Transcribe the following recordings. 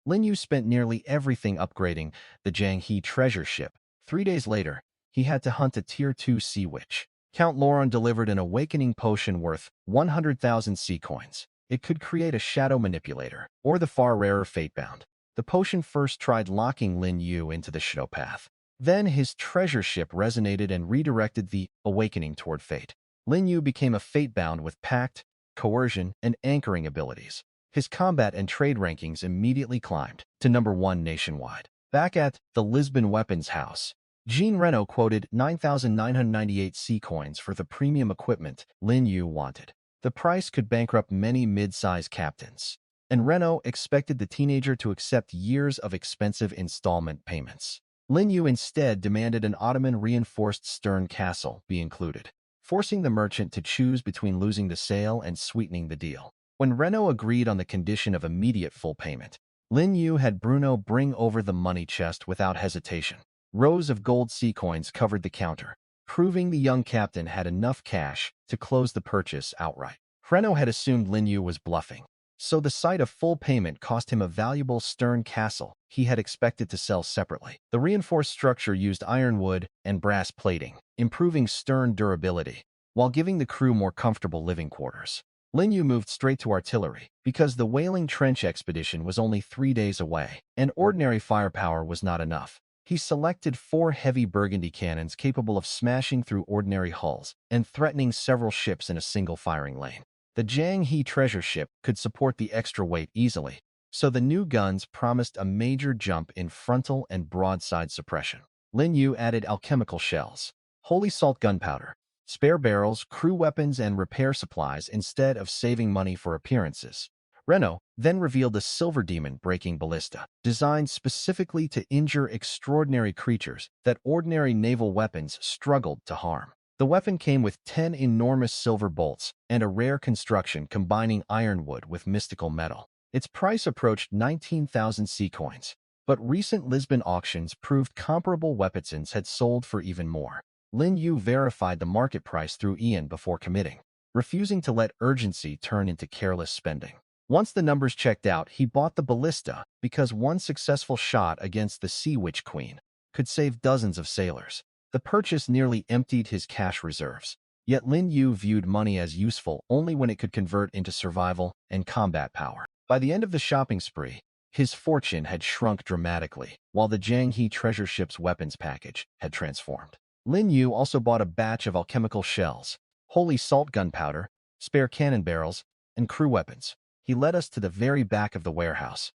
Lin Yu spent nearly everything upgrading the Jang He treasure ship. 3 days later, he had to hunt a Tier 2 sea witch. Count Lauron delivered an awakening potion worth 100,000 sea coins. It could create a Shadow Manipulator, or the far rarer Fatebound. The potion first tried locking Lin Yu into the Shadow path. Then his treasure ship resonated and redirected the awakening toward fate. Lin Yu became a Fatebound with pact, coercion, and anchoring abilities. His combat and trade rankings immediately climbed to #1 nationwide. Back at the Lisbon weapons house, Jean Reno quoted 9,998 sea coins for the premium equipment Lin Yu wanted. The price could bankrupt many mid-size captains, and Reno expected the teenager to accept years of expensive installment payments. Lin Yu instead demanded an Ottoman-reinforced stern castle be included, forcing the merchant to choose between losing the sale and sweetening the deal. When Reno agreed on the condition of immediate full payment, Lin Yu had Bruno bring over the money chest without hesitation. Rows of gold sea coins covered the counter, proving the young captain had enough cash to close the purchase outright. Reno had assumed Lin Yu was bluffing, so the sight of full payment cost him a valuable stern castle he had expected to sell separately. The reinforced structure used ironwood and brass plating, improving stern durability, while giving the crew more comfortable living quarters. Lin Yu moved straight to artillery, because the Wailing Trench expedition was only 3 days away, and ordinary firepower was not enough. He selected 4 heavy burgundy cannons capable of smashing through ordinary hulls and threatening several ships in a single firing lane. The Jang He treasure ship could support the extra weight easily, so the new guns promised a major jump in frontal and broadside suppression. Lin Yu added alchemical shells, holy salt gunpowder, spare barrels, crew weapons, and repair supplies instead of saving money for appearances. Reno then revealed a silver demon-breaking ballista, designed specifically to injure extraordinary creatures that ordinary naval weapons struggled to harm. The weapon came with 10 enormous silver bolts and a rare construction combining ironwood with mystical metal. Its price approached 19,000 sea coins, but recent Lisbon auctions proved comparable weapons had sold for even more. Lin Yu verified the market price through Ian before committing, refusing to let urgency turn into careless spending. Once the numbers checked out, he bought the ballista because one successful shot against the Sea Witch Queen could save dozens of sailors. The purchase nearly emptied his cash reserves, yet Lin Yu viewed money as useful only when it could convert into survival and combat power. By the end of the shopping spree, his fortune had shrunk dramatically, while the Jang He treasure ship's weapons package had transformed. Lin Yu also bought a batch of alchemical shells, holy salt gunpowder, spare cannon barrels, and crew weapons. He led us to the very back of the warehouse.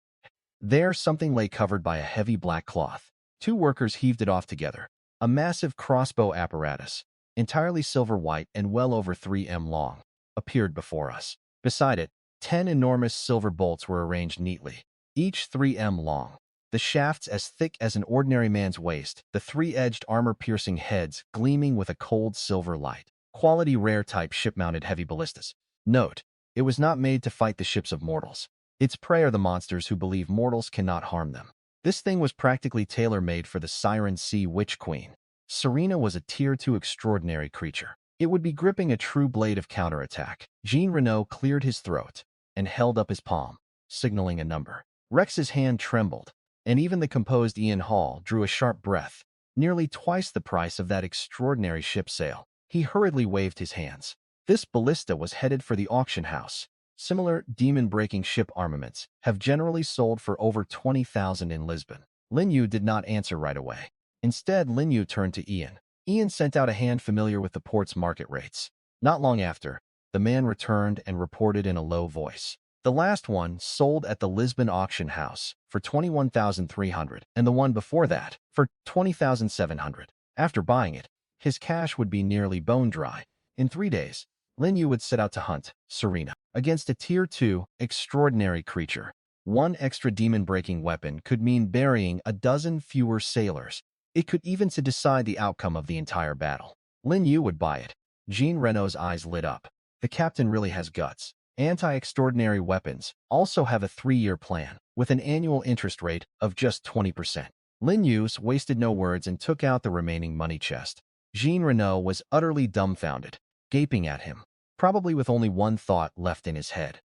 There, something lay covered by a heavy black cloth. 2 workers heaved it off together. A massive crossbow apparatus, entirely silver-white and well over 3 m long, appeared before us. Beside it, 10 enormous silver bolts were arranged neatly, each 3 m long. The shafts as thick as an ordinary man's waist, the 3-edged armor-piercing heads gleaming with a cold silver light. Quality rare-type ship-mounted heavy ballistas. Note: it was not made to fight the ships of mortals. Its prey are the monsters who believe mortals cannot harm them. This thing was practically tailor-made for the Siren Sea Witch Queen. Serena was a Tier 2 extraordinary creature. It would be gripping a true blade of counterattack. Jean Renaud cleared his throat and held up his palm, signaling a number. Rex's hand trembled, and even the composed Ian Hall drew a sharp breath. Nearly twice the price of that extraordinary ship sale. He hurriedly waved his hands. This ballista was headed for the auction house. Similar demon-breaking ship armaments have generally sold for over 20,000 in Lisbon. Lin Yu did not answer right away. Instead, Lin Yu turned to Ian. Ian sent out a hand familiar with the port's market rates. Not long after, the man returned and reported in a low voice. The last one sold at the Lisbon auction house for 21,300, and the one before that for 20,700. After buying it, his cash would be nearly bone dry. In 3 days, Lin Yu would set out to hunt Serena against a Tier 2 extraordinary creature. 1 extra demon-breaking weapon could mean burying a dozen fewer sailors. It could even to decide the outcome of the entire battle. Lin Yu would buy it. Jean Renaud's eyes lit up. The captain really has guts. Anti-extraordinary weapons also have a 3-year plan, with an annual interest rate of just 20%. Lin Yu wasted no words and took out the remaining money chest. Jean Renaud was utterly dumbfounded, gaping at him, probably with only one thought left in his head.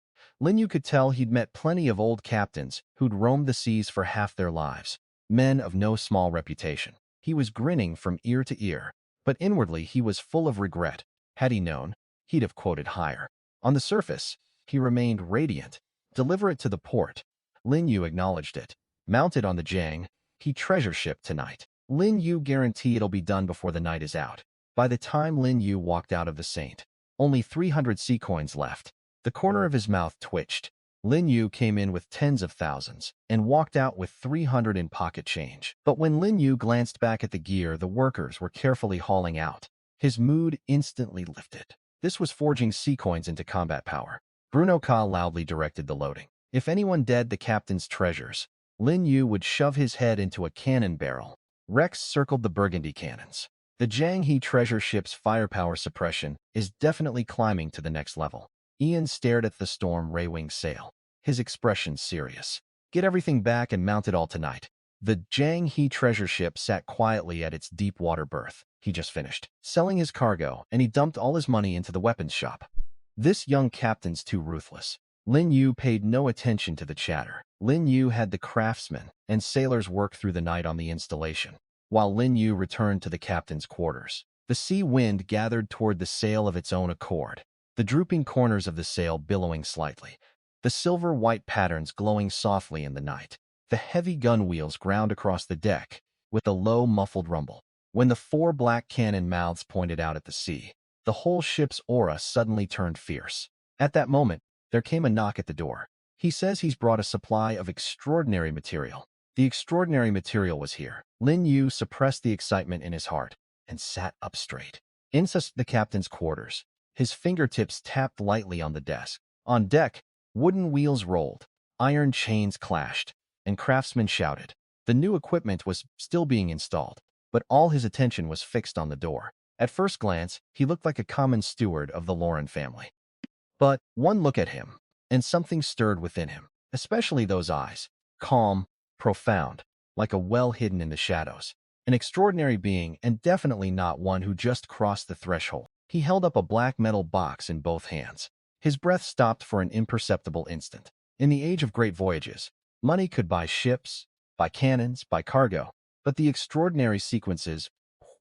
Lin Yu could tell he'd met plenty of old captains who'd roamed the seas for half their lives, men of no small reputation. He was grinning from ear to ear, but inwardly he was full of regret. Had he known, he'd have quoted higher. On the surface, he remained radiant. Deliver it to the port. Lin Yu acknowledged it. Mounted on the Jang He treasure ship tonight. Lin Yu guarantee it'll be done before the night is out. By the time Lin Yu walked out of the Saint, only 300 sea coins left. The corner of his mouth twitched. Lin Yu came in with tens of thousands and walked out with 300 in pocket change. But when Lin Yu glanced back at the gear the workers were carefully hauling out, his mood instantly lifted. This was forging sea coins into combat power. Bruno Ka loudly directed the loading. If anyone dead the captain's treasures, Lin Yu would shove his head into a cannon barrel. Rex circled the burgundy cannons. The Jang He treasure ship's firepower suppression is definitely climbing to the next level. Ian stared at the Storm Raywing sail, his expression serious. Get everything back and mount it all tonight. The Jang He treasure ship sat quietly at its deep water berth. He just finished selling his cargo, and he dumped all his money into the weapons shop. This young captain's too ruthless. Lin Yu paid no attention to the chatter. Lin Yu had the craftsmen and sailors work through the night on the installation, while Lin Yu returned to the captain's quarters. The sea wind gathered toward the sail of its own accord, the drooping corners of the sail billowing slightly, the silver-white patterns glowing softly in the night. The heavy gun wheels ground across the deck with a low, muffled rumble. When the 4 black cannon mouths pointed out at the sea, the whole ship's aura suddenly turned fierce. At that moment, there came a knock at the door. He says he's brought a supply of extraordinary material. The extraordinary material was here. Lin Yu suppressed the excitement in his heart and sat up straight. Inside the captain's quarters, his fingertips tapped lightly on the desk. On deck, wooden wheels rolled, iron chains clashed, and craftsmen shouted. The new equipment was still being installed, but all his attention was fixed on the door. At first glance, he looked like a common steward of the Lauron family. But one look at him, and something stirred within him, especially those eyes, calm, profound, like a well hidden in the shadows. An extraordinary being, and definitely not one who just crossed the threshold. He held up a black metal box in both hands. His breath stopped for an imperceptible instant. In the age of great voyages, money could buy ships, buy cannons, buy cargo, but the extraordinary sequences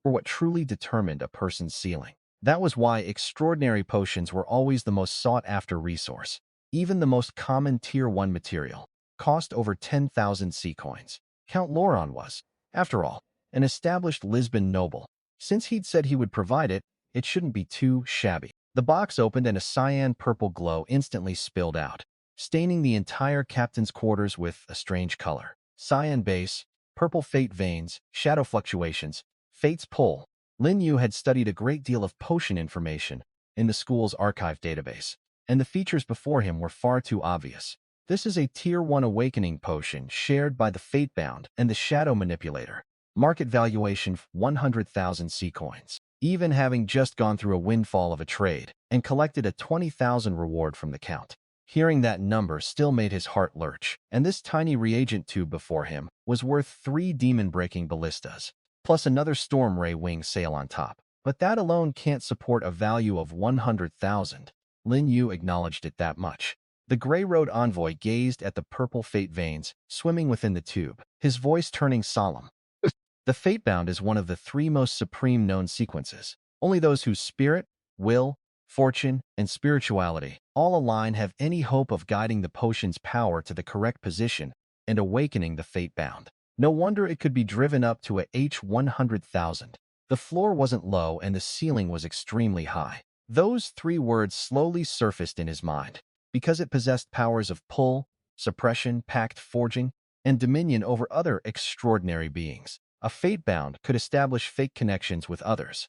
were what truly determined a person's ceiling. That was why extraordinary potions were always the most sought-after resource. Even the most common Tier 1 material cost over 10,000 sea coins. Count Lauron was, after all, an established Lisbon noble. Since he'd said he would provide it, it shouldn't be too shabby. The box opened and a cyan-purple glow instantly spilled out, staining the entire captain's quarters with a strange color. Cyan base, purple fate veins, shadow fluctuations, fate's pull. Lin Yu had studied a great deal of potion information in the school's archive database, and the features before him were far too obvious. This is a Tier 1 awakening potion shared by the Fatebound and the Shadow Manipulator. Market valuation 100,000 sea coins. Even having just gone through a windfall of a trade and collected a 20,000 reward from the Count. Hearing that number still made his heart lurch, and this tiny reagent tube before him was worth 3 demon-breaking ballistas, plus another storm ray wing sail on top. But that alone can't support a value of 100,000. Lin Yu acknowledged it that much. The Grey Road envoy gazed at the purple fate veins swimming within the tube, his voice turning solemn. The Fatebound is one of the 3 most supreme known sequences. Only those whose spirit, will, fortune, and spirituality all align have any hope of guiding the potion's power to the correct position and awakening the Fatebound. No wonder it could be driven up to a H100,000. The floor wasn't low and the ceiling was extremely high. Those 3 words slowly surfaced in his mind, because it possessed powers of pull, suppression, pact forging, and dominion over other extraordinary beings. A Fatebound could establish fake connections with others.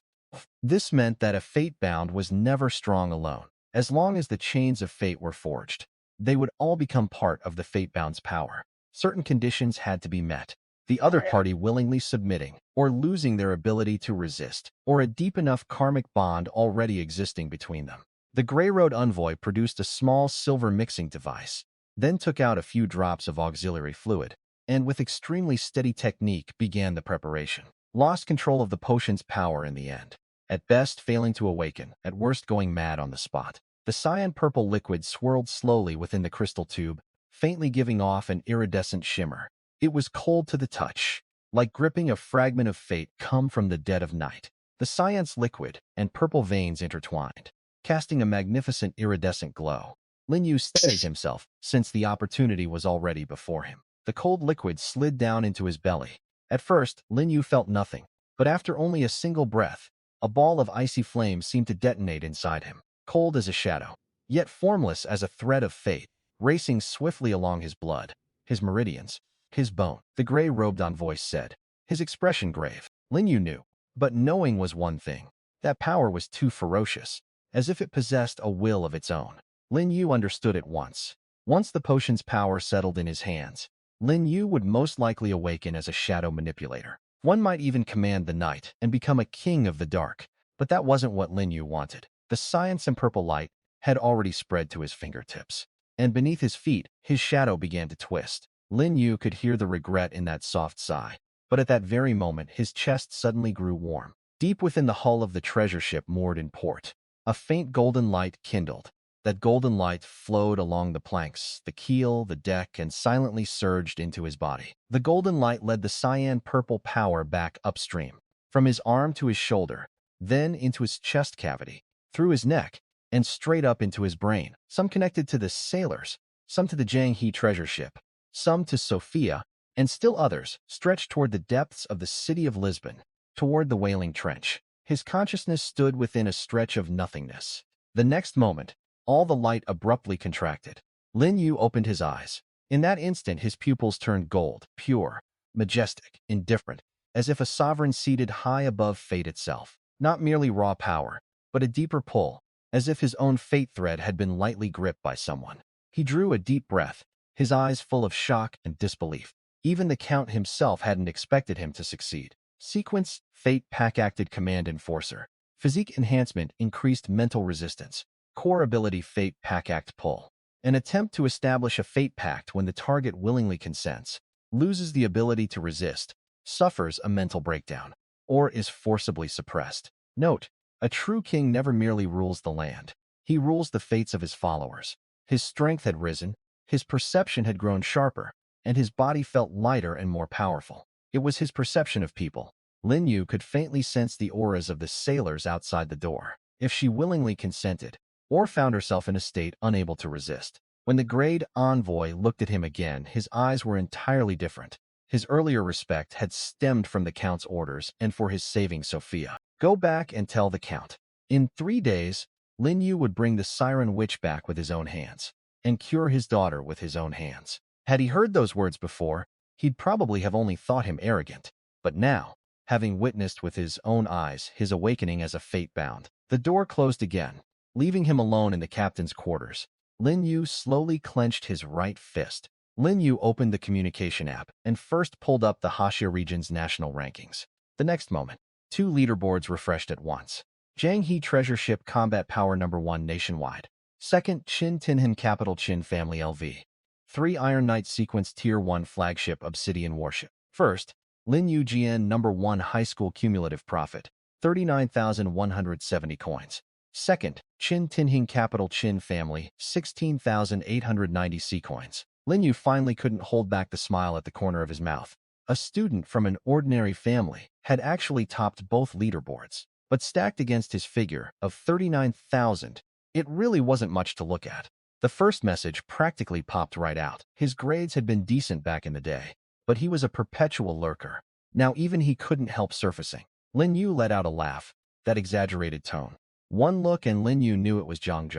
This meant that a Fatebound was never strong alone. As long as the chains of fate were forged, they would all become part of the Fatebound's power. Certain conditions had to be met. The other party willingly submitting, or losing their ability to resist, or a deep enough karmic bond already existing between them. The Grey Road envoy produced a small silver mixing device, then took out a few drops of auxiliary fluid, and with extremely steady technique began the preparation. Lost control of the potion's power in the end. At best failing to awaken, at worst going mad on the spot. The cyan-purple liquid swirled slowly within the crystal tube, faintly giving off an iridescent shimmer. It was cold to the touch, like gripping a fragment of fate come from the dead of night. The cyan's liquid and purple veins intertwined, casting a magnificent iridescent glow. Lin Yu steadied himself, since the opportunity was already before him. The cold liquid slid down into his belly. At first, Lin Yu felt nothing, but after only a single breath, a ball of icy flame seemed to detonate inside him, cold as a shadow, yet formless as a thread of fate, racing swiftly along his blood, his meridians, his bone. The gray-robed envoy said, his expression grave. Lin Yu knew, but knowing was one thing. That power was too ferocious, as if it possessed a will of its own. Lin Yu understood at once. Once the potion's power settled in his hands, Lin Yu would most likely awaken as a shadow manipulator. One might even command the night and become a king of the dark, but that wasn't what Lin Yu wanted. The science and purple light had already spread to his fingertips, and beneath his feet, his shadow began to twist. Lin Yu could hear the regret in that soft sigh, but at that very moment, his chest suddenly grew warm. Deep within the hull of the treasure ship moored in port, a faint golden light kindled. That golden light flowed along the planks, the keel, the deck, and silently surged into his body. The golden light led the cyan-purple power back upstream, from his arm to his shoulder, then into his chest cavity, through his neck, and straight up into his brain. Some connected to the sailors, some to the Jang He treasure ship, some to Sophia, and still others stretched toward the depths of the city of Lisbon, toward the Wailing Trench. His consciousness stood within a stretch of nothingness. The next moment, all the light abruptly contracted. Lin Yu opened his eyes. In that instant, his pupils turned gold, pure, majestic, indifferent, as if a sovereign seated high above fate itself. Not merely raw power, but a deeper pull, as if his own fate thread had been lightly gripped by someone. He drew a deep breath, his eyes full of shock and disbelief. Even the Count himself hadn't expected him to succeed. Sequence, fate, pact acted command enforcer. Physique enhancement, increased mental resistance. Core ability, fate, pact act, pull. An attempt to establish a fate pact when the target willingly consents, loses the ability to resist, suffers a mental breakdown, or is forcibly suppressed. Note, a true king never merely rules the land. He rules the fates of his followers. His strength had risen, his perception had grown sharper, and his body felt lighter and more powerful. It was his perception of people. Lin Yu could faintly sense the auras of the sailors outside the door. If she willingly consented, or found herself in a state unable to resist. When the great envoy looked at him again, his eyes were entirely different. His earlier respect had stemmed from the Count's orders and for his saving Sophia. Go back and tell the Count. In 3 days, Lin Yu would bring the Siren Witch back with his own hands, and cure his daughter with his own hands. Had he heard those words before, he'd probably have only thought him arrogant. But now, having witnessed with his own eyes his awakening as a fate-bound, the door closed again, leaving him alone in the captain's quarters. Lin Yu slowly clenched his right fist. Lin Yu opened the communication app and first pulled up the Haxia region's national rankings. The next moment, 2 leaderboards refreshed at once. Jang He treasure ship combat power number 1 nationwide. Second, Qin Tinhan capital Qin family LV. 3 Iron Knight sequence tier 1 flagship obsidian warship. First, Lin Yu GN number 1 high school cumulative profit, 39,170 coins. Second, Qin Tinhing capital Qin family, 16,890 C-coins. Lin Yu finally couldn't hold back the smile at the corner of his mouth. A student from an ordinary family had actually topped both leaderboards, but stacked against his figure of 39,000, it really wasn't much to look at. The first message practically popped right out. His grades had been decent back in the day, but he was a perpetual lurker. Now even he couldn't help surfacing. Lin Yu let out a laugh, that exaggerated tone. One look and Lin Yu knew it was Zhang.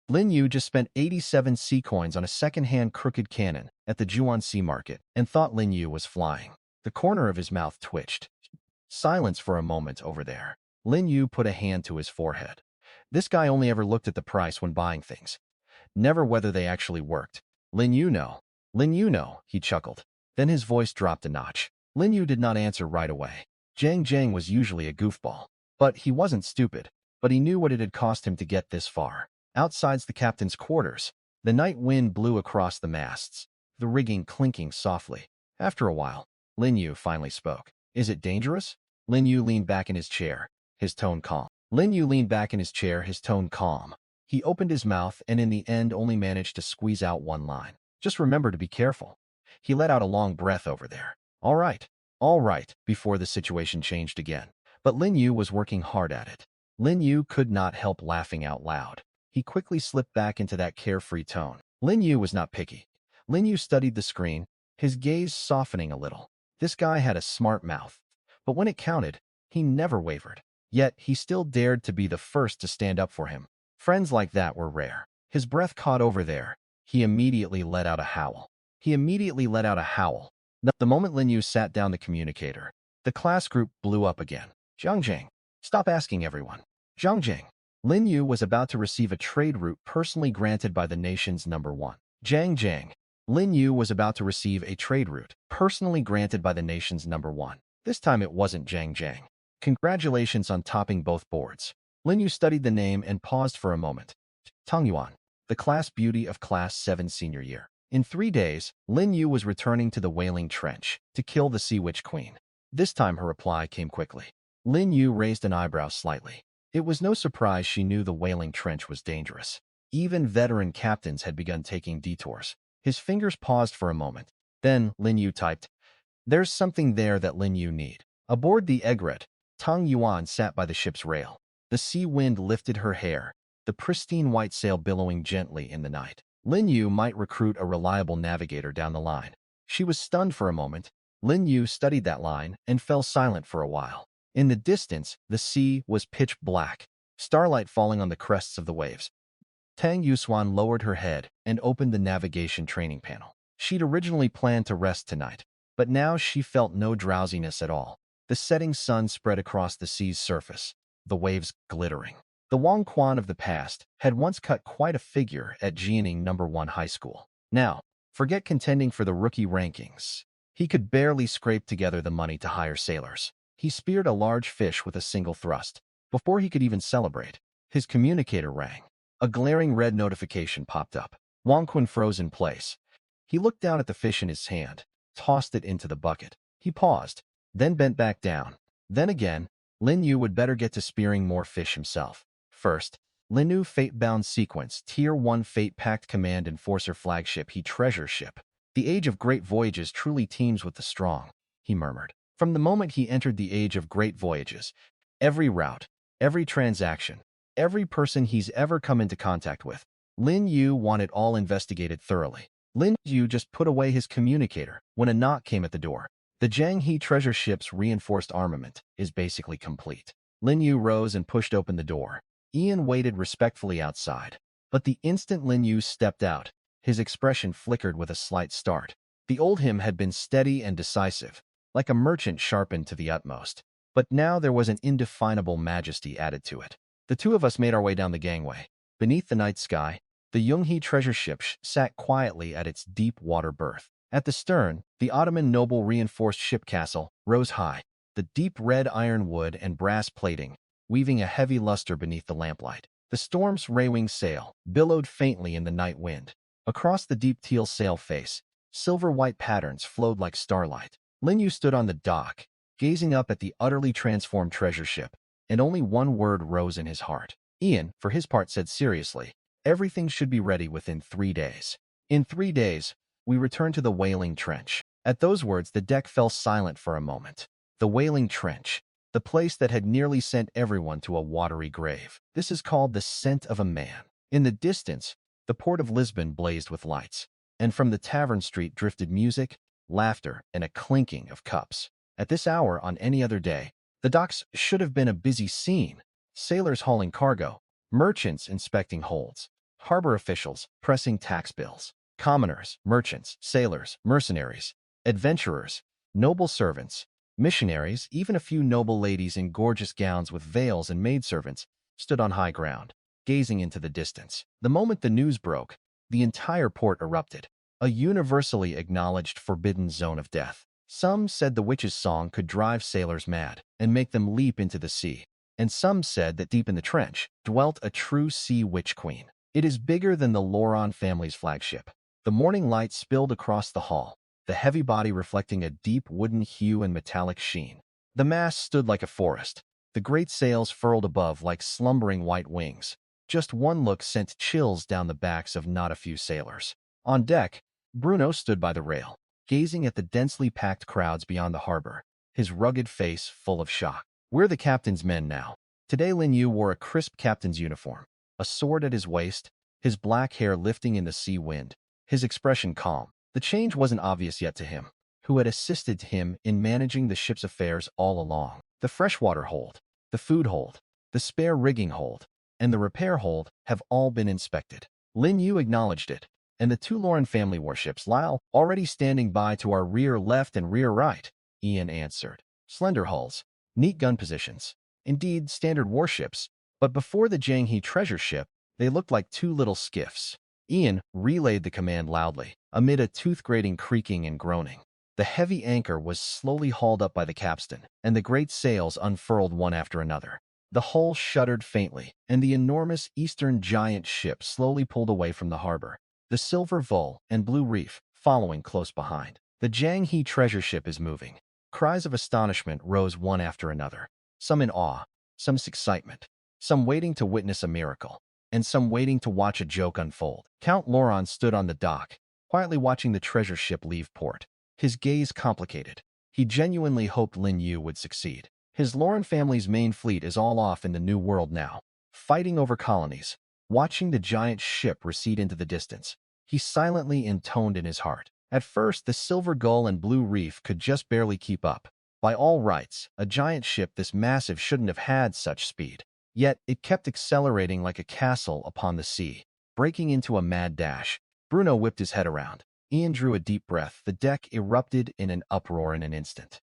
Lin Yu just spent 87 C-coins on a second-hand crooked cannon at the Juan Sea market and thought Lin Yu was flying. The corner of his mouth twitched. Silence for a moment over there. Lin Yu put a hand to his forehead. This guy only ever looked at the price when buying things, never whether they actually worked. Lin Yu know, he chuckled. Then his voice dropped a notch. Lin Yu did not answer right away. Jang was usually a goofball, but he wasn't stupid. But he knew what it had cost him to get this far. Outside the captain's quarters, the night wind blew across the masts, the rigging clinking softly. After a while, Lin Yu finally spoke. Is it dangerous? Lin Yu leaned back in his chair, his tone calm. He opened his mouth and in the end only managed to squeeze out one line. Just remember to be careful. He let out a long breath over there. All right, before the situation changed again. But Lin Yu was working hard at it. Lin Yu could not help laughing out loud. He quickly slipped back into that carefree tone. Lin Yu was not picky. Lin Yu studied the screen, his gaze softening a little. This guy had a smart mouth. But when it counted, he never wavered. Yet, he still dared to be the first to stand up for him. Friends like that were rare. His breath caught over there. He immediately let out a howl. The moment Lin Yu sat down the communicator, the class group blew up again. Zhang, stop asking everyone. Zhang. Lin Yu was about to receive a trade route personally granted by the nation's #1. Zhang. Lin Yu was about to receive a trade route personally granted by the nation's #1. This time it wasn't Zhang. Congratulations on topping both boards. Lin Yu studied the name and paused for a moment. Tang Yuan, the class beauty of Class 7 senior year. In 3 days, Lin Yu was returning to the Wailing Trench to kill the Sea Witch Queen. This time her reply came quickly. Lin Yu raised an eyebrow slightly. It was no surprise she knew the Wailing Trench was dangerous. Even veteran captains had begun taking detours. His fingers paused for a moment. Then Lin Yu typed, "There's something there that Lin Yu need." Aboard the Egret, Tang Yuan sat by the ship's rail. The sea wind lifted her hair, the pristine white sail billowing gently in the night. Lin Yu might recruit a reliable navigator down the line. She was stunned for a moment. Lin Yu studied that line and fell silent for a while. In the distance, the sea was pitch black, starlight falling on the crests of the waves. Tang Yusuan lowered her head and opened the navigation training panel. She'd originally planned to rest tonight, but now she felt no drowsiness at all. The setting sun spread across the sea's surface, the waves glittering. The Wang Quan of the past had once cut quite a figure at Jianing #1 high school. Now, forget contending for the rookie rankings. He could barely scrape together the money to hire sailors. He speared a large fish with a single thrust. Before he could even celebrate, his communicator rang. A glaring red notification popped up. Wang Quan froze in place. He looked down at the fish in his hand, tossed it into the bucket. He paused, then bent back down. Then again, Lin Yu would better get to spearing more fish himself. First, Lin Yu FATEBOUND Sequence Tier 1 Fate Pact Command Enforcer Flagship He TREASURE SHIP. The age of great voyages truly teems with the strong, he murmured. From the moment he entered the age of great voyages, every route, every transaction, every person he's ever come into contact with, Lin Yu wanted all investigated thoroughly. Lin Yu just put away his communicator when a knock came at the door. The Jang He TREASURE SHIP's reinforced armament is basically complete. Lin Yu rose and pushed open the door. Ian waited respectfully outside. But the instant Lin Yu stepped out, his expression flickered with a slight start. The old him had been steady and decisive, like a merchant sharpened to the utmost. But now there was an indefinable majesty added to it. The two of us made our way down the gangway. Beneath the night sky, the Jang He TREASURE SHIP sat quietly at its deep water berth. At the stern, the Ottoman noble reinforced ship castle rose high, the deep red ironwood and brass plating weaving a heavy luster beneath the lamplight. The storm's raywing sail billowed faintly in the night wind. Across the deep teal sail face, silver-white patterns flowed like starlight. Lin Yu stood on the dock, gazing up at the utterly transformed treasure ship, and only one word rose in his heart. Ian, for his part, said seriously, "Everything should be ready within 3 days." In 3 days, we returned to the Wailing Trench. At those words, the deck fell silent for a moment. The Wailing Trench, the place that had nearly sent everyone to a watery grave. This is called the scent of a man. In the distance, the port of Lisbon blazed with lights, and from the tavern street drifted music, laughter, and a clinking of cups. At this hour on any other day, the docks should have been a busy scene. Sailors hauling cargo, merchants inspecting holds, harbor officials pressing tax bills, commoners, merchants, sailors, mercenaries, adventurers, noble servants, missionaries, even a few noble ladies in gorgeous gowns with veils and maidservants stood on high ground, gazing into the distance. The moment the news broke, the entire port erupted, a universally acknowledged forbidden zone of death. Some said the witch's song could drive sailors mad and make them leap into the sea, and some said that deep in the trench dwelt a true sea witch queen. It is bigger than the Lauron family's flagship. The morning light spilled across the hall, the heavy body reflecting a deep wooden hue and metallic sheen. The mast stood like a forest, the great sails furled above like slumbering white wings. Just one look sent chills down the backs of not a few sailors. On deck, Bruno stood by the rail, gazing at the densely packed crowds beyond the harbor, his rugged face full of shock. "We're the captain's men now." Today Lin Yu wore a crisp captain's uniform, a sword at his waist, his black hair lifting in the sea wind, his expression calm. The change wasn't obvious yet to him, who had assisted him in managing the ship's affairs all along. The freshwater hold, the food hold, the spare rigging hold, and the repair hold have all been inspected. Lin Yu acknowledged it, and the two Lauron family warships, Lyle, already standing by to our rear left and rear right, Ian answered. Slender hulls, neat gun positions. Indeed, standard warships, but before the Jang He treasure ship, they looked like two little skiffs. Ian relayed the command loudly, amid a tooth-grating creaking and groaning. The heavy anchor was slowly hauled up by the capstan, and the great sails unfurled one after another. The hull shuddered faintly, and the enormous eastern giant ship slowly pulled away from the harbor, the silver Vol and blue reef following close behind. The Jang He treasure ship is moving. Cries of astonishment rose one after another, some in awe, some excitement, some waiting to witness a miracle, and some waiting to watch a joke unfold. Count Lauron stood on the dock, quietly watching the treasure ship leave port, his gaze complicated. He genuinely hoped Lin Yu would succeed. His Lauron family's main fleet is all off in the New World now, fighting over colonies, watching the giant ship recede into the distance. He silently intoned in his heart. At first, the Silver Gull and Blue Reef could just barely keep up. By all rights, a giant ship this massive shouldn't have had such speed. Yet, it kept accelerating like a castle upon the sea, breaking into a mad dash. Bruno whipped his head around. Ian drew a deep breath. The deck erupted in an uproar in an instant.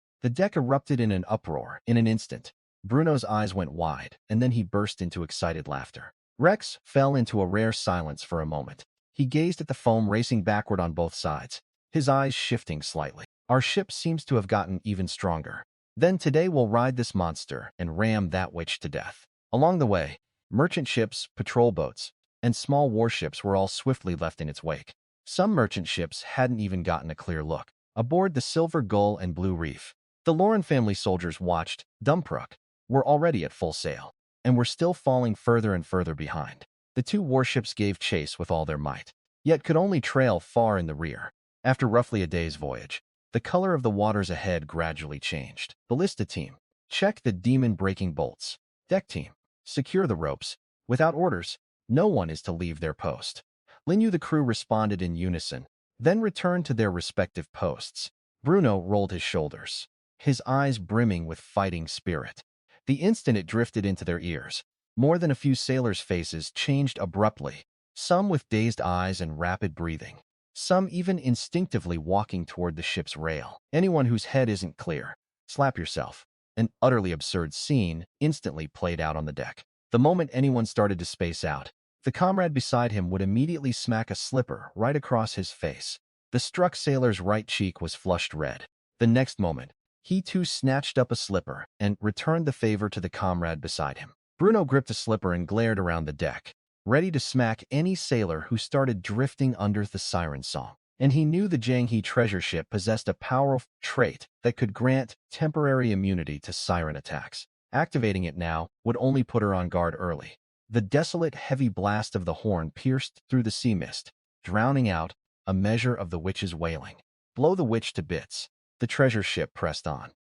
Bruno's eyes went wide, and then he burst into excited laughter. Rex fell into a rare silence for a moment. He gazed at the foam racing backward on both sides, his eyes shifting slightly. Our ship seems to have gotten even stronger. Then today we'll ride this monster and ram that witch to death. Along the way, merchant ships, patrol boats, and small warships were all swiftly left in its wake. Some merchant ships hadn't even gotten a clear look. Aboard the Silver Gull and Blue Reef, the Lauron family soldiers watched, dumbstruck, were already at full sail, and were still falling further and further behind. The two warships gave chase with all their might, yet could only trail far in the rear. After roughly a day's voyage, the color of the waters ahead gradually changed. Ballista team, check the demon-breaking bolts. Deck team, secure the ropes. Without orders, no one is to leave their post. Lin Yu the crew responded in unison, then returned to their respective posts. Bruno rolled his shoulders, his eyes brimming with fighting spirit. The instant it drifted into their ears, more than a few sailors' faces changed abruptly, some with dazed eyes and rapid breathing, some even instinctively walking toward the ship's rail. Anyone whose head isn't clear, slap yourself. An utterly absurd scene instantly played out on the deck. The moment anyone started to space out, the comrade beside him would immediately smack a slipper right across his face. The struck sailor's right cheek was flushed red. The next moment, he too snatched up a slipper and returned the favor to the comrade beside him. Bruno gripped a slipper and glared around the deck, ready to smack any sailor who started drifting under the siren song. And he knew the Jang He treasure ship possessed a powerful trait that could grant temporary immunity to siren attacks. Activating it now would only put her on guard early. The desolate, heavy blast of the horn pierced through the sea mist, drowning out a measure of the witch's wailing. Blow the witch to bits. The treasure ship pressed on.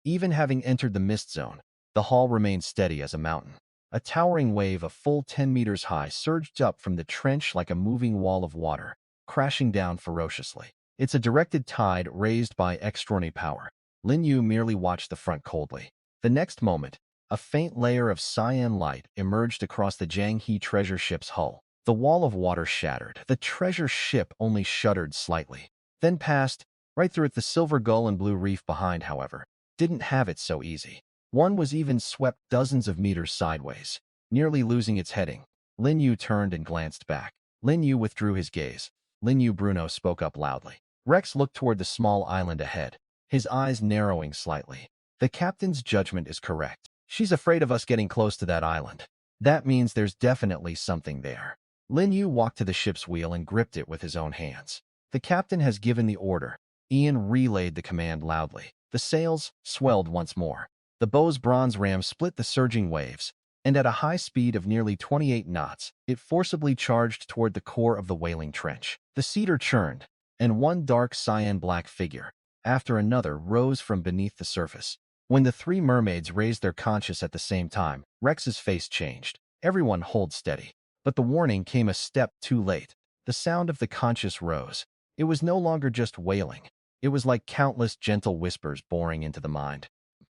Even having entered the mist zone, the hull remained steady as a mountain. A towering wave a full 10 meters high surged up from the trench like a moving wall of water, crashing down ferociously. It's a directed tide raised by extraordinary power. Lin Yu merely watched the front coldly. The next moment, a faint layer of cyan light emerged across the Jang He treasure ship's hull. The wall of water shattered. The treasure ship only shuddered slightly, then passed right through it. The Silver Gull and Blue Reef behind, however, didn't have it so easy. One was even swept dozens of meters sideways, nearly losing its heading. Lin Yu turned and glanced back. Lin Yu withdrew his gaze. Bruno spoke up loudly. Rex looked toward the small island ahead, his eyes narrowing slightly. The captain's judgment is correct. She's afraid of us getting close to that island. That means there's definitely something there. Lin Yu walked to the ship's wheel and gripped it with his own hands. The captain has given the order. Ian relayed the command loudly. The sails swelled once more. The bow's bronze ram split the surging waves, and at a high speed of nearly 28 knots, it forcibly charged toward the core of the Wailing Trench. The cedar churned, and one dark cyan-black figure, after another, rose from beneath the surface. When the three mermaids raised their conscience at the same time, Rex's face changed. Everyone hold steady. But the warning came a step too late. The sound of the conscious rose. It was no longer just wailing. It was like countless gentle whispers boring into the mind.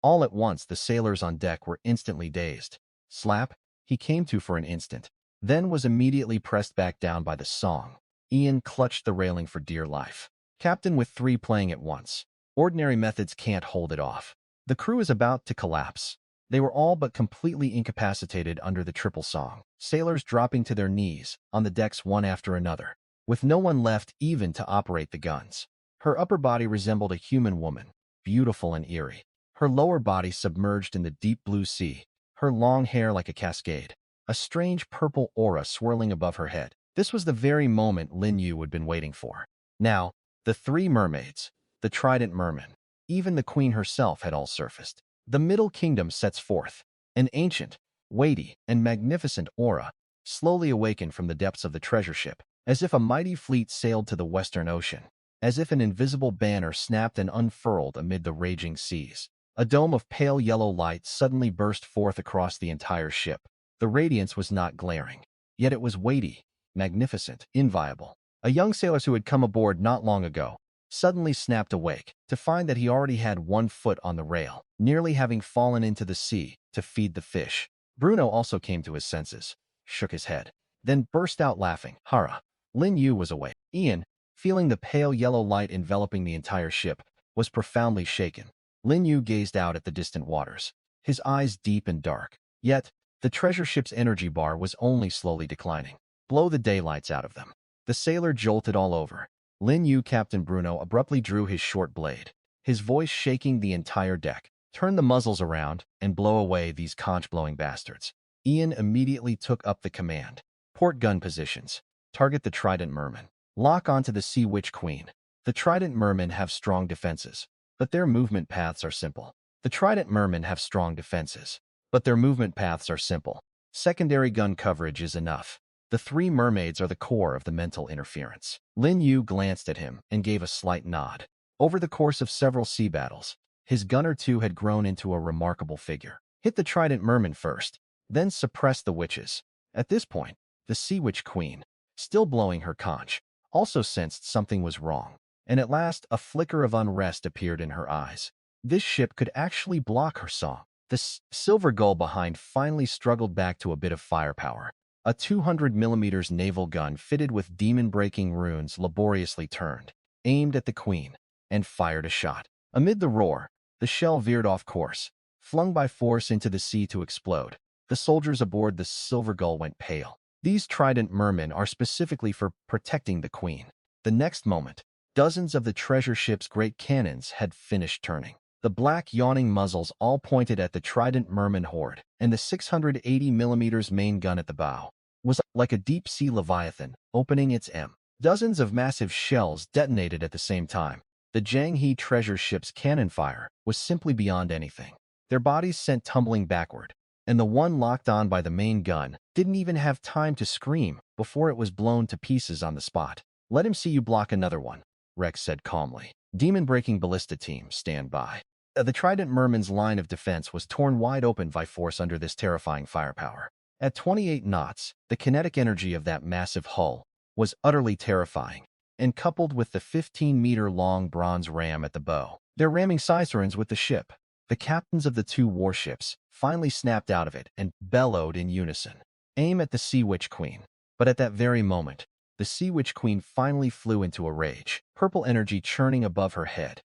All at once, the sailors on deck were instantly dazed. Slap, he came to for an instant, then was immediately pressed back down by the song. Ian clutched the railing for dear life. Captain with three playing at once. Ordinary methods can't hold it off. The crew is about to collapse. They were all but completely incapacitated under the triple song. Sailors dropping to their knees on the decks one after another, with no one left even to operate the guns. Her upper body resembled a human woman, beautiful and eerie. Her lower body submerged in the deep blue sea, her long hair like a cascade, a strange purple aura swirling above her head. This was the very moment Lin Yu had been waiting for. Now, the three mermaids, the trident mermen, even the queen herself had all surfaced. The Middle Kingdom sets forth, an ancient, weighty, and magnificent aura, slowly awakened from the depths of the treasure ship, as if a mighty fleet sailed to the Western Ocean, as if an invisible banner snapped and unfurled amid the raging seas. A dome of pale yellow light suddenly burst forth across the entire ship. The radiance was not glaring, yet it was weighty, magnificent, inviolable. A young sailor who had come aboard not long ago suddenly snapped awake to find that he already had one foot on the rail, nearly having fallen into the sea to feed the fish. Bruno also came to his senses, shook his head, then burst out laughing. Hara. Lin Yu was awake. Ian, feeling the pale yellow light enveloping the entire ship, was profoundly shaken. Lin Yu gazed out at the distant waters, his eyes deep and dark. Yet, the treasure ship's energy bar was only slowly declining. Blow the daylights out of them. The sailor jolted all over. Lin Yu, Captain Bruno, abruptly drew his short blade, his voice shaking the entire deck. Turn the muzzles around and blow away these conch-blowing bastards. Ian immediately took up the command. Port gun positions. Target the trident mermen. Lock onto the Sea Witch Queen. The trident mermen have strong defenses, but their movement paths are simple. The trident mermen have strong defenses, but their movement paths are simple. Secondary gun coverage is enough. The three mermaids are the core of the mental interference. Lin Yu glanced at him and gave a slight nod. Over the course of several sea battles, his gunner too had grown into a remarkable figure. Hit the trident merman first, then suppress the witches. At this point, the Sea Witch Queen, still blowing her conch, also sensed something was wrong, and at last a flicker of unrest appeared in her eyes. This ship could actually block her song. The silver gull behind finally struggled back to a bit of firepower. A 200mm naval gun fitted with demon-breaking runes laboriously turned, aimed at the queen, and fired a shot. Amid the roar, the shell veered off course, flung by force into the sea to explode. The soldiers aboard the silver gull went pale. These trident mermen are specifically for protecting the queen. The next moment, dozens of the treasure ship's great cannons had finished turning. The black yawning muzzles all pointed at the trident merman horde, and the 680mm main gun at the bow was like a deep-sea leviathan opening its M. Dozens of massive shells detonated at the same time. The Jang He treasure ship's cannon fire was simply beyond anything. Their bodies sent tumbling backward, and the one locked on by the main gun didn't even have time to scream before it was blown to pieces on the spot. Let him see you block another one, Rex said calmly. Demon-breaking Ballista team, stand by. The trident merman's line of defense was torn wide open by force under this terrifying firepower. At 28 knots, the kinetic energy of that massive hull was utterly terrifying, and coupled with the 15-meter-long bronze ram at the bow, they're ramming sirens with the ship. The captains of the two warships finally snapped out of it and bellowed in unison. Aim at the Sea Witch Queen. But at that very moment, the Sea Witch Queen finally flew into a rage, purple energy churning above her head.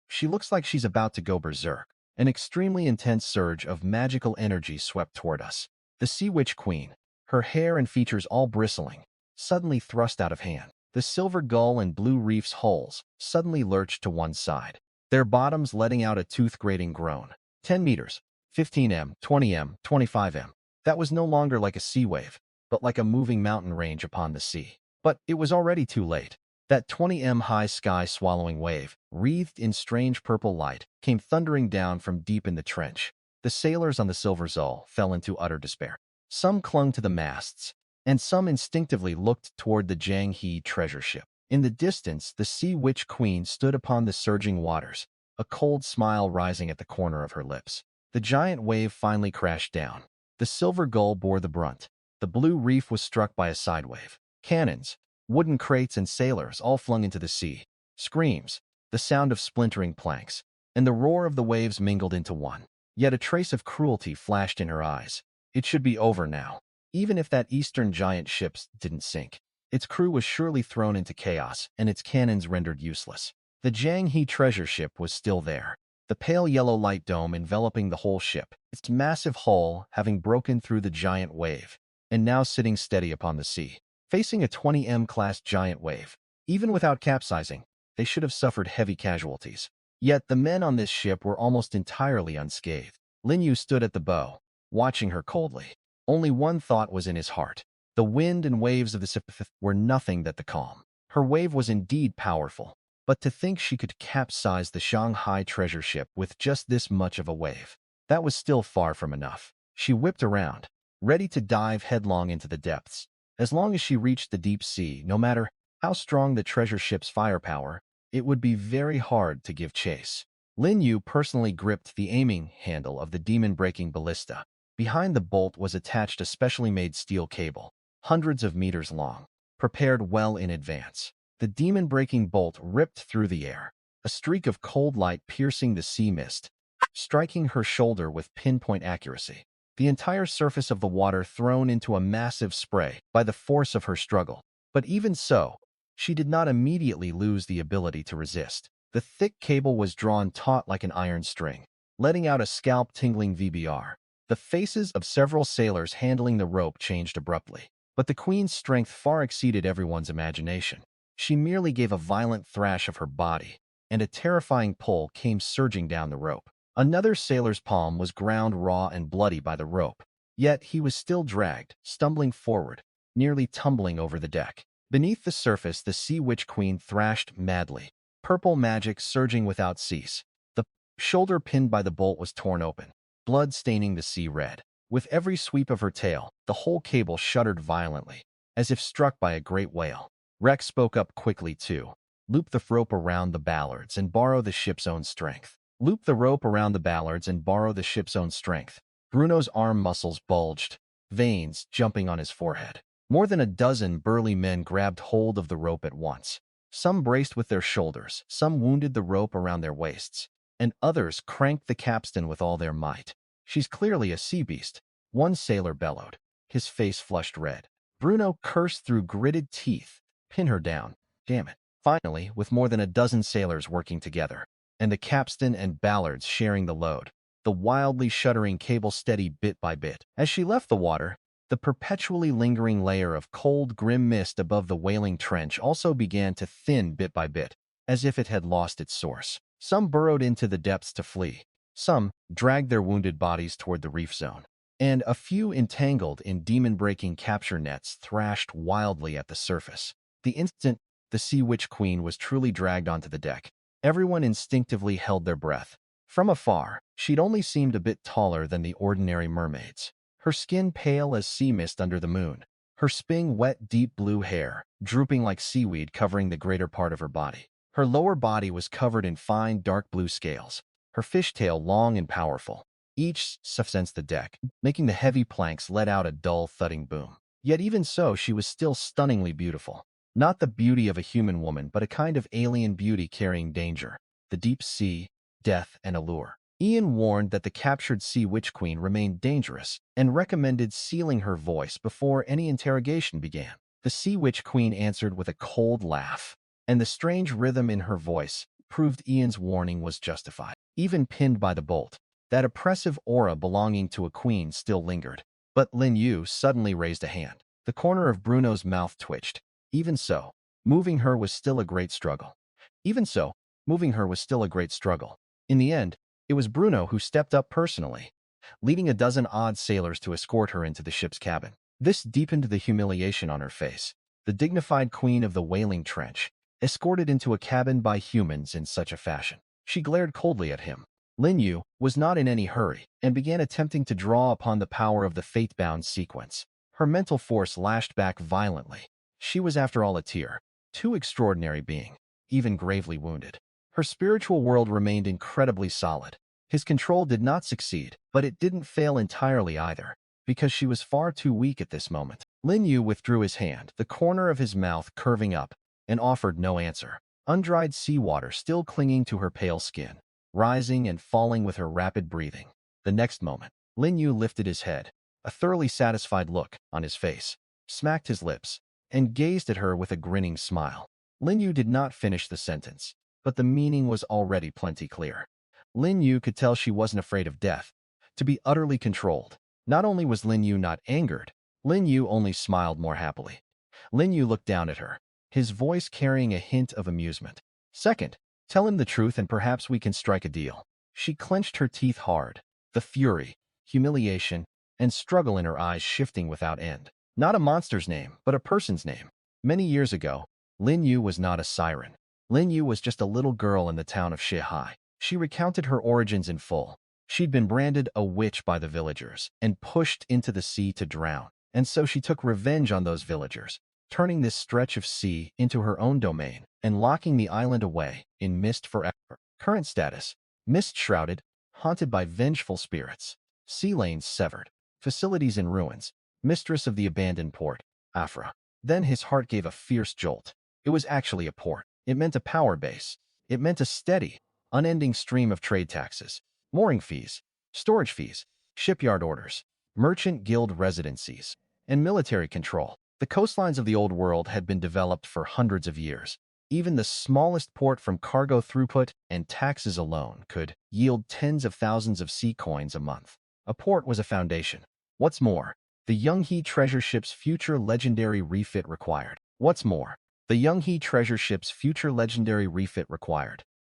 She looks like she's about to go berserk. An extremely intense surge of magical energy swept toward us. The Sea Witch Queen, her hair and features all bristling, suddenly thrust out of hand. The silver gull and blue reef's hulls suddenly lurched to one side, their bottoms letting out a tooth-grating groan. 10 meters, 15 m, 20 m, 25 m. That was no longer like a sea wave, but like a moving mountain range upon the sea. But it was already too late. That 20 m high sky-swallowing wave, wreathed in strange purple light, came thundering down from deep in the trench. The sailors on the Silver Zull fell into utter despair. Some clung to the masts, and some instinctively looked toward the Jang He treasure ship. In the distance, the Sea Witch Queen stood upon the surging waters, a cold smile rising at the corner of her lips. The giant wave finally crashed down. The Silver Gull bore the brunt. The blue reef was struck by a side wave. Cannons, wooden crates, and sailors all flung into the sea. Screams, the sound of splintering planks, and the roar of the waves mingled into one. Yet a trace of cruelty flashed in her eyes. It should be over now. Even if that eastern giant ship didn't sink, its crew was surely thrown into chaos and its cannons rendered useless. The Jang He treasure ship was still there, the pale yellow light dome enveloping the whole ship, its massive hull having broken through the giant wave, and now sitting steady upon the sea. Facing a 20M-class giant wave, even without capsizing, they should have suffered heavy casualties. Yet the men on this ship were almost entirely unscathed. Lin Yu stood at the bow, watching her coldly. Only one thought was in his heart. The wind and waves of the ship were nothing but the calm. Her wave was indeed powerful, but to think she could capsize the Shanghai treasure ship with just this much of a wave, that was still far from enough. She whipped around, ready to dive headlong into the depths. As long as she reached the deep sea, no matter how strong the treasure ship's firepower, it would be very hard to give chase. Lin Yu personally gripped the aiming handle of the demon-breaking ballista. Behind the bolt was attached a specially made steel cable, hundreds of meters long, prepared well in advance. The demon-breaking bolt ripped through the air, a streak of cold light piercing the sea mist, striking her shoulder with pinpoint accuracy. The entire surface of the water thrown into a massive spray by the force of her struggle. But even so, she did not immediately lose the ability to resist. The thick cable was drawn taut like an iron string, letting out a scalp-tingling VBR. The faces of several sailors handling the rope changed abruptly, but the Queen's strength far exceeded everyone's imagination. She merely gave a violent thrash of her body, and a terrifying pull came surging down the rope. Another sailor's palm was ground raw and bloody by the rope, yet he was still dragged, stumbling forward, nearly tumbling over the deck. Beneath the surface, the Sea Witch Queen thrashed madly, purple magic surging without cease. The shoulder pinned by the bolt was torn open, blood staining the sea red. With every sweep of her tail, the whole cable shuddered violently, as if struck by a great whale. Rex spoke up quickly too. Loop the rope around the ballards and borrow the ship's own strength. Loop the rope around the ballards and borrow the ship's own strength. Bruno's arm muscles bulged, veins jumping on his forehead. More than a dozen burly men grabbed hold of the rope at once. Some braced with their shoulders, some wounded the rope around their waists, and others cranked the capstan with all their might. "She's clearly a sea beast," one sailor bellowed, his face flushed red. Bruno cursed through gritted teeth. "Pin her down, damn it." Finally, with more than a dozen sailors working together, and the capstan and ballards sharing the load, the wildly shuddering cable steadied bit by bit. As she left the water, the perpetually lingering layer of cold, grim mist above the Wailing Trench also began to thin bit by bit, as if it had lost its source. Some burrowed into the depths to flee. Some dragged their wounded bodies toward the reef zone. And a few, entangled in demon-breaking capture nets, thrashed wildly at the surface. The instant the Sea Witch Queen was truly dragged onto the deck, everyone instinctively held their breath. From afar, she'd only seemed a bit taller than the ordinary mermaids. Her skin pale as sea mist under the moon, her sping wet deep blue hair, drooping like seaweed covering the greater part of her body. Her lower body was covered in fine dark blue scales, her fishtail long and powerful, each against the deck, making the heavy planks let out a dull thudding boom. Yet even so, she was still stunningly beautiful. Not the beauty of a human woman, but a kind of alien beauty carrying danger, the deep sea, death, and allure. Ian warned that the captured Sea Witch Queen remained dangerous and recommended sealing her voice before any interrogation began. The Sea Witch Queen answered with a cold laugh, and the strange rhythm in her voice proved Ian's warning was justified. Even pinned by the bolt, that oppressive aura belonging to a queen still lingered. But Lin Yu suddenly raised a hand. The corner of Bruno's mouth twitched. Even so, moving her was still a great struggle. Even so, moving her was still a great struggle. In the end, it was Bruno who stepped up personally, leading a dozen odd sailors to escort her into the ship's cabin. This deepened the humiliation on her face. The dignified queen of the Wailing Trench, escorted into a cabin by humans in such a fashion. She glared coldly at him. Lin Yu was not in any hurry and began attempting to draw upon the power of the fate-bound sequence. Her mental force lashed back violently. She was, after all, a tier 2 extraordinary being, even gravely wounded. Her spiritual world remained incredibly solid. His control did not succeed, but it didn't fail entirely either, because she was far too weak at this moment. Lin Yu withdrew his hand, the corner of his mouth curving up, and offered no answer. Undried seawater still clinging to her pale skin, rising and falling with her rapid breathing. The next moment, Lin Yu lifted his head, a thoroughly satisfied look on his face, smacked his lips, and gazed at her with a grinning smile. Lin Yu did not finish the sentence, but the meaning was already plenty clear. Lin Yu could tell she wasn't afraid of death, to be utterly controlled. Not only was Lin Yu not angered, Lin Yu only smiled more happily. Lin Yu looked down at her, his voice carrying a hint of amusement. Second, tell him the truth and perhaps we can strike a deal. She clenched her teeth hard, the fury, humiliation, and struggle in her eyes shifting without end. Not a monster's name, but a person's name. Many years ago, Lin Yu was not a siren. Lin Yu was just a little girl in the town of Shihai. She recounted her origins in full. She'd been branded a witch by the villagers and pushed into the sea to drown. And so she took revenge on those villagers, turning this stretch of sea into her own domain and locking the island away in mist forever. Current status: mist-shrouded, haunted by vengeful spirits. Sea lanes severed. Facilities in ruins. Mistress of the abandoned port, Afra. Then his heart gave a fierce jolt. It was actually a port. It meant a power base. It meant a steady, unending stream of trade taxes, mooring fees, storage fees, shipyard orders, merchant guild residencies, and military control. The coastlines of the old world had been developed for hundreds of years. Even the smallest port from cargo throughput and taxes alone could yield tens of thousands of sea coins a month. A port was a foundation. What's more, the Jang He treasure ship's future legendary refit required.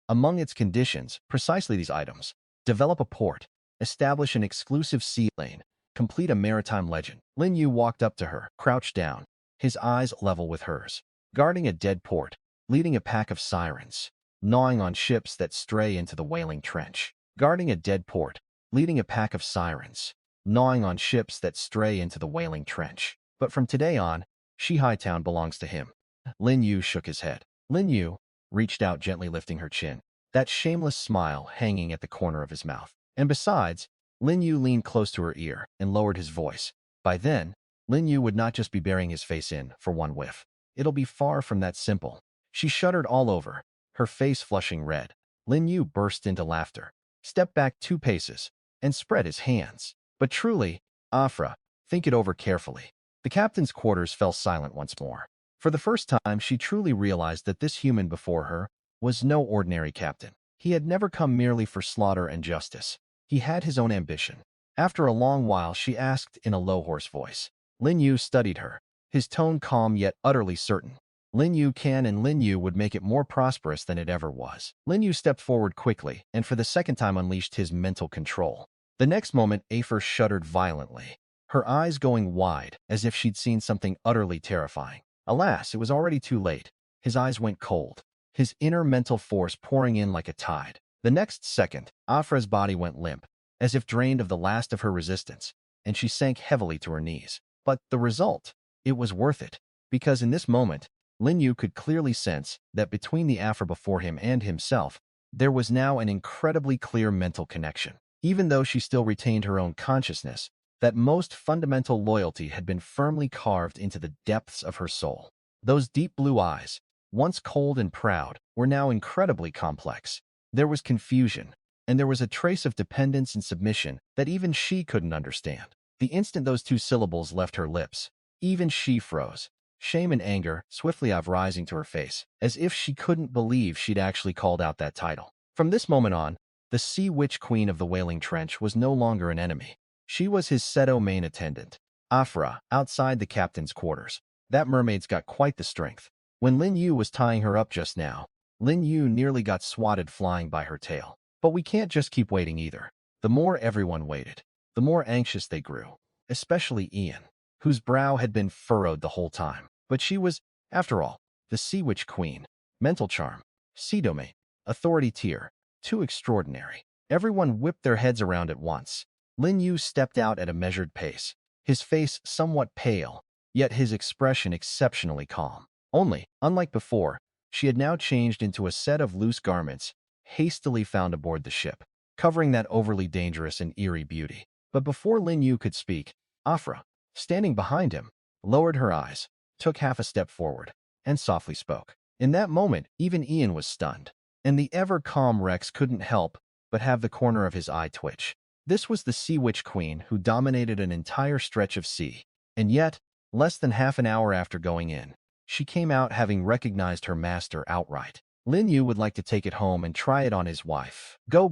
Among its conditions, precisely these items: develop a port, establish an exclusive sea lane, complete a maritime legend. Lin Yu walked up to her, crouched down, his eyes level with hers. Guarding a dead port, leading a pack of sirens, gnawing on ships that stray into the Wailing Trench. Guarding a dead port, leading a pack of sirens, gnawing on ships that stray into the Wailing Trench. But from today on, Shihai Town belongs to him. Lin Yu shook his head. Lin Yu reached out, gently lifting her chin, that shameless smile hanging at the corner of his mouth. And besides, Lin Yu leaned close to her ear and lowered his voice. By then, Lin Yu would not just be burying his face in for one whiff. It'll be far from that simple. She shuddered all over, her face flushing red. Lin Yu burst into laughter, stepped back 2 paces, and spread his hands. But truly, Afra, think it over carefully. The captain's quarters fell silent once more. For the first time, she truly realized that this human before her was no ordinary captain. He had never come merely for slaughter and justice. He had his own ambition. After a long while, she asked in a low, hoarse voice. Lin Yu studied her, his tone calm yet utterly certain. Lin Yu can, and Lin Yu would make it more prosperous than it ever was. Lin Yu stepped forward quickly and for the second time unleashed his mental control. The next moment, Afer shuddered violently, her eyes going wide as if she'd seen something utterly terrifying. Alas, it was already too late. His eyes went cold, his inner mental force pouring in like a tide. The next second, Afra's body went limp, as if drained of the last of her resistance, and she sank heavily to her knees. But the result? It was worth it, because in this moment, Lin Yu could clearly sense that between the Afra before him and himself, there was now an incredibly clear mental connection. Even though she still retained her own consciousness, that most fundamental loyalty had been firmly carved into the depths of her soul. Those deep blue eyes, once cold and proud, were now incredibly complex. There was confusion, and there was a trace of dependence and submission that even she couldn't understand. The instant those 2 syllables left her lips, even she froze, shame and anger swiftly rising to her face, as if she couldn't believe she'd actually called out that title. From this moment on, the Sea Witch Queen of the Wailing Trench was no longer an enemy. She was his Shadow main attendant, Afra, outside the captain's quarters. That mermaid's got quite the strength. When Lin Yu was tying her up just now, Lin Yu nearly got swatted flying by her tail. But we can't just keep waiting either. The more everyone waited, the more anxious they grew, especially Ian, whose brow had been furrowed the whole time. But she was, after all, the Sea Witch Queen. Mental charm, sea domain, authority tier 2 extraordinary. Everyone whipped their heads around at once. Lin Yu stepped out at a measured pace, his face somewhat pale, yet his expression exceptionally calm. Only, unlike before, she had now changed into a set of loose garments, hastily found aboard the ship, covering that overly dangerous and eerie beauty. But before Lin Yu could speak, Afra, standing behind him, lowered her eyes, took half a step forward, and softly spoke. In that moment, even Ian was stunned, and the ever-calm Rex couldn't help but have the corner of his eye twitch. This was the Sea Witch Queen who dominated an entire stretch of sea, and yet, less than half an hour after going in, she came out having recognized her master outright. Lin Yu would like to take it home and try it on his wife. Go,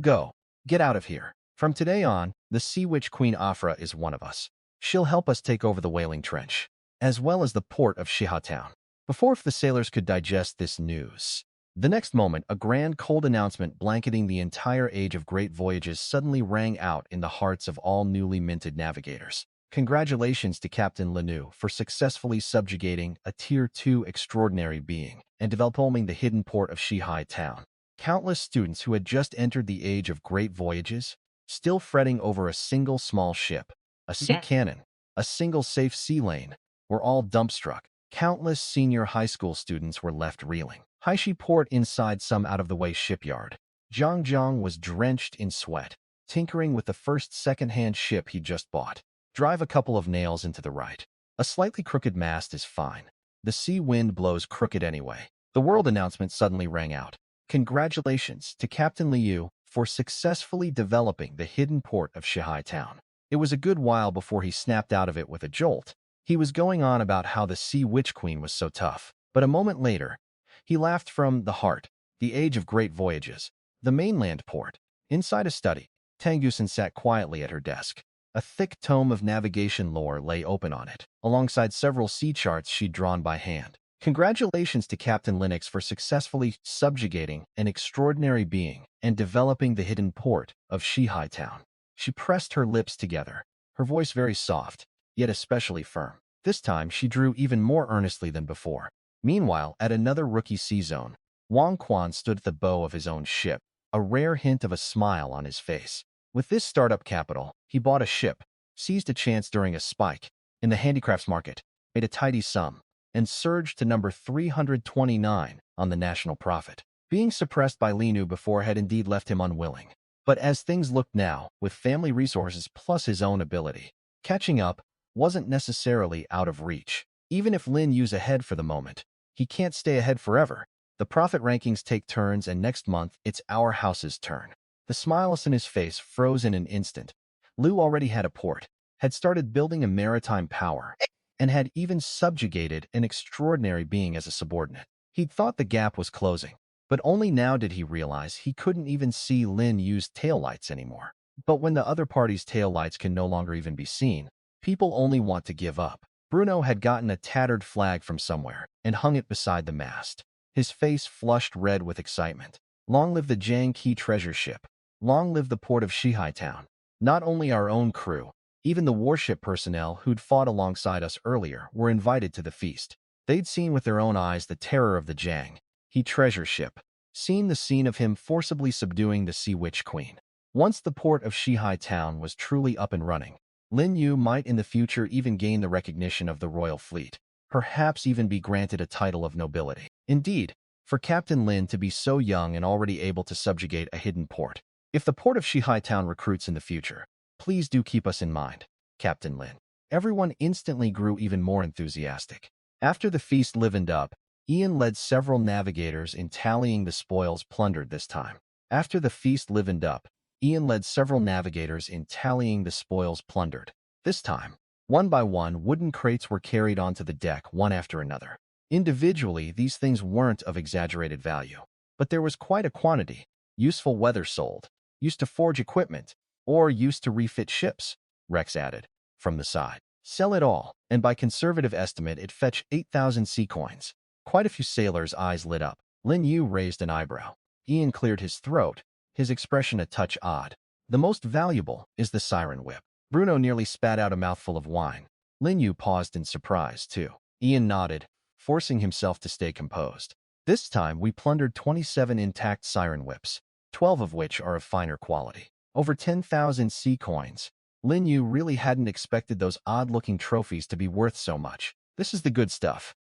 get out of here. From today on, the Sea Witch Queen Afra is one of us. She'll help us take over the Wailing Trench, as well as the port of Shiha Town. Before the sailors could digest this news, the next moment, a grand cold announcement blanketing the entire age of great voyages suddenly rang out in the hearts of all newly minted navigators. Congratulations to Captain Lin Yu for successfully subjugating a Tier 2 extraordinary being and developing the hidden port of Shiha Town. Countless students who had just entered the age of great voyages, still fretting over a single small ship, a sea cannon, a single safe sea lane, were all dumbstruck. Countless senior high school students were left reeling. Haishi port inside some out-of-the-way shipyard. Zhang was drenched in sweat, tinkering with the first second-hand ship he just bought. Drive a couple of nails into the right. A slightly crooked mast is fine. The sea wind blows crooked anyway. The world announcement suddenly rang out. Congratulations to Captain Lin Yu for successfully developing the hidden port of Shiha Town. It was a good while before he snapped out of it with a jolt. He was going on about how the Sea Witch Queen was so tough, but a moment later, he laughed from the heart. The age of great voyages. The mainland port. Inside a study, Tangusen sat quietly at her desk. A thick tome of navigation lore lay open on it, alongside several sea charts she'd drawn by hand. Congratulations to Captain Linux for successfully subjugating an extraordinary being and developing the hidden port of Shiha Town. She pressed her lips together, her voice very soft, yet especially firm. This time she drew even more earnestly than before. Meanwhile, at another rookie sea zone, Wang Quan stood at the bow of his own ship, a rare hint of a smile on his face. With this startup capital, he bought a ship, seized a chance during a spike in the handicrafts market, made a tidy sum, and surged to number 329 on the national profit. Being suppressed by Lin Yu before had indeed left him unwilling. But as things looked now, with family resources plus his own ability, catching up wasn't necessarily out of reach. Even if Lin Yu's ahead for the moment, he can't stay ahead forever. The profit rankings take turns, and next month it's our house's turn. The smiles in his face froze in an instant. Liu already had a port, had started building a maritime power, and had even subjugated an extraordinary being as a subordinate. He'd thought the gap was closing, but only now did he realize he couldn't even see Lin Yu's taillights anymore. But when the other party's taillights can no longer even be seen, people only want to give up. Bruno had gotten a tattered flag from somewhere and hung it beside the mast. His face flushed red with excitement. Long live the Jang He TREASURE SHIP. Long live the port of Shiha Town. Not only our own crew, even the warship personnel who'd fought alongside us earlier were invited to the feast. They'd seen with their own eyes the terror of the Jang He TREASURE SHIP, seen the scene of him forcibly subduing the Sea Witch Queen. Once the port of Shiha Town was truly up and running, Lin Yu might in the future even gain the recognition of the royal fleet, perhaps even be granted a title of nobility. Indeed, for Captain Lin to be so young and already able to subjugate a hidden port. If the port of Shiha Town recruits in the future, please do keep us in mind, Captain Lin. Everyone instantly grew even more enthusiastic. After the feast livened up, Ian led several navigators in tallying the spoils plundered this time. After the feast livened up, Ian led several navigators in tallying the spoils plundered. This time, one by one, wooden crates were carried onto the deck one after another. Individually, these things weren't of exaggerated value, but there was quite a quantity. Useful weather sold, used to forge equipment, or used to refit ships, Rex added, from the side. Sell it all, and by conservative estimate it fetched 8,000 sea coins. Quite a few sailors' eyes lit up. Lin Yu raised an eyebrow. Ian cleared his throat, his expression a touch odd. The most valuable is the siren whip. Bruno nearly spat out a mouthful of wine. Lin Yu paused in surprise, too. Ian nodded, forcing himself to stay composed. This time we plundered 27 intact siren whips. 12 of which are of finer quality. Over 10,000 sea coins. Lin Yu really hadn't expected those odd-looking trophies to be worth so much. This is the good stuff.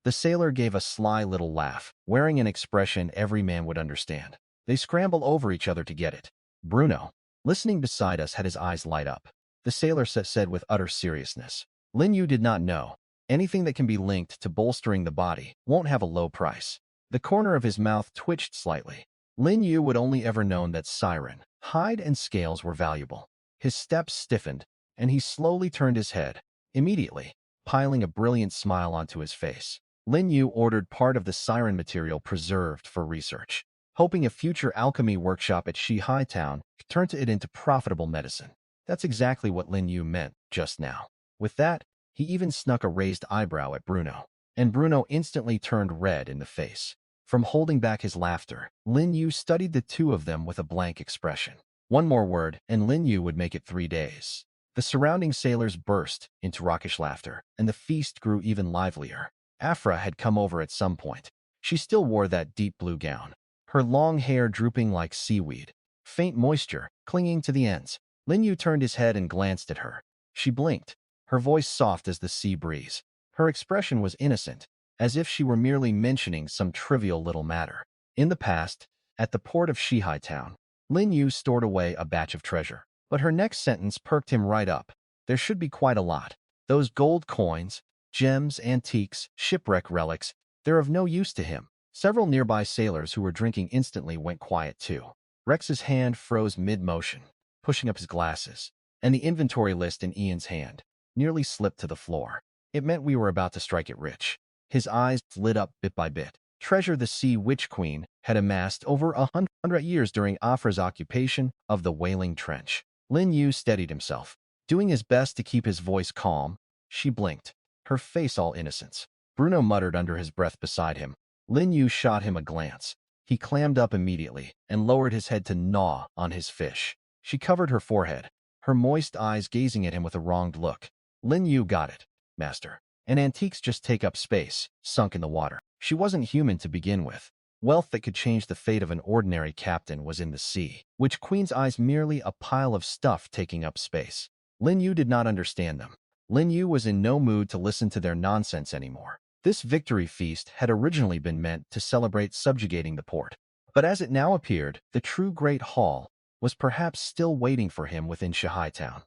The sailor gave a sly little laugh, wearing an expression every man would understand. They scramble over each other to get it. Bruno, listening beside us, had his eyes light up. The sailor said with utter seriousness, Lin Yu did not know. Anything that can be linked to bolstering the body won't have a low price. The corner of his mouth twitched slightly. Lin Yu would only ever known that siren, hide, and scales were valuable. His steps stiffened, and he slowly turned his head, immediately, piling a brilliant smile onto his face. Lin Yu ordered part of the siren material preserved for research, hoping a future alchemy workshop at Shihai Town could turn it into profitable medicine. That's exactly what Lin Yu meant just now. With that, he even snuck a raised eyebrow at Bruno, and Bruno instantly turned red in the face. From holding back his laughter, Lin Yu studied the two of them with a blank expression. One more word, and Lin Yu would make it 3 days. The surrounding sailors burst into raucous laughter, and the feast grew even livelier. Afra had come over at some point. She still wore that deep blue gown, her long hair drooping like seaweed, faint moisture clinging to the ends. Lin Yu turned his head and glanced at her. She blinked, her voice soft as the sea breeze. Her expression was innocent, as if she were merely mentioning some trivial little matter. In the past, at the port of Shihai Town, Lin Yu stored away a batch of treasure. But her next sentence perked him right up. There should be quite a lot. Those gold coins, gems, antiques, shipwreck relics, they're of no use to him. Several nearby sailors who were drinking instantly went quiet too. Rex's hand froze mid-motion, pushing up his glasses, and the inventory list in Ian's hand nearly slipped to the floor. It meant we were about to strike it rich. His eyes lit up bit by bit. Treasure the Sea Witch Queen had amassed over 100 years during Afra's occupation of the Wailing Trench. Lin Yu steadied himself, doing his best to keep his voice calm. She blinked, her face all innocence. Bruno muttered under his breath beside him. Lin Yu shot him a glance. He clammed up immediately and lowered his head to gnaw on his fish. She covered her forehead, her moist eyes gazing at him with a wronged look. Lin Yu got it, master. And antiques just take up space, sunk in the water. She wasn't human to begin with. Wealth that could change the fate of an ordinary captain was in the sea, Witch Queen's eyes merely a pile of stuff taking up space. Lin Yu did not understand them. Lin Yu was in no mood to listen to their nonsense anymore. This victory feast had originally been meant to celebrate subjugating the port. But as it now appeared, the true Great Hall was perhaps still waiting for him within Shihai Town.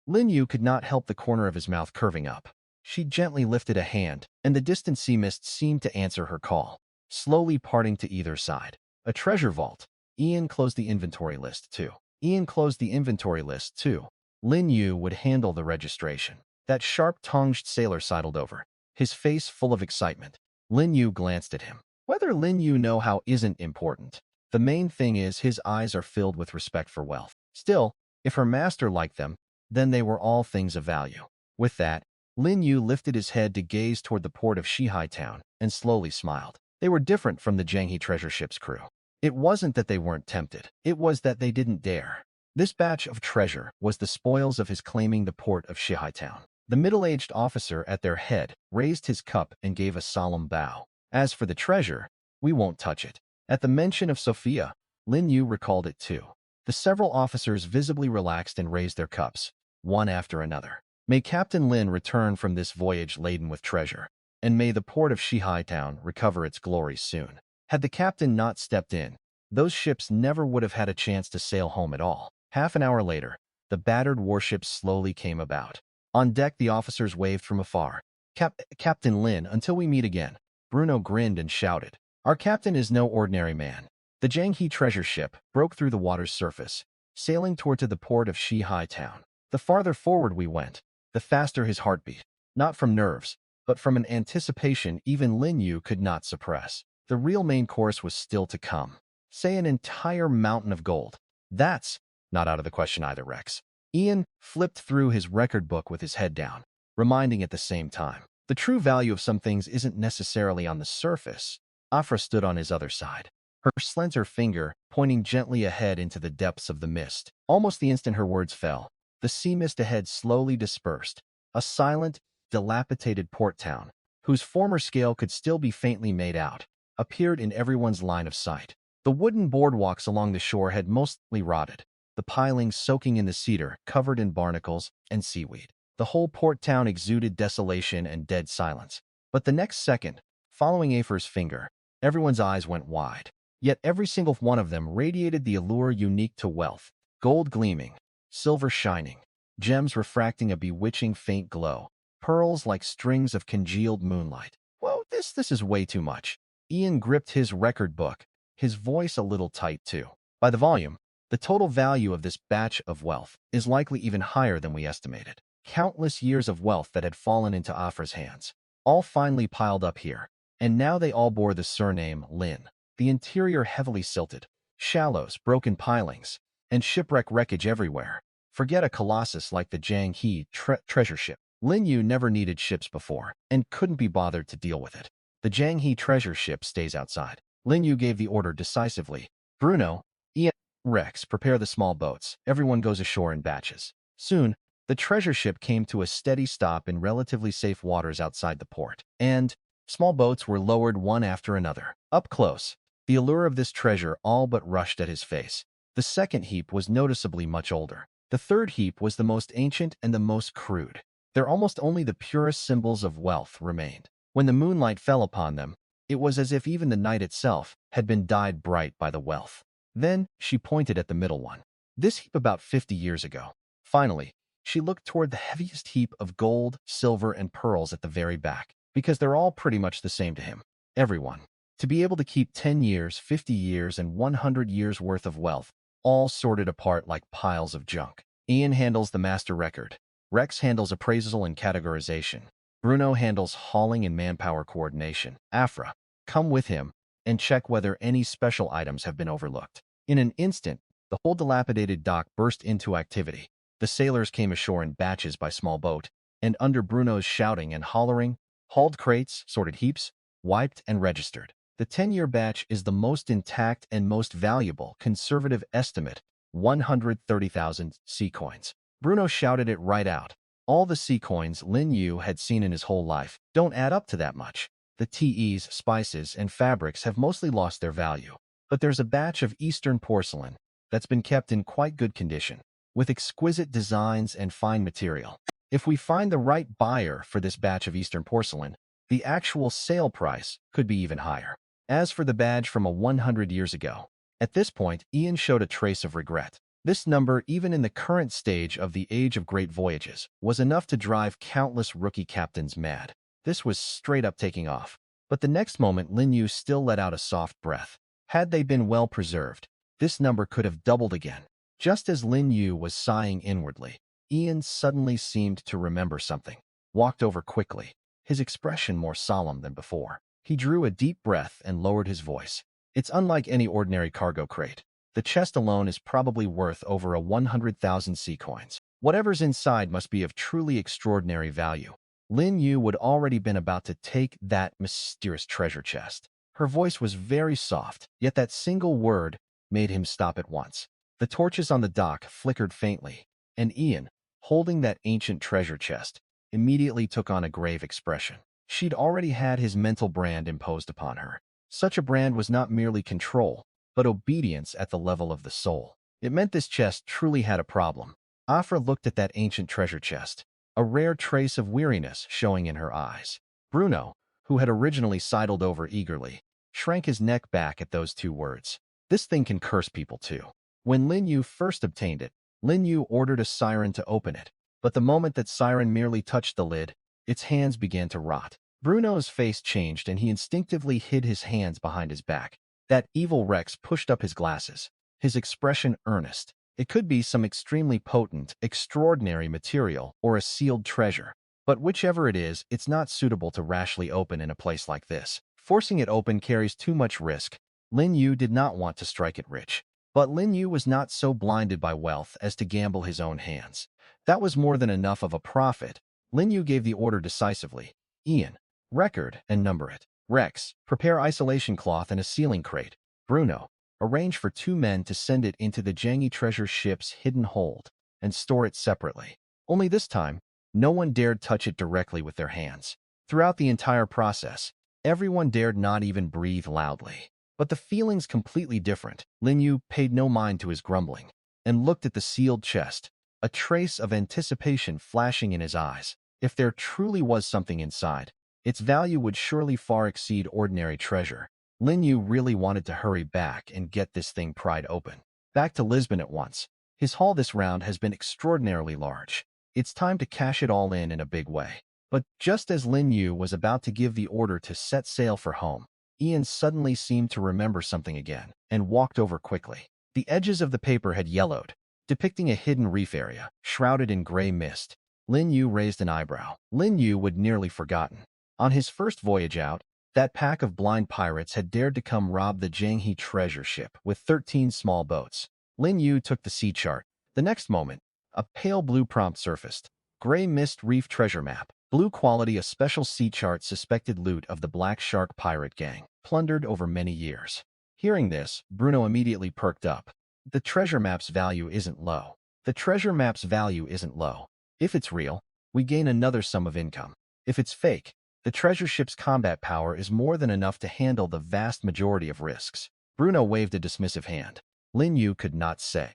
Lin Yu could not help the corner of his mouth curving up. She gently lifted a hand, and the distant sea mist seemed to answer her call, slowly parting to either side. A treasure vault. Ian closed the inventory list too. Lin Yu would handle the registration. That sharp-tongued sailor sidled over, his face full of excitement. Lin Yu glanced at him. Whether Lin Yu know how isn't important. The main thing is his eyes are filled with respect for wealth. Still, if her master liked them, then they were all things of value. With that, Lin Yu lifted his head to gaze toward the port of Shihai Town and slowly smiled. They were different from the Jang He treasure ship's crew. It wasn't that they weren't tempted. It was that they didn't dare. This batch of treasure was the spoils of his claiming the port of Shihai Town. The middle-aged officer at their head raised his cup and gave a solemn bow. As for the treasure, we won't touch it. At the mention of Sophia, Lin Yu recalled it too. The several officers visibly relaxed and raised their cups, one after another. May Captain Lin return from this voyage laden with treasure, and may the port of Shihai Town recover its glory soon. Had the captain not stepped in, those ships never would have had a chance to sail home at all. Half an hour later, the battered warships slowly came about. On deck, the officers waved from afar. Captain Lin, until we meet again. Bruno grinned and shouted. Our captain is no ordinary man. The Jang He treasure ship broke through the water's surface, sailing toward to the port of Shihai Town. The farther forward we went, the faster his heart beat. Not from nerves, but from an anticipation even Lin Yu could not suppress. The real main course was still to come. Say an entire mountain of gold. That's not out of the question either, Rex. Ian flipped through his record book with his head down, reminding at the same time. The true value of some things isn't necessarily on the surface. Afra stood on his other side, her slender finger pointing gently ahead into the depths of the mist. Almost the instant her words fell, the sea mist ahead slowly dispersed. A silent, dilapidated port town, whose former scale could still be faintly made out, appeared in everyone's line of sight. The wooden boardwalks along the shore had mostly rotted, the pilings soaking in the cedar, covered in barnacles and seaweed. The whole port town exuded desolation and dead silence. But the next second, following Afer's finger, everyone's eyes went wide. Yet every single one of them radiated the allure unique to wealth. Gold gleaming, silver shining, gems refracting a bewitching faint glow, pearls like strings of congealed moonlight. Whoa, this is way too much. Ian gripped his record book, his voice a little tight too. By the volume, the total value of this batch of wealth is likely even higher than we estimated. Countless years of wealth that had fallen into Afra's hands, all finally piled up here, and now they all bore the surname Lin. The interior heavily silted, shallows, broken pilings, and shipwreck wreckage everywhere. Forget a colossus like the Jang He treasure ship. Lin Yu never needed ships before, and couldn't be bothered to deal with it. The Jang He treasure ship stays outside. Lin Yu gave the order decisively. Bruno, Ian, Rex, prepare the small boats. Everyone goes ashore in batches. Soon, the treasure ship came to a steady stop in relatively safe waters outside the port, and small boats were lowered one after another. Up close, the allure of this treasure all but rushed at his face. The second heap was noticeably much older. The third heap was the most ancient and the most crude. There almost only the purest symbols of wealth remained. When the moonlight fell upon them, it was as if even the night itself had been dyed bright by the wealth. Then she pointed at the middle one. This heap about 50 years ago. Finally, she looked toward the heaviest heap of gold, silver, and pearls at the very back, because they're all pretty much the same to him. Everyone. To be able to keep 10 years, 50 years, and 100 years worth of wealth, all sorted apart like piles of junk. Ian handles the master record. Rex handles appraisal and categorization. Bruno handles hauling and manpower coordination. Afra, come with him and check whether any special items have been overlooked. In an instant, the whole dilapidated dock burst into activity. The sailors came ashore in batches by small boat, and under Bruno's shouting and hollering, hauled crates, sorted heaps, wiped and registered. The 10-year batch is the most intact and most valuable, conservative estimate, 130,000 sea coins. Bruno shouted it right out. All the sea coins Lin Yu had seen in his whole life don't add up to that much. The teas, spices, and fabrics have mostly lost their value. But there's a batch of Eastern porcelain that's been kept in quite good condition, with exquisite designs and fine material. If we find the right buyer for this batch of Eastern porcelain, the actual sale price could be even higher. As for the badge from 100 years ago, at this point, Ian showed a trace of regret. This number, even in the current stage of the Age of Great Voyages, was enough to drive countless rookie captains mad. This was straight up taking off. But the next moment, Lin Yu still let out a soft breath. Had they been well preserved, this number could have doubled again. Just as Lin Yu was sighing inwardly, Ian suddenly seemed to remember something. Walked over quickly, his expression more solemn than before. He drew a deep breath and lowered his voice. It's unlike any ordinary cargo crate. The chest alone is probably worth over 100,000 sea coins. Whatever's inside must be of truly extraordinary value. Lin Yu would already been about to take that mysterious treasure chest. Her voice was very soft, yet that single word made him stop at once. The torches on the dock flickered faintly, and Ian, holding that ancient treasure chest, immediately took on a grave expression. She'd already had his mental brand imposed upon her. Such a brand was not merely control, but obedience at the level of the soul. It meant this chest truly had a problem. Afra looked at that ancient treasure chest, a rare trace of weariness showing in her eyes. Bruno, who had originally sidled over eagerly, shrank his neck back at those two words. This thing can curse people too. When Lin Yu first obtained it, Lin Yu ordered a siren to open it, but the moment that siren merely touched the lid, its hands began to rot. Bruno's face changed and he instinctively hid his hands behind his back. That evil Rex pushed up his glasses, his expression earnest. It could be some extremely potent, extraordinary material or a sealed treasure. But whichever it is, it's not suitable to rashly open in a place like this. Forcing it open carries too much risk. Lin Yu did not want to strike it rich. But Lin Yu was not so blinded by wealth as to gamble his own hands. That was more than enough of a profit. Lin Yu gave the order decisively. Ian, record and number it. Rex, prepare isolation cloth and a sealing crate. Bruno, arrange for 2 men to send it into the Jang He treasure ship's hidden hold and store it separately. Only this time, no one dared touch it directly with their hands. Throughout the entire process, everyone dared not even breathe loudly. But the feeling's completely different. Lin Yu paid no mind to his grumbling and looked at the sealed chest, a trace of anticipation flashing in his eyes. If there truly was something inside, its value would surely far exceed ordinary treasure. Lin Yu really wanted to hurry back and get this thing pried open. Back to Lisbon at once. His haul this round has been extraordinarily large. It's time to cash it all in a big way. But just as Lin Yu was about to give the order to set sail for home, Ian suddenly seemed to remember something again and walked over quickly. The edges of the paper had yellowed, depicting a hidden reef area, shrouded in gray mist. Lin Yu raised an eyebrow. Lin Yu would nearly forgotten. On his first voyage out, that pack of blind pirates had dared to come rob the Jang He treasure ship with 13 small boats. Lin Yu took the sea chart. The next moment, a pale blue prompt surfaced. Gray mist reef treasure map. Blue quality, a special sea chart, suspected loot of the Black Shark pirate gang, plundered over many years. Hearing this, Bruno immediately perked up. The treasure map's value isn't low. The treasure map's value isn't low. If it's real, we gain another sum of income. If it's fake, the treasure ship's combat power is more than enough to handle the vast majority of risks. Bruno waved a dismissive hand. Lin Yu could not say.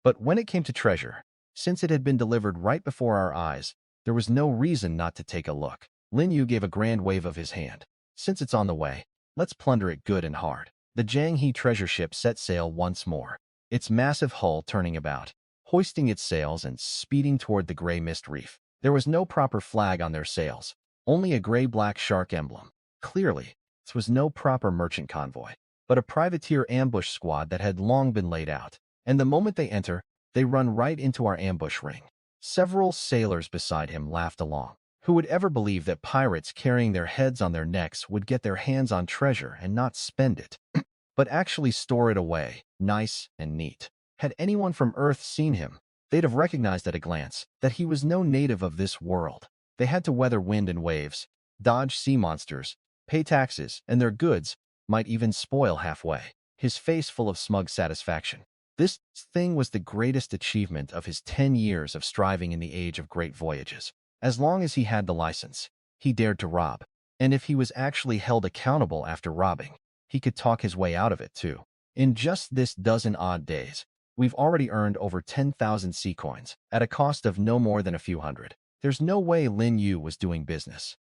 But when it came to treasure, since it had been delivered right before our eyes, there was no reason not to take a look. Lin Yu gave a grand wave of his hand. Since it's on the way, let's plunder it good and hard. The Jang He treasure ship set sail once more, its massive hull turning about, hoisting its sails and speeding toward the gray mist reef. There was no proper flag on their sails, only a gray-black shark emblem. Clearly, this was no proper merchant convoy, but a privateer ambush squad that had long been laid out. And the moment they enter, they run right into our ambush ring. Several sailors beside him laughed along. Who would ever believe that pirates carrying their heads on their necks would get their hands on treasure and not spend it, but actually store it away, nice and neat? Had anyone from Earth seen him, they'd have recognized at a glance that he was no native of this world. They had to weather wind and waves, dodge sea monsters, pay taxes, and their goods might even spoil halfway. His face full of smug satisfaction. This thing was the greatest achievement of his 10 years of striving in the age of great voyages. As long as he had the license, he dared to rob. And if he was actually held accountable after robbing, he could talk his way out of it too. In just this dozen odd days, we've already earned over 10,000 sea coins, at a cost of no more than a few hundred. There's no way Lin Yu was doing business.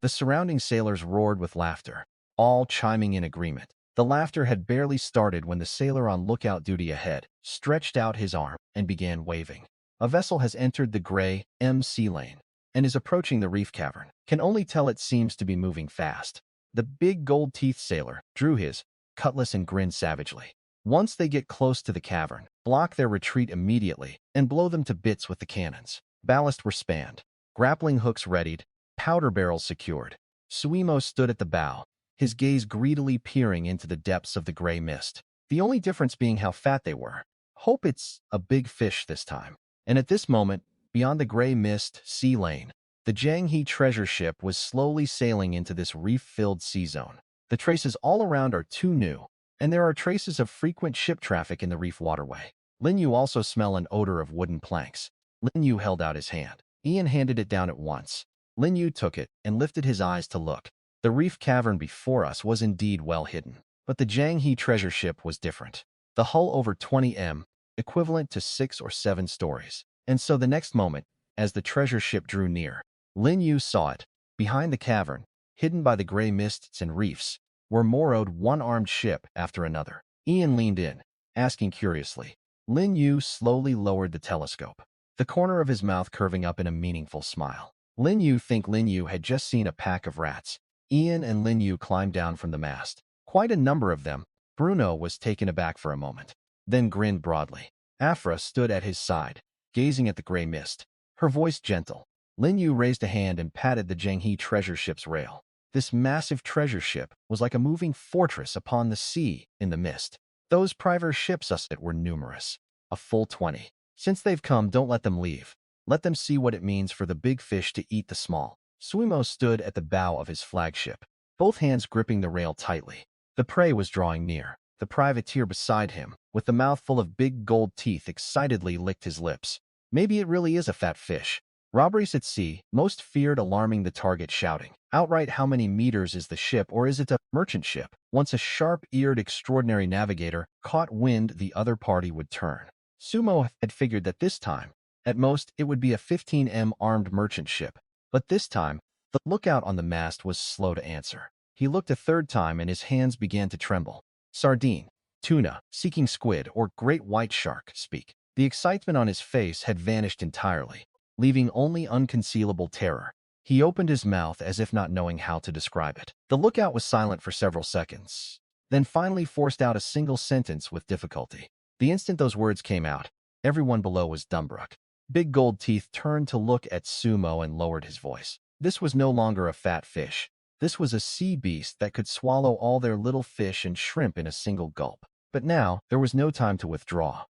The surrounding sailors roared with laughter, all chiming in agreement. The laughter had barely started when the sailor on lookout duty ahead stretched out his arm and began waving. A vessel has entered the gray sea lane and is approaching the reef cavern. Can only tell it seems to be moving fast. The big gold-teethed sailor drew his cutlass and grinned savagely. Once they get close to the cavern, block their retreat immediately and blow them to bits with the cannons. Ballast were spanned, grappling hooks readied, powder barrels secured. Suimo stood at the bow, his gaze greedily peering into the depths of the gray mist. The only difference being how fat they were. Hope it's a big fish this time. And at this moment, beyond the gray mist sea lane, the Jang He treasure ship was slowly sailing into this reef-filled sea zone. The traces all around are too new, and there are traces of frequent ship traffic in the reef waterway. Lin Yu also smelled an odor of wooden planks. Lin Yu held out his hand. Ian handed it down at once. Lin Yu took it and lifted his eyes to look. The reef cavern before us was indeed well hidden, but the Jang He treasure ship was different. The hull over 20 m, equivalent to 6 or 7 stories. And so the next moment, as the treasure ship drew near, Lin Yu saw it. Behind the cavern, hidden by the gray mists and reefs, were moored one-armed ship after another. Ian leaned in, asking curiously. Lin Yu slowly lowered the telescope, the corner of his mouth curving up in a meaningful smile. Lin Yu had just seen a pack of rats. Ian and Lin Yu climbed down from the mast. Quite a number of them. Bruno was taken aback for a moment, then grinned broadly. Afra stood at his side, gazing at the gray mist, her voice gentle. Lin Yu raised a hand and patted the Jang He treasure ship's rail. This massive treasure ship was like a moving fortress upon the sea in the mist. Those privateer ships were numerous, a full 20. Since they've come, don't let them leave. Let them see what it means for the big fish to eat the small. Suimo stood at the bow of his flagship, both hands gripping the rail tightly. The prey was drawing near. The privateer beside him, with the mouth full of big gold teeth, excitedly licked his lips. Maybe it really is a fat fish. Robberies at sea, most feared, alarming the target, shouting outright, how many meters is the ship, or is it a merchant ship? Once a sharp-eared extraordinary navigator caught wind, the other party would turn. Sumo had figured that this time, at most, it would be a 15M armed merchant ship. But this time, the lookout on the mast was slow to answer. He looked a third time and his hands began to tremble. Sardine, tuna, seeking squid, or great white shark, speak. The excitement on his face had vanished entirely, leaving only unconcealable terror. He opened his mouth as if not knowing how to describe it. The lookout was silent for several seconds, then finally forced out a single sentence with difficulty. The instant those words came out, everyone below was dumbstruck. Big Gold Teeth turned to look at Sumo and lowered his voice. This was no longer a fat fish. This was a sea beast that could swallow all their little fish and shrimp in a single gulp. But now, there was no time to withdraw.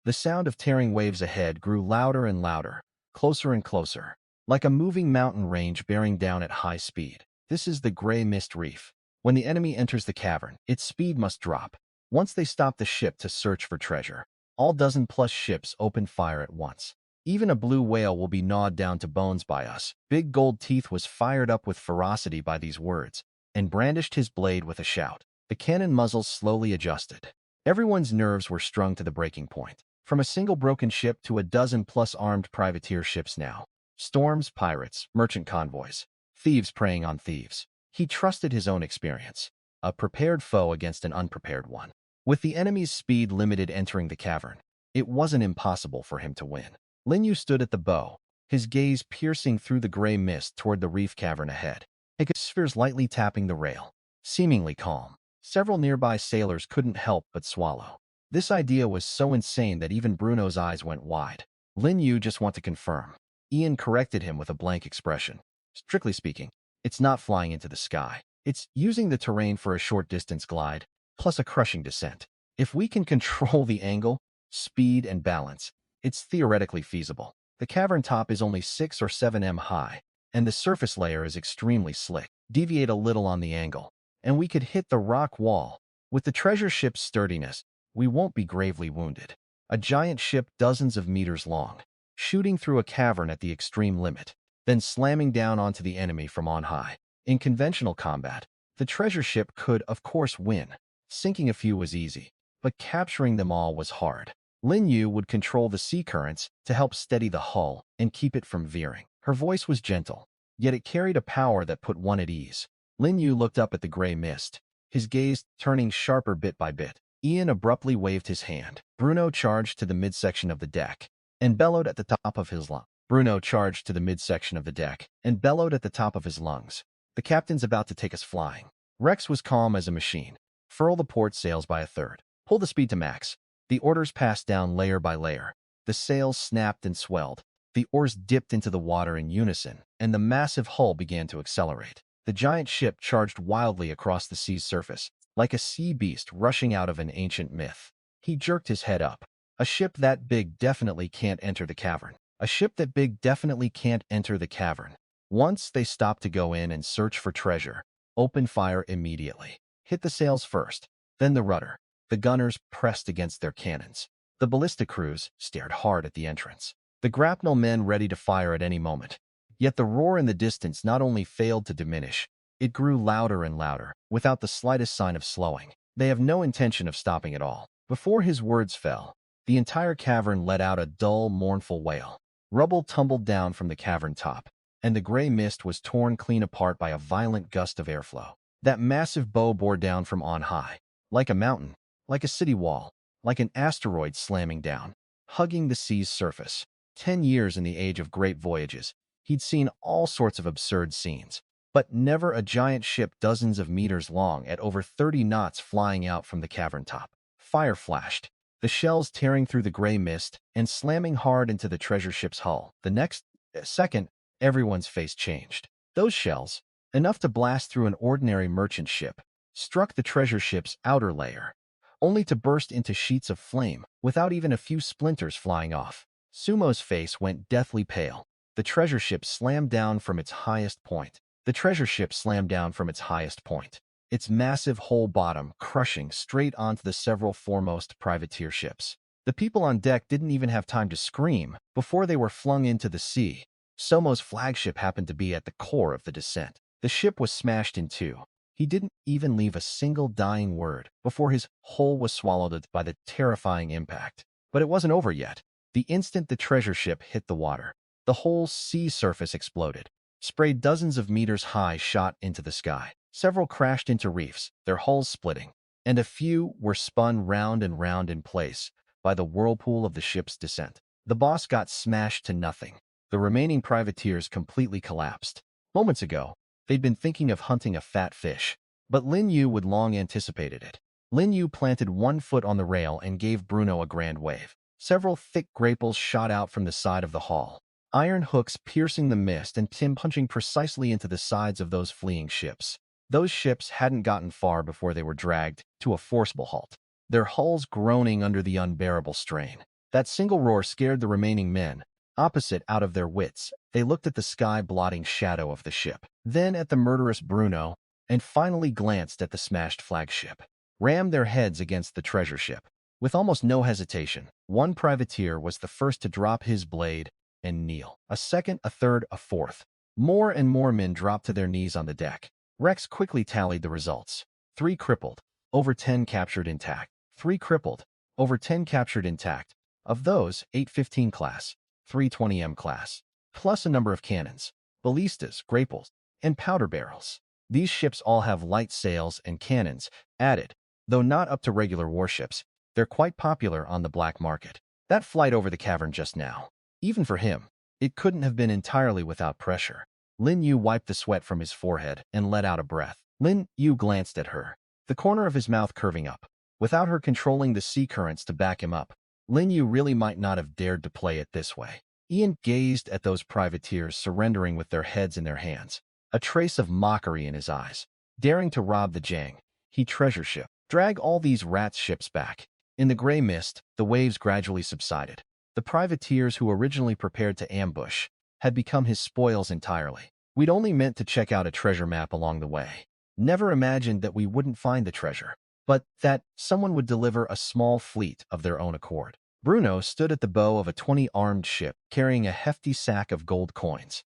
The sound of tearing waves ahead grew louder and louder, closer and closer, like a moving mountain range bearing down at high speed. This is the Gray Mist Reef. When the enemy enters the cavern, its speed must drop. Once they stop the ship to search for treasure, all dozen-plus ships open fire at once. Even a blue whale will be gnawed down to bones by us. Big Gold Teeth was fired up with ferocity by these words, and brandished his blade with a shout. The cannon muzzles slowly adjusted. Everyone's nerves were strung to the breaking point. From a single broken ship to a dozen-plus armed privateer ships now. Storms, pirates, merchant convoys, thieves preying on thieves. He trusted his own experience. A prepared foe against an unprepared one. With the enemy's speed limited entering the cavern, it wasn't impossible for him to win. Lin Yu stood at the bow, his gaze piercing through the gray mist toward the reef cavern ahead. His spheres lightly tapping the rail, seemingly calm. Several nearby sailors couldn't help but swallow. This idea was so insane that even Bruno's eyes went wide. Lin Yu just want to confirm. Ian corrected him with a blank expression. Strictly speaking, it's not flying into the sky. It's using the terrain for a short distance glide, plus a crushing descent. If we can control the angle, speed, and balance, it's theoretically feasible. The cavern top is only 6 or 7 m high, and the surface layer is extremely slick. Deviate a little on the angle, and we could hit the rock wall. With the treasure ship's sturdiness, we won't be gravely wounded. A giant ship dozens of meters long, shooting through a cavern at the extreme limit, then slamming down onto the enemy from on high. In conventional combat, the treasure ship could, of course, win. Sinking a few was easy, but capturing them all was hard. Lin Yu would control the sea currents to help steady the hull and keep it from veering. Her voice was gentle, yet it carried a power that put one at ease. Lin Yu looked up at the gray mist, his gaze turning sharper bit by bit. Ian abruptly waved his hand. Bruno charged to the midsection of the deck and bellowed at the top of his lungs. The captain's about to take us flying. Rex was calm as a machine. Furl the port sails by a third. Pull the speed to max. The orders passed down layer by layer. The sails snapped and swelled. The oars dipped into the water in unison, and the massive hull began to accelerate. The giant ship charged wildly across the sea's surface, like a sea beast rushing out of an ancient myth. He jerked his head up. A ship that big definitely can't enter the cavern. A ship that big definitely can't enter the cavern. Once they stopped to go in and search for treasure, open fire immediately. Hit the sails first, then the rudder. The gunners pressed against their cannons. The ballista crews stared hard at the entrance. The grapnel men ready to fire at any moment. Yet the roar in the distance not only failed to diminish, it grew louder and louder, without the slightest sign of slowing. They have no intention of stopping at all. Before his words fell, the entire cavern let out a dull, mournful wail. Rubble tumbled down from the cavern top, and the gray mist was torn clean apart by a violent gust of airflow. That massive bow bore down from on high, like a mountain, like a city wall, like an asteroid slamming down, hugging the sea's surface. 10 years in the age of great voyages, he'd seen all sorts of absurd scenes, but never a giant ship dozens of meters long at over 30 knots flying out from the cavern top. Fire flashed, the shells tearing through the gray mist and slamming hard into the treasure ship's hull. The next second, everyone's face changed. Those shells, enough to blast through an ordinary merchant ship, struck the treasure ship's outer layer, only to burst into sheets of flame without even a few splinters flying off. Sumo's face went deathly pale. The treasure ship slammed down from its highest point. Its massive whole bottom crushing straight onto the several foremost privateer ships. The people on deck didn't even have time to scream before they were flung into the sea. Sumo's flagship happened to be at the core of the descent. The ship was smashed in two, He didn't even leave a single dying word before his whole was swallowed by the terrifying impact. But it wasn't over yet. The instant the treasure ship hit the water, the whole sea surface exploded. Sprayed dozens of meters high shot into the sky. Several crashed into reefs, their hulls splitting, and a few were spun round and round in place by the whirlpool of the ship's descent. The boss got smashed to nothing. The remaining privateers completely collapsed. Moments ago, they'd been thinking of hunting a fat fish, but Lin Yu would long anticipated it. Lin Yu planted one foot on the rail and gave Bruno a grand wave. Several thick grapples shot out from the side of the hull, iron hooks piercing the mist and punching precisely into the sides of those fleeing ships. Those ships hadn't gotten far before they were dragged to a forcible halt, their hulls groaning under the unbearable strain. That single roar scared the remaining men, opposite out of their wits. They looked at the sky-blotting shadow of the ship, then at the murderous Bruno, and finally glanced at the smashed flagship. Rammed their heads against the treasure ship. With almost no hesitation, one privateer was the first to drop his blade and kneel. A second, a third, a fourth. More and more men dropped to their knees on the deck. Rex quickly tallied the results. 3 crippled, over 10 captured intact. 3 crippled, over 10 captured intact. Of those, 8 15 class, 3 20M class, plus a number of cannons, ballistas, grapples, and powder barrels. These ships all have light sails and cannons added, though not up to regular warships. They're quite popular on the black market. That flight over the cavern just now, even for him, it couldn't have been entirely without pressure. Lin Yu wiped the sweat from his forehead and let out a breath. Lin Yu glanced at her, the corner of his mouth curving up. Without her controlling the sea currents to back him up, Lin Yu really might not have dared to play it this way. Ian gazed at those privateers surrendering with their heads in their hands, a trace of mockery in his eyes. Daring to rob the Jang He treasure ship, drag all these rats ships back. In the gray mist, the waves gradually subsided. The privateers who originally prepared to ambush had become his spoils entirely. We'd only meant to check out a treasure map along the way. Never imagined that we wouldn't find the treasure, but that someone would deliver a small fleet of their own accord. Bruno stood at the bow of a 20-armed ship, carrying a hefty sack of gold coins,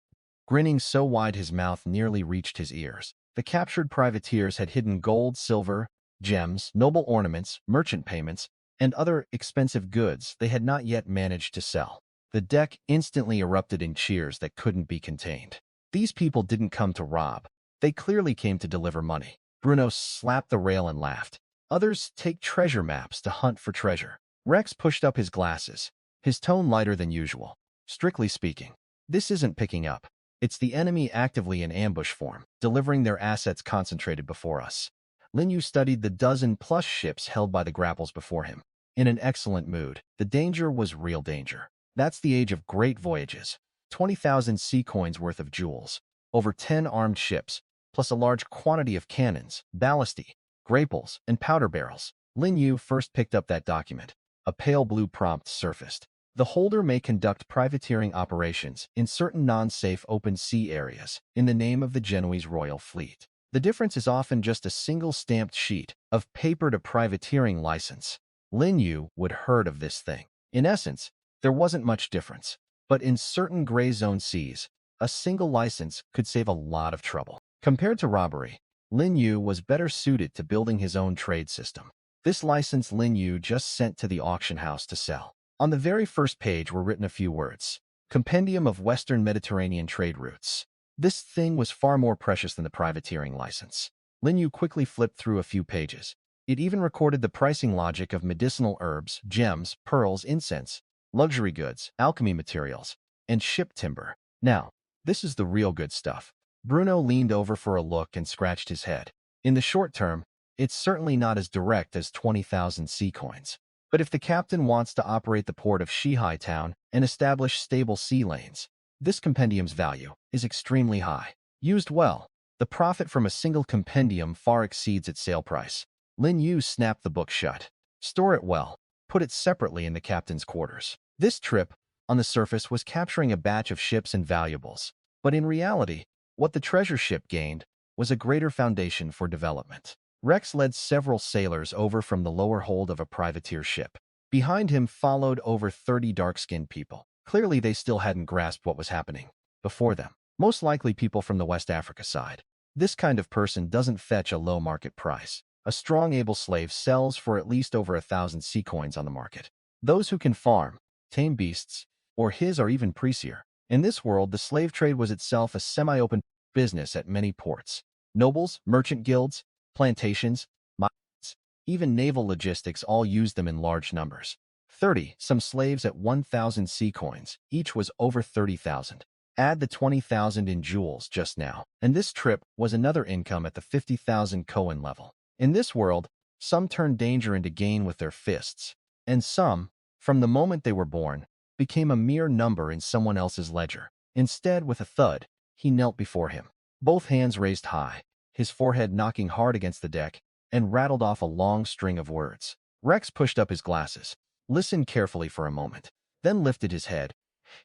grinning so wide his mouth nearly reached his ears. The captured privateers had hidden gold, silver, gems, noble ornaments, merchant payments, and other expensive goods they had not yet managed to sell. The deck instantly erupted in cheers that couldn't be contained. These people didn't come to rob. They clearly came to deliver money. Bruno slapped the rail and laughed. Others take treasure maps to hunt for treasure. Rex pushed up his glasses, his tone lighter than usual. Strictly speaking, this isn't picking up. It's the enemy actively in ambush form, delivering their assets concentrated before us. Lin Yu studied the dozen-plus ships held by the grapples before him. In an excellent mood, the danger was real danger. That's the age of great voyages. 20,000 sea coins worth of jewels, over 10 armed ships, plus a large quantity of cannons, ballistae, grapples, and powder barrels. Lin Yu first picked up that document. A pale blue prompt surfaced. The holder may conduct privateering operations in certain non-safe open sea areas in the name of the Genoese royal fleet. The difference is often just a single stamped sheet of paper to privateering license. Lin Yu would heard of this thing. In essence, there wasn't much difference, but in certain gray zone seas, a single license could save a lot of trouble. Compared to robbery, Lin Yu was better suited to building his own trade system. This license Lin Yu just sent to the auction house to sell. On the very first page were written a few words. Compendium of Western Mediterranean Trade Routes. This thing was far more precious than the privateering license. Lin Yu quickly flipped through a few pages. It even recorded the pricing logic of medicinal herbs, gems, pearls, incense, luxury goods, alchemy materials, and ship timber. Now, this is the real good stuff. Bruno leaned over for a look and scratched his head. In the short term, it's certainly not as direct as 20,000 sea coins. But if the captain wants to operate the port of Shihai Town and establish stable sea lanes, this compendium's value is extremely high. Used well, the profit from a single compendium far exceeds its sale price. Lin Yu snapped the book shut. Store it well. Put it separately in the captain's quarters. This trip, on the surface, was capturing a batch of ships and valuables. But in reality, what the treasure ship gained was a greater foundation for development. Rex led several sailors over from the lower hold of a privateer ship. Behind him followed over 30 dark-skinned people. Clearly, they still hadn't grasped what was happening before them. Most likely people from the West Africa side. This kind of person doesn't fetch a low market price. A strong, able slave sells for at least over 1,000 sea coins on the market. Those who can farm, tame beasts, or his or even precier. In this world, the slave trade was itself a semi-open business at many ports. Nobles, merchant guilds, plantations, mines, even naval logistics all used them in large numbers. 30, some slaves at 1,000 sea coins, each was over 30,000. Add the 20,000 in jewels just now, and this trip was another income at the 50,000 koan level. In this world, some turned danger into gain with their fists, and some, from the moment they were born, became a mere number in someone else's ledger. Instead, with a thud, he knelt before him, both hands raised high, his forehead knocking hard against the deck, and rattled off a long string of words. Rex pushed up his glasses, listened carefully for a moment, then lifted his head.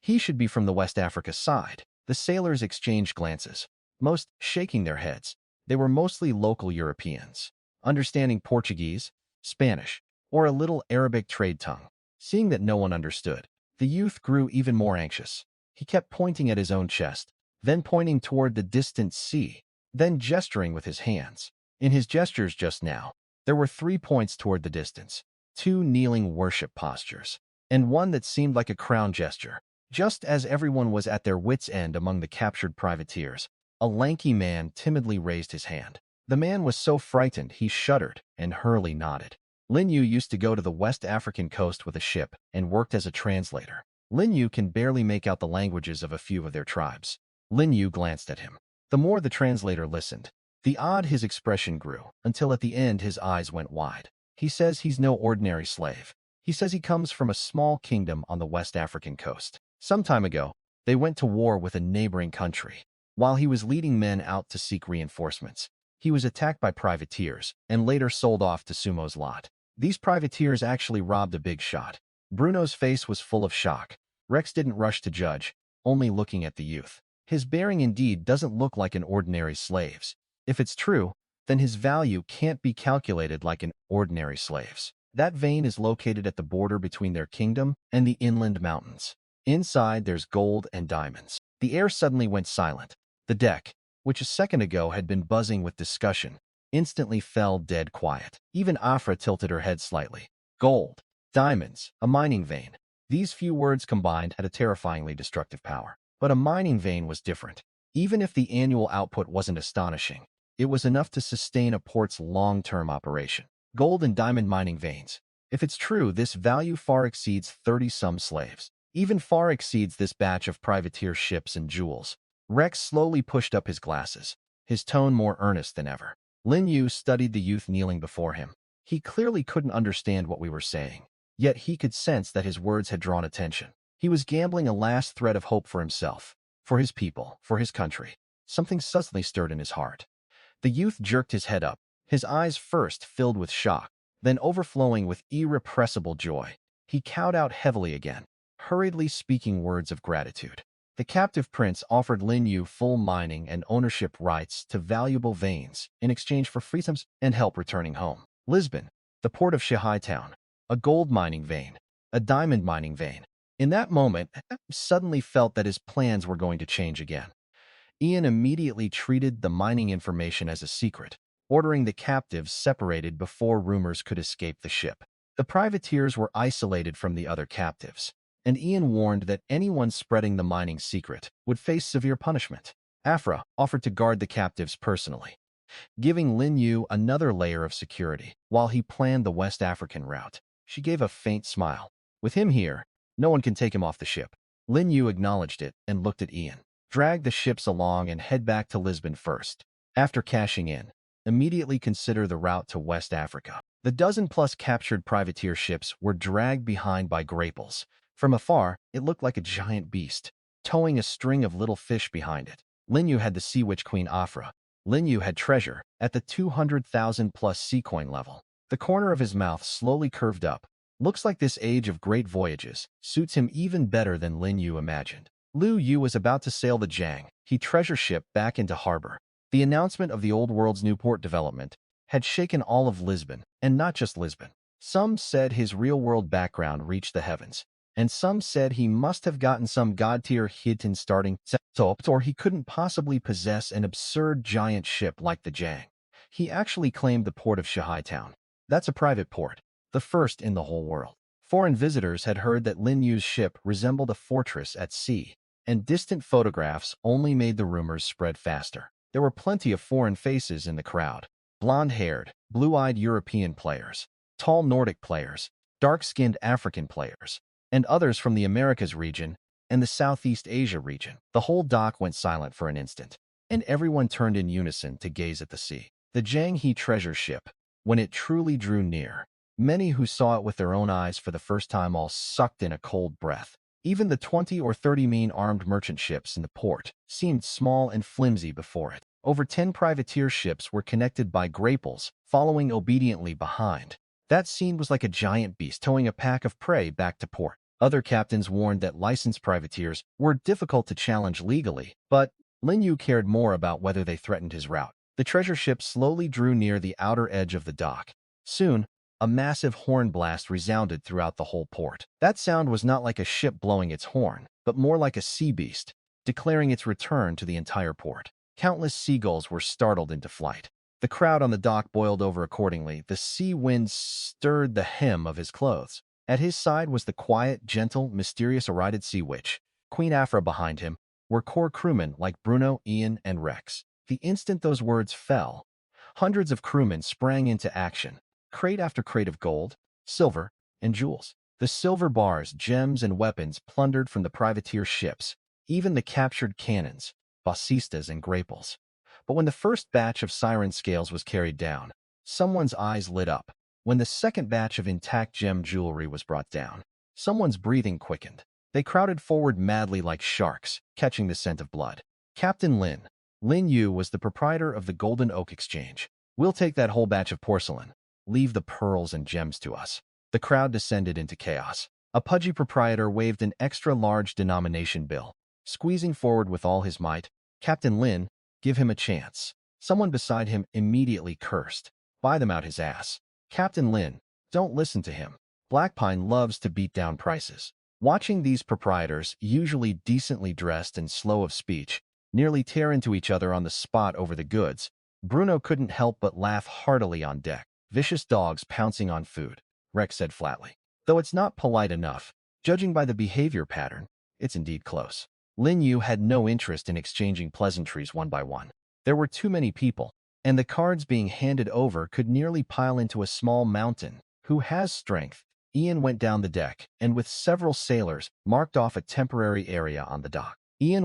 He should be from the West Africa side. The sailors exchanged glances, most shaking their heads. They were mostly local Europeans, understanding Portuguese, Spanish, or a little Arabic trade tongue. Seeing that no one understood, the youth grew even more anxious. He kept pointing at his own chest, then pointing toward the distant sea, then gesturing with his hands. In his gestures just now, there were 3 points toward the distance, 2 kneeling worship postures, and one that seemed like a crown gesture. Just as everyone was at their wits' end among the captured privateers, a lanky man timidly raised his hand. The man was so frightened he shuddered, and Hurley nodded. Lin Yu used to go to the West African coast with a ship and worked as a translator. Lin Yu can barely make out the languages of a few of their tribes. Lin Yu glanced at him. The more the translator listened, the odd his expression grew, until at the end his eyes went wide. He says he's no ordinary slave. He says he comes from a small kingdom on the West African coast. Some time ago, they went to war with a neighboring country. While he was leading men out to seek reinforcements, he was attacked by privateers and later sold off to Sumo's lot. These privateers actually robbed a big shot. Bruno's face was full of shock. Rex didn't rush to judge, only looking at the youth. His bearing indeed doesn't look like an ordinary slave's. If it's true, then his value can't be calculated like an ordinary slave's. That vein is located at the border between their kingdom and the inland mountains. Inside, there's gold and diamonds. The air suddenly went silent. The deck, which a second ago had been buzzing with discussion, instantly fell dead quiet. Even Afra tilted her head slightly. Gold, diamonds, a mining vein. These few words combined had a terrifyingly destructive power. But a mining vein was different. Even if the annual output wasn't astonishing, it was enough to sustain a port's long-term operation. Gold and diamond mining veins. If it's true, this value far exceeds 30-some slaves. Even far exceeds this batch of privateer ships and jewels. Rex slowly pushed up his glasses, his tone more earnest than ever. Lin Yu studied the youth kneeling before him. He clearly couldn't understand what we were saying, yet he could sense that his words had drawn attention. He was gambling a last thread of hope for himself, for his people, for his country. Something suddenly stirred in his heart. The youth jerked his head up, his eyes first filled with shock, then overflowing with irrepressible joy. He cowed out heavily again, hurriedly speaking words of gratitude. The captive prince offered Lin Yu full mining and ownership rights to valuable veins in exchange for freedoms and help returning home. Lisbon, the port of Shihai town, a gold mining vein, a diamond mining vein. In that moment, suddenly felt that his plans were going to change again. Ian immediately treated the mining information as a secret, ordering the captives separated before rumors could escape the ship. The privateers were isolated from the other captives, and Ian warned that anyone spreading the mining secret would face severe punishment. Afra offered to guard the captives personally, giving Lin Yu another layer of security while he planned the West African route. She gave a faint smile. With him here, no one can take him off the ship. Lin Yu acknowledged it and looked at Ian. Drag the ships along and head back to Lisbon first. After cashing in, immediately consider the route to West Africa. The dozen-plus captured privateer ships were dragged behind by grapples. From afar, it looked like a giant beast, towing a string of little fish behind it. Lin Yu had the Sea Witch Queen Afra. Lin Yu had treasure at the 200,000-plus sea coin level. The corner of his mouth slowly curved up. Looks like this age of great voyages suits him even better than Lin Yu imagined. Lin Yu was about to sail the Jang He treasure ship back into harbor. The announcement of the Old World's new port development had shaken all of Lisbon, and not just Lisbon. Some said his real-world background reached the heavens. and some said he must have gotten some god-tier hit in starting setup, or he couldn't possibly possess an absurd giant ship like the Jang. He actually claimed the port of Shanghai Town. That's a private port, the first in the whole world. Foreign visitors had heard that Lin Yu's ship resembled a fortress at sea, and distant photographs only made the rumors spread faster. There were plenty of foreign faces in the crowd. Blonde-haired, blue-eyed European players, tall Nordic players, dark-skinned African players, and others from the Americas region and the Southeast Asia region. The whole dock went silent for an instant, and everyone turned in unison to gaze at the sea. The Jang He treasure ship, when it truly drew near, many who saw it with their own eyes for the first time all sucked in a cold breath. Even the 20 or 30 main armed merchant ships in the port seemed small and flimsy before it. Over 10 privateer ships were connected by grapples, following obediently behind. That scene was like a giant beast towing a pack of prey back to port. Other captains warned that licensed privateers were difficult to challenge legally, but Lin Yu cared more about whether they threatened his route. The treasure ship slowly drew near the outer edge of the dock. Soon, a massive horn blast resounded throughout the whole port. That sound was not like a ship blowing its horn, but more like a sea beast, declaring its return to the entire port. Countless seagulls were startled into flight. The crowd on the dock boiled over accordingly. The sea wind stirred the hem of his clothes. At his side was the quiet, gentle, mysterious Irided Sea Witch. Queen Afra behind him were core crewmen like Bruno, Ian, and Rex. The instant those words fell, hundreds of crewmen sprang into action, crate after crate of gold, silver, and jewels. The silver bars, gems, and weapons plundered from the privateer ships, even the captured cannons, ballistas, and grapples. But when the first batch of siren scales was carried down, someone's eyes lit up. When the second batch of intact gem jewelry was brought down, someone's breathing quickened. They crowded forward madly like sharks, catching the scent of blood. Captain Lin Yu was the proprietor of the Golden Oak Exchange. "We'll take that whole batch of porcelain. Leave the pearls and gems to us." The crowd descended into chaos. A pudgy proprietor waved an extra-large denomination bill. Squeezing forward with all his might, "Captain Lin, give him a chance." Someone beside him immediately cursed. "Buy them out his ass." "Captain Lin, don't listen to him. Blackpine loves to beat down prices." Watching these proprietors, usually decently dressed and slow of speech, nearly tear into each other on the spot over the goods, Bruno couldn't help but laugh heartily on deck. "Vicious dogs pouncing on food," Rex said flatly. "Though it's not polite enough, judging by the behavior pattern, it's indeed close." Lin Yu had no interest in exchanging pleasantries one by one. There were too many people, and the cards being handed over could nearly pile into a small mountain. "Who has strength?" Ian went down the deck, and with several sailors, marked off a temporary area on the dock. The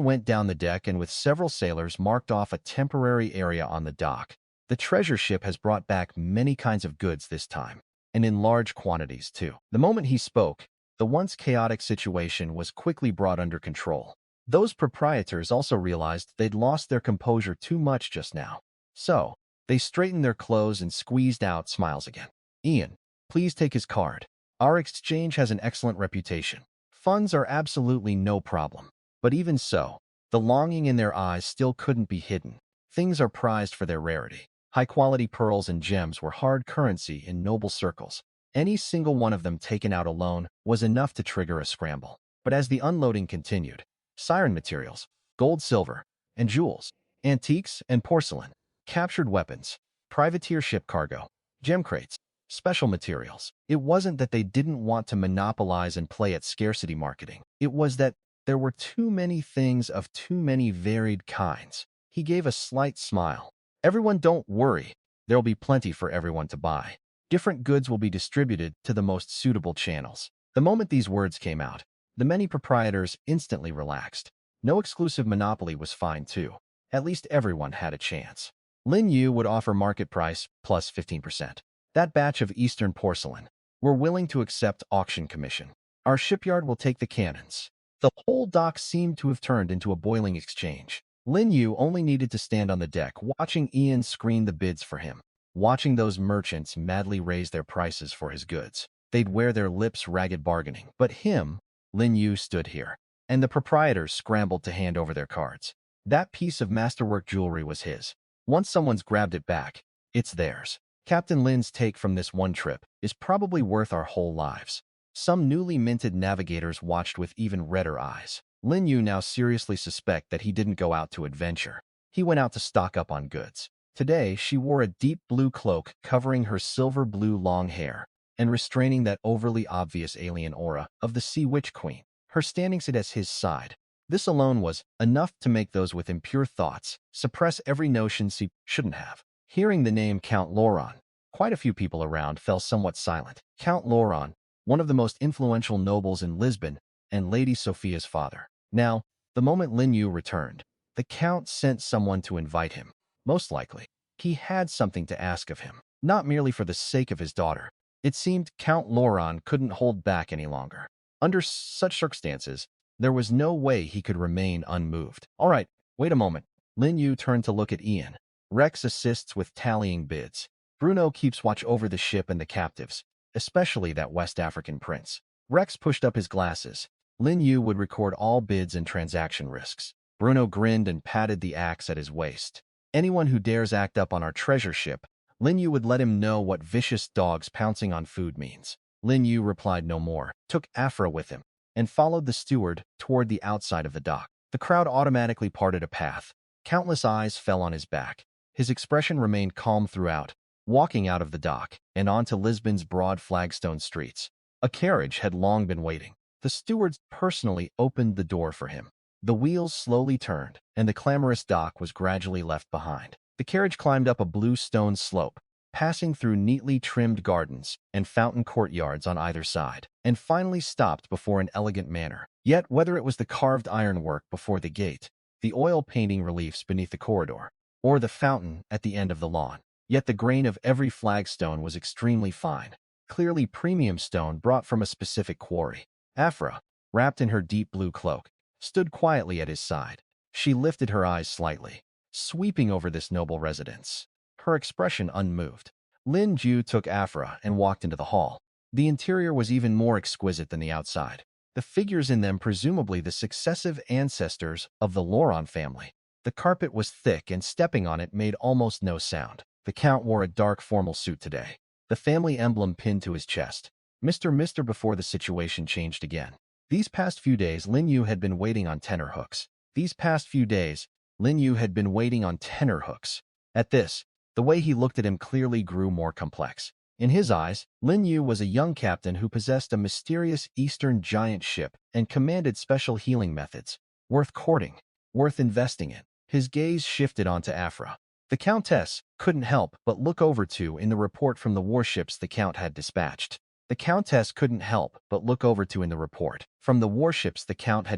treasure ship has brought back many kinds of goods this time, and in large quantities too. The moment he spoke, the once chaotic situation was quickly brought under control. Those proprietors also realized they'd lost their composure too much just now. So, they straightened their clothes and squeezed out smiles again. "Ian, please take his card. Our exchange has an excellent reputation. Funds are absolutely no problem." But even so, the longing in their eyes still couldn't be hidden. Things are prized for their rarity. High-quality pearls and gems were hard currency in noble circles. Any single one of them taken out alone was enough to trigger a scramble. But as the unloading continued, siren materials, gold, silver, and jewels, antiques and porcelain, captured weapons, privateer ship cargo, gem crates, special materials. It wasn't that they didn't want to monopolize and play at scarcity marketing. It was that there were too many things of too many varied kinds. He gave a slight smile. "Everyone, don't worry. There'll be plenty for everyone to buy. Different goods will be distributed to the most suitable channels." The moment these words came out, the many proprietors instantly relaxed. No exclusive monopoly was fine too. At least everyone had a chance. Lin Yu would offer market price plus 15%. That batch of Eastern porcelain. "We're willing to accept auction commission. Our shipyard will take the cannons." The whole dock seemed to have turned into a boiling exchange. Lin Yu only needed to stand on the deck, watching Ian screen the bids for him, watching those merchants madly raise their prices for his goods. They'd wear their lips ragged bargaining. But Lin Yu stood here, and the proprietors scrambled to hand over their cards. That piece of masterwork jewelry was his. Once someone's grabbed it back, it's theirs. Captain Lin's take from this one trip is probably worth our whole lives. Some newly minted navigators watched with even redder eyes. Lin Yu now seriously suspected that he didn't go out to adventure. He went out to stock up on goods. Today, she wore a deep blue cloak covering her silver blue long hair and restraining that overly obvious alien aura of the Sea Witch Queen. Her standing at his side. This alone was enough to make those with impure thoughts suppress every notion she shouldn't have. Hearing the name Count Lauron, quite a few people around fell somewhat silent. Count Lauron, one of the most influential nobles in Lisbon, and Lady Sophia's father. Now, the moment Lin Yu returned, the Count sent someone to invite him. Most likely, he had something to ask of him, not merely for the sake of his daughter. It seemed Count Lauron couldn't hold back any longer. Under such circumstances, there was no way he could remain unmoved. All right, wait a moment. Lin Yu turned to look at Ian. Rex assists with tallying bids. Bruno keeps watch over the ship and the captives, especially that West African prince. Rex pushed up his glasses. Lin Yu would record all bids and transaction risks. Bruno grinned and patted the axe at his waist. Anyone who dares act up on our treasure ship, Lin Yu would let him know what vicious dogs pouncing on food means. Lin Yu replied no more, took Afra with him, and followed the steward toward the outside of the dock. The crowd automatically parted a path. Countless eyes fell on his back. His expression remained calm throughout, walking out of the dock and onto Lisbon's broad flagstone streets. A carriage had long been waiting. The stewards personally opened the door for him. The wheels slowly turned, and the clamorous dock was gradually left behind. The carriage climbed up a blue stone slope, passing through neatly trimmed gardens and fountain courtyards on either side, and finally stopped before an elegant manor. Yet whether it was the carved ironwork before the gate, the oil painting reliefs beneath the corridor, or the fountain at the end of the lawn, yet the grain of every flagstone was extremely fine, clearly premium stone brought from a specific quarry. Afra, wrapped in her deep blue cloak, stood quietly at his side. She lifted her eyes slightly, sweeping over this noble residence, her expression unmoved. Lin Yu took Afra and walked into the hall. The interior was even more exquisite than the outside. The figures in them presumably the successive ancestors of the Lauron family. The carpet was thick and stepping on it made almost no sound. The Count wore a dark formal suit today, the family emblem pinned to his chest. Mr. Before the situation changed again. These past few days, Lin Yu had been waiting on tenterhooks. At this, the way he looked at him clearly grew more complex. In his eyes, Lin Yu was a young captain who possessed a mysterious Eastern giant ship and commanded special healing methods, worth courting, worth investing in. His gaze shifted onto Afra. The Countess couldn't help but look over to in the report from the warships the Count had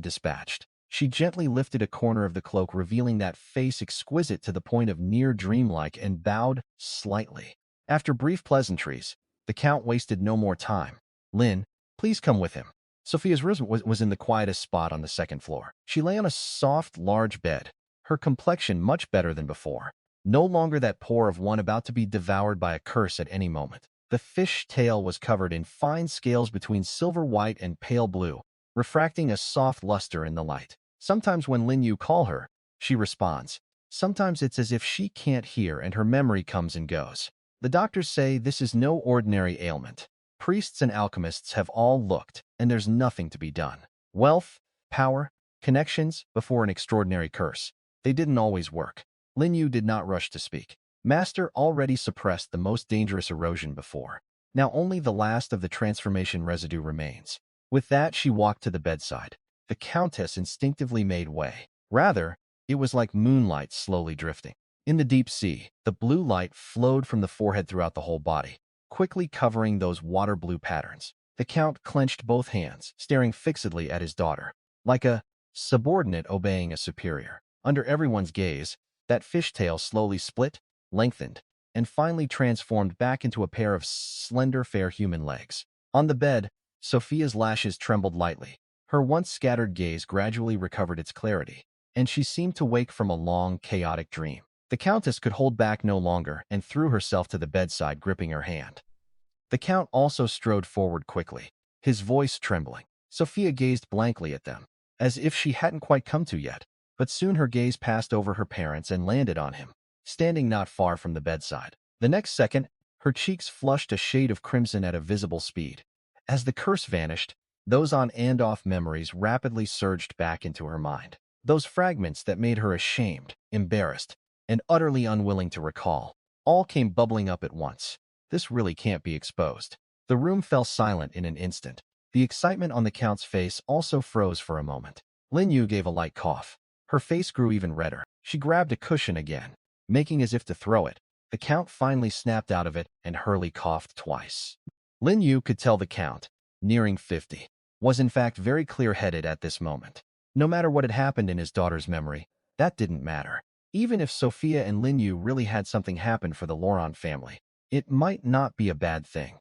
dispatched. She gently lifted a corner of the cloak, revealing that face exquisite to the point of near dreamlike, and bowed slightly. After brief pleasantries, the Count wasted no more time. Lin, please come with him. Sophia's room was in the quietest spot on the second floor. She lay on a soft, large bed, her complexion much better than before. No longer that poor of one about to be devoured by a curse at any moment. The fish tail was covered in fine scales between silver white and pale blue, refracting a soft luster in the light. Sometimes when Lin Yu call her, she responds. Sometimes it's as if she can't hear and her memory comes and goes. The doctors say this is no ordinary ailment. Priests and alchemists have all looked, and there's nothing to be done. Wealth, power, connections before an extraordinary curse. They didn't always work. Lin Yu did not rush to speak. Master already suppressed the most dangerous erosion before. Now only the last of the transformation residue remains. With that, she walked to the bedside. The Countess instinctively made way. Rather, it was like moonlight slowly drifting. In the deep sea, the blue light flowed from the forehead throughout the whole body, quickly covering those water blue patterns. The Count clenched both hands, staring fixedly at his daughter, like a subordinate obeying a superior. Under everyone's gaze, that fishtail slowly split, lengthened, and finally transformed back into a pair of slender, fair human legs. On the bed, Sophia's lashes trembled lightly. Her once scattered gaze gradually recovered its clarity, and she seemed to wake from a long, chaotic dream. The Countess could hold back no longer and threw herself to the bedside, gripping her hand. The Count also strode forward quickly, his voice trembling. Sophia gazed blankly at them, as if she hadn't quite come to yet, but soon her gaze passed over her parents and landed on him, standing not far from the bedside. The next second, her cheeks flushed a shade of crimson at a visible speed, As the curse vanished, those on and off memories rapidly surged back into her mind. Those fragments that made her ashamed, embarrassed, and utterly unwilling to recall, all came bubbling up at once. This really can't be exposed. The room fell silent in an instant. The excitement on the Count's face also froze for a moment. Lin Yu gave a light cough. Her face grew even redder. She grabbed a cushion again, making as if to throw it. The Count finally snapped out of it and Hurley coughed twice. Lin Yu could tell the Count, nearing 50, was in fact very clear-headed at this moment. No matter what had happened in his daughter's memory, that didn't matter. Even if Sophia and Lin Yu really had something happen for the Lauron family, it might not be a bad thing.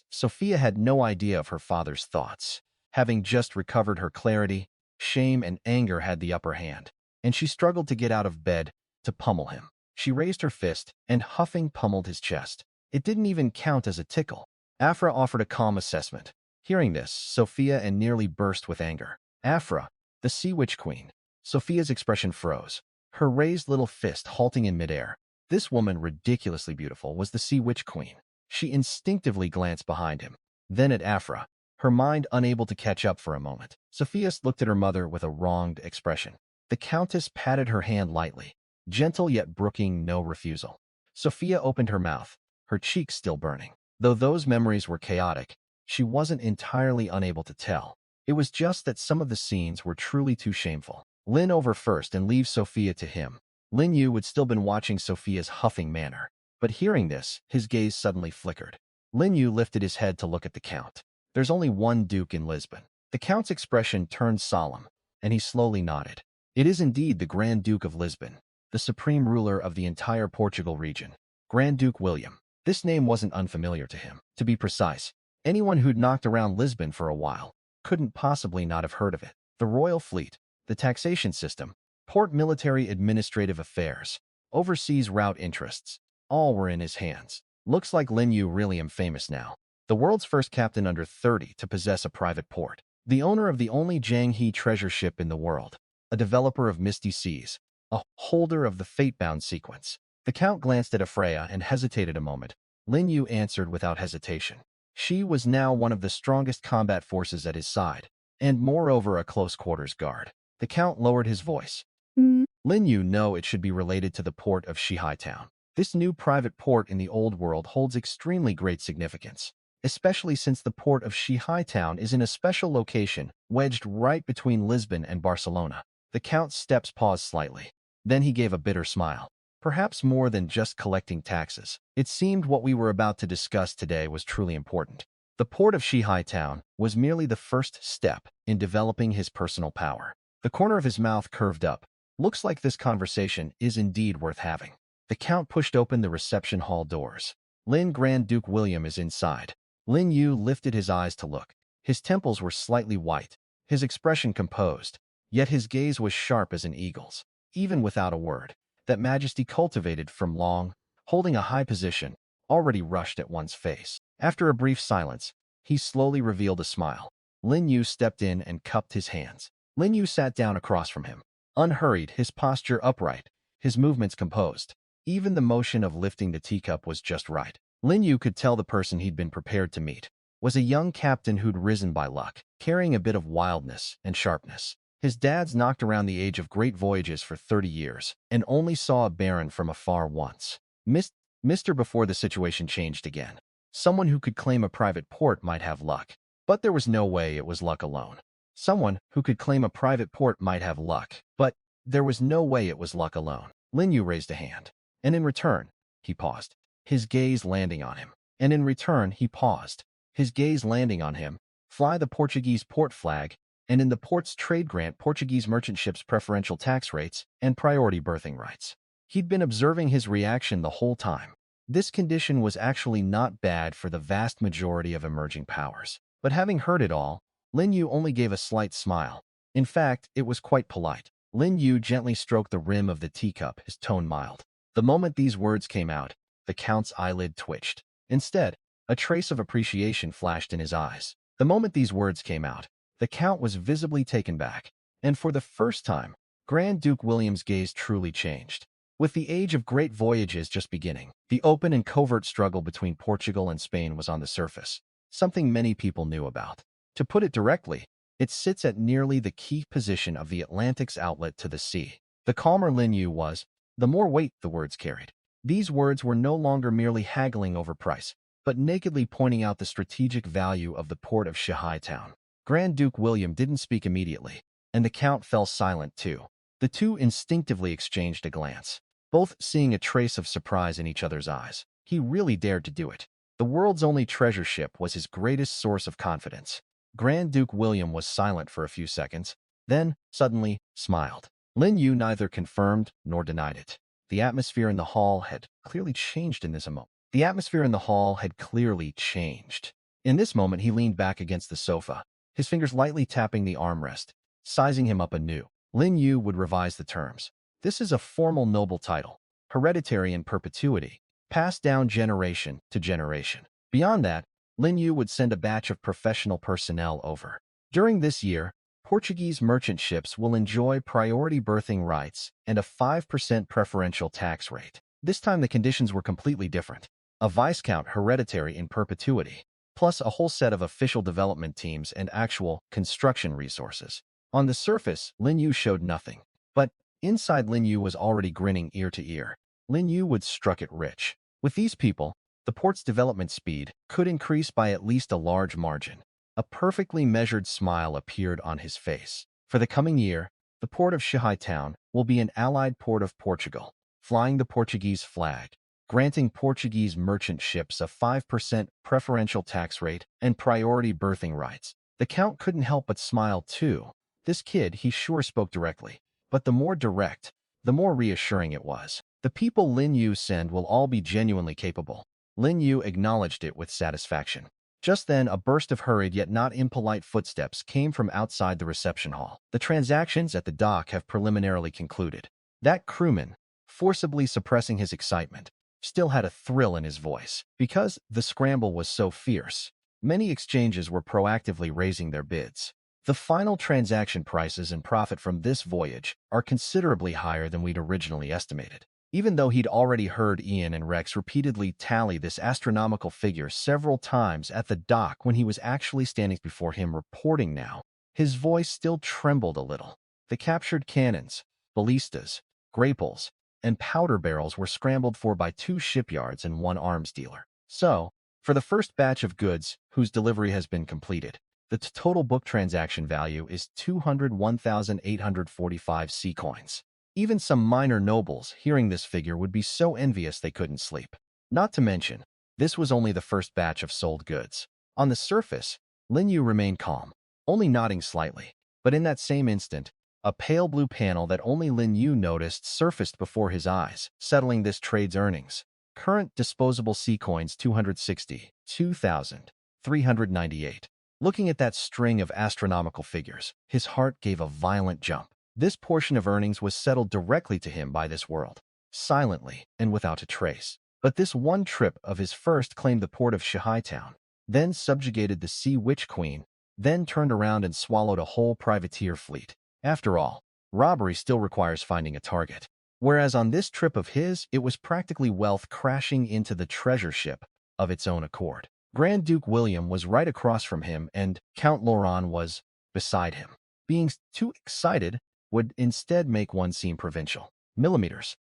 Sophia had no idea of her father's thoughts. Having just recovered her clarity, shame and anger had the upper hand, and she struggled to get out of bed to pummel him. She raised her fist and huffing pummeled his chest. It didn't even count as a tickle. Afra offered a calm assessment. Hearing this, Sophia and nearly burst with anger. Afra, the Sea Witch Queen. Sophia's expression froze, her raised little fist halting in midair. This woman, ridiculously beautiful, was the Sea Witch Queen. She instinctively glanced behind him, then at Afra, her mind unable to catch up for a moment. Sophia looked at her mother with a wronged expression. The Countess patted her hand lightly, gentle yet brooking no refusal. Sophia opened her mouth, her cheeks still burning. Though those memories were chaotic, she wasn't entirely unable to tell. It was just that some of the scenes were truly too shameful. Lin over first and leave Sophia to him. Lin Yu had still been watching Sophia's huffing manner, but hearing this, his gaze suddenly flickered. Lin Yu lifted his head to look at the Count. There's only one Duke in Lisbon. The Count's expression turned solemn, and he slowly nodded. It is indeed the Grand Duke of Lisbon, the supreme ruler of the entire Portugal region, Grand Duke William. This name wasn't unfamiliar to him. To be precise, anyone who'd knocked around Lisbon for a while couldn't possibly not have heard of it. The royal fleet, the taxation system, port military administrative affairs, overseas route interests, all were in his hands. Looks like Lin Yu really am famous now. The world's first captain under 30 to possess a private port. The owner of the only Jang He treasure ship in the world. A developer of Misty Seas. A holder of the Fatebound sequence. The Count glanced at Afra and hesitated a moment. Lin Yu answered without hesitation. She was now one of the strongest combat forces at his side, and moreover a close-quarters guard. The Count lowered his voice. Lin Yu know it should be related to the port of Shihai Town. This new private port in the old world holds extremely great significance, especially since the port of Shihai Town is in a special location, wedged right between Lisbon and Barcelona. The Count's steps paused slightly. Then he gave a bitter smile. Perhaps more than just collecting taxes. It seemed what we were about to discuss today was truly important. The port of Shihai Town was merely the first step in developing his personal power. The corner of his mouth curved up. Looks like this conversation is indeed worth having. The Count pushed open the reception hall doors. Grand Duke William is inside. Lin Yu lifted his eyes to look. His temples were slightly white, his expression composed, yet his gaze was sharp as an eagle's. Even without a word, that majesty cultivated from long, holding a high position, already rushed at one's face. After a brief silence, he slowly revealed a smile. Lin Yu stepped in and cupped his hands. Lin Yu sat down across from him. Unhurried, his posture upright, his movements composed. Even the motion of lifting the teacup was just right. Lin Yu could tell the person he'd been prepared to meet was a young captain who'd risen by luck, carrying a bit of wildness and sharpness. His dad's knocked around the age of great voyages for 30 years and only saw a baron from afar once. Mr. Before the situation changed again. Someone who could claim a private port might have luck, but there was no way it was luck alone. Someone who could claim a private port might have luck, but there was no way it was luck alone. Lin Yu raised a hand, and in return, he paused, his gaze landing on him. And in return, he paused, his gaze landing on him. Fly the Portuguese port flag, and in the port's trade grant Portuguese merchant ships preferential tax rates and priority berthing rights. He'd been observing his reaction the whole time. This condition was actually not bad for the vast majority of emerging powers. But having heard it all, Lin Yu only gave a slight smile. In fact, it was quite polite. Lin Yu gently stroked the rim of the teacup, his tone mild. The moment these words came out, the Count's eyelid twitched. Instead, a trace of appreciation flashed in his eyes. The moment these words came out, the Count was visibly taken back, and for the first time, Grand Duke William's gaze truly changed. With the age of great voyages just beginning, the open and covert struggle between Portugal and Spain was on the surface. something many people knew about. To put it directly, it sits at nearly the key position of the Atlantic's outlet to the sea. The calmer Lin Yu was, the more weight the words carried. These words were no longer merely haggling over price, but nakedly pointing out the strategic value of the port of Town. Grand Duke William didn't speak immediately, and the Count fell silent too. The two instinctively exchanged a glance, both seeing a trace of surprise in each other's eyes. He really dared to do it. The world's only treasure ship was his greatest source of confidence. Grand Duke William was silent for a few seconds, then, suddenly, smiled. Lin Yu neither confirmed nor denied it. The atmosphere in the hall had clearly changed in this moment. The atmosphere in the hall had clearly changed. In this moment, he leaned back against the sofa, his fingers lightly tapping the armrest, sizing him up anew. Lin Yu would revise the terms. This is a formal noble title, hereditary in perpetuity, passed down generation to generation. Beyond that, Lin Yu would send a batch of professional personnel over. During this year, Portuguese merchant ships will enjoy priority berthing rights and a 5% preferential tax rate. This time the conditions were completely different. A Viscount hereditary in perpetuity, plus a whole set of official development teams and actual construction resources. On the surface, Lin Yu showed nothing. But inside, Lin Yu was already grinning ear to ear. Lin Yu would struck it rich. With these people, the port's development speed could increase by at least a large margin. A perfectly measured smile appeared on his face. For the coming year, the port of Town will be an allied port of Portugal, flying the Portuguese flag, granting Portuguese merchant ships a 5% preferential tax rate and priority berthing rights. The Count couldn't help but smile too. This kid, he sure spoke directly. But the more direct, the more reassuring it was. The people Lin Yu send will all be genuinely capable. Lin Yu acknowledged it with satisfaction. Just then, a burst of hurried yet not impolite footsteps came from outside the reception hall. The transactions at the dock have preliminarily concluded. That crewman, forcibly suppressing his excitement, still had a thrill in his voice. Because the scramble was so fierce, many exchanges were proactively raising their bids. The final transaction prices and profit from this voyage are considerably higher than we'd originally estimated. Even though he'd already heard Ian and Rex repeatedly tally this astronomical figure several times at the dock when he was actually standing before him reporting now, his voice still trembled a little. The captured cannons, ballistas, grapples, and powder barrels were scrambled for by 2 shipyards and 1 arms dealer. So, for the first batch of goods whose delivery has been completed, the total book transaction value is 201,845 sea coins. Even some minor nobles hearing this figure would be so envious they couldn't sleep. Not to mention, this was only the first batch of sold goods. On the surface, Lin Yu remained calm, only nodding slightly. But in that same instant, a pale blue panel that only Lin Yu noticed surfaced before his eyes, settling this trade's earnings. Current disposable sea coins 260, 2,398. Looking at that string of astronomical figures, his heart gave a violent jump. This portion of earnings was settled directly to him by this world, silently and without a trace. But this one trip of his first claimed the port of Town, then subjugated the Sea Witch Queen, then turned around and swallowed a whole privateer fleet. After all, robbery still requires finding a target. Whereas on this trip of his, it was practically wealth crashing into the treasure ship of its own accord. Grand Duke William was right across from him and Count Lauron was beside him. Being too excited would instead make one seem provincial. Millimeters